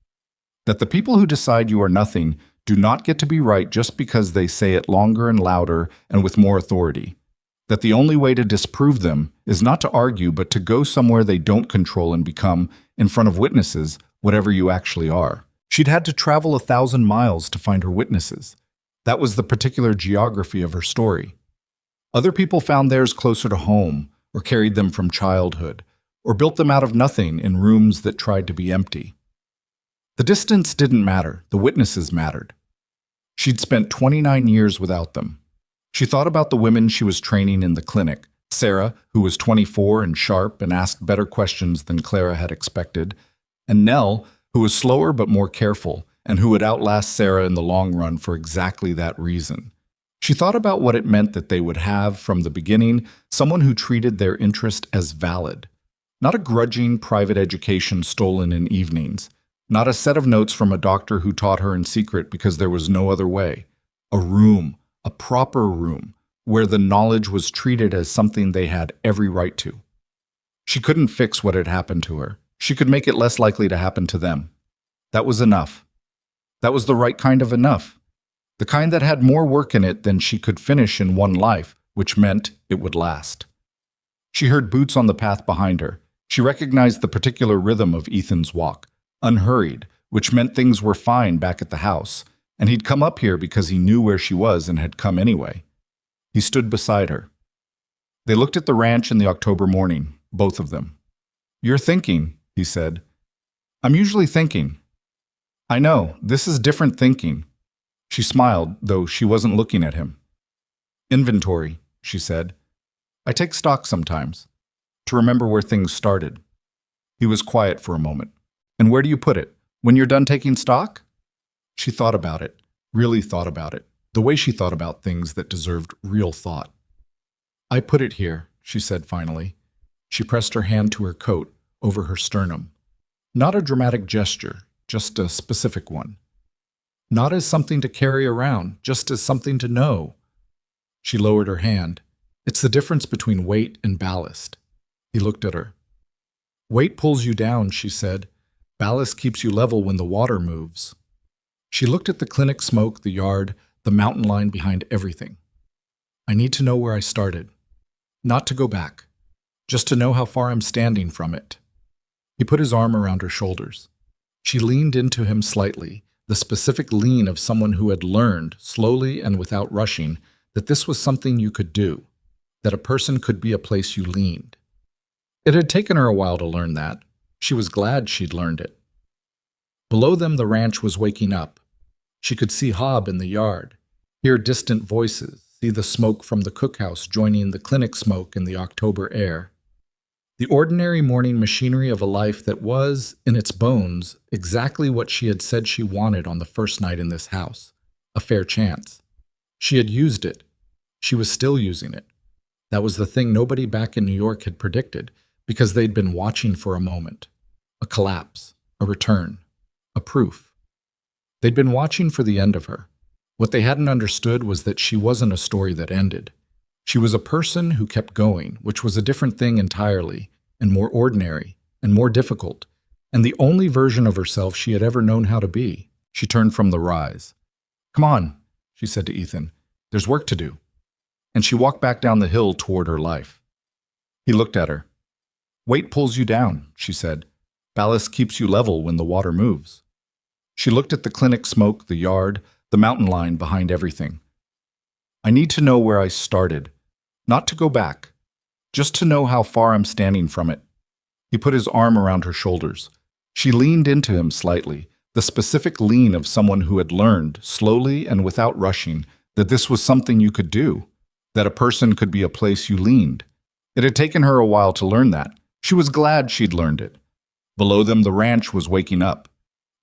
That the people who decide you are nothing do not get to be right just because they say it longer and louder and with more authority. That the only way to disprove them is not to argue, but to go somewhere they don't control and become, in front of witnesses, whatever you actually are. She'd had to travel 1,000 miles to find her witnesses. That was the particular geography of her story. Other people found theirs closer to home, or carried them from childhood, or built them out of nothing in rooms that tried to be empty. The distance didn't matter, the witnesses mattered. She'd spent 29 years without them. She thought about the women she was training in the clinic, Sarah, who was 24 and sharp and asked better questions than Clara had expected, and Nell, who was slower but more careful, and who would outlast Sarah in the long run for exactly that reason. She thought about what it meant that they would have, from the beginning, someone who treated their interest as valid. Not a grudging private education stolen in evenings. Not a set of notes from a doctor who taught her in secret because there was no other way. A room, a proper room, where the knowledge was treated as something they had every right to. She couldn't fix what had happened to her. She could make it less likely to happen to them. That was enough. That was the right kind of enough. The kind that had more work in it than she could finish in one life, which meant it would last. She heard boots on the path behind her. She recognized the particular rhythm of Ethan's walk, unhurried, which meant things were fine back at the house, and he'd come up here because he knew where she was and had come anyway. He stood beside her. They looked at the ranch in the October morning, both of them. "You're thinking," he said. "I'm usually thinking." "I know, this is different thinking." She smiled, though she wasn't looking at him. "Inventory," she said. "I take stock sometimes, to remember where things started." He was quiet for a moment. "And where do you put it? When you're done taking stock?" She thought about it, really thought about it, the way she thought about things that deserved real thought. "I put it here," she said finally. She pressed her hand to her coat, over her sternum. Not a dramatic gesture, just a specific one. Not as something to carry around, just as something to know. She lowered her hand. "It's the difference between weight and ballast." He looked at her. "Weight pulls you down," she said. "Ballast keeps you level when the water moves." She looked at the clinic smoke, the yard, the mountain line behind everything. "I need to know where I started. Not to go back. Just to know how far I'm standing from it." He put his arm around her shoulders. She leaned into him slightly, the specific lean of someone who had learned, slowly and without rushing, that this was something you could do, that a person could be a place you leaned. It had taken her a while to learn that. She was glad she'd learned it. Below them, the ranch was waking up. She could see Hob in the yard, hear distant voices, see the smoke from the cookhouse joining the clinic smoke in the October air. The ordinary morning machinery of a life that was, in its bones, exactly what she had said she wanted on the first night in this house, a fair chance. She had used it. She was still using it. That was the thing nobody back in New York had predicted, because they'd been watching for a moment. A collapse, a return, a proof. They'd been watching for the end of her. What they hadn't understood was that she wasn't a story that ended. She was a person who kept going, which was a different thing entirely, and more ordinary, and more difficult, and the only version of herself she had ever known how to be. She turned from the rise. "Come on," she said to Ethan. "There's work to do." And she walked back down the hill toward her life. He looked at her. "Weight pulls you down," she said. "Ballast keeps you level when the water moves." She looked at the clinic smoke, the yard, the mountain line behind everything. "I need to know where I started. Not to go back. Just to know how far I'm standing from it." He put his arm around her shoulders. She leaned into him slightly, the specific lean of someone who had learned, slowly and without rushing, that this was something you could do, that a person could be a place you leaned. It had taken her a while to learn that. She was glad she'd learned it. Below them, the ranch was waking up.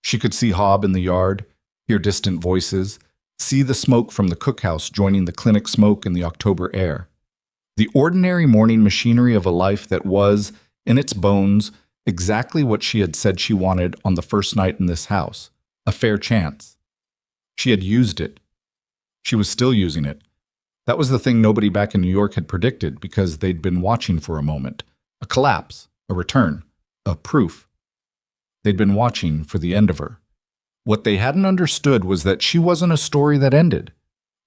She could see Hob in the yard, hear distant voices, see the smoke from the cookhouse joining the clinic smoke in the October air. The ordinary morning machinery of a life that was, in its bones, exactly what she had said she wanted on the first night in this house, a fair chance. She had used it. She was still using it. That was the thing nobody back in New York had predicted because they'd been watching for a moment. A collapse, a return, a proof. They'd been watching for the end of her. What they hadn't understood was that she wasn't a story that ended.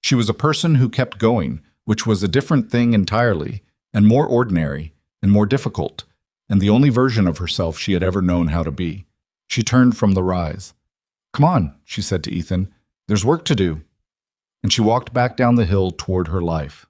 She was a person who kept going, which was a different thing entirely, and more ordinary, and more difficult, and the only version of herself she had ever known how to be. She turned from the rise. "Come on," she said to Ethan. "There's work to do." And she walked back down the hill toward her life.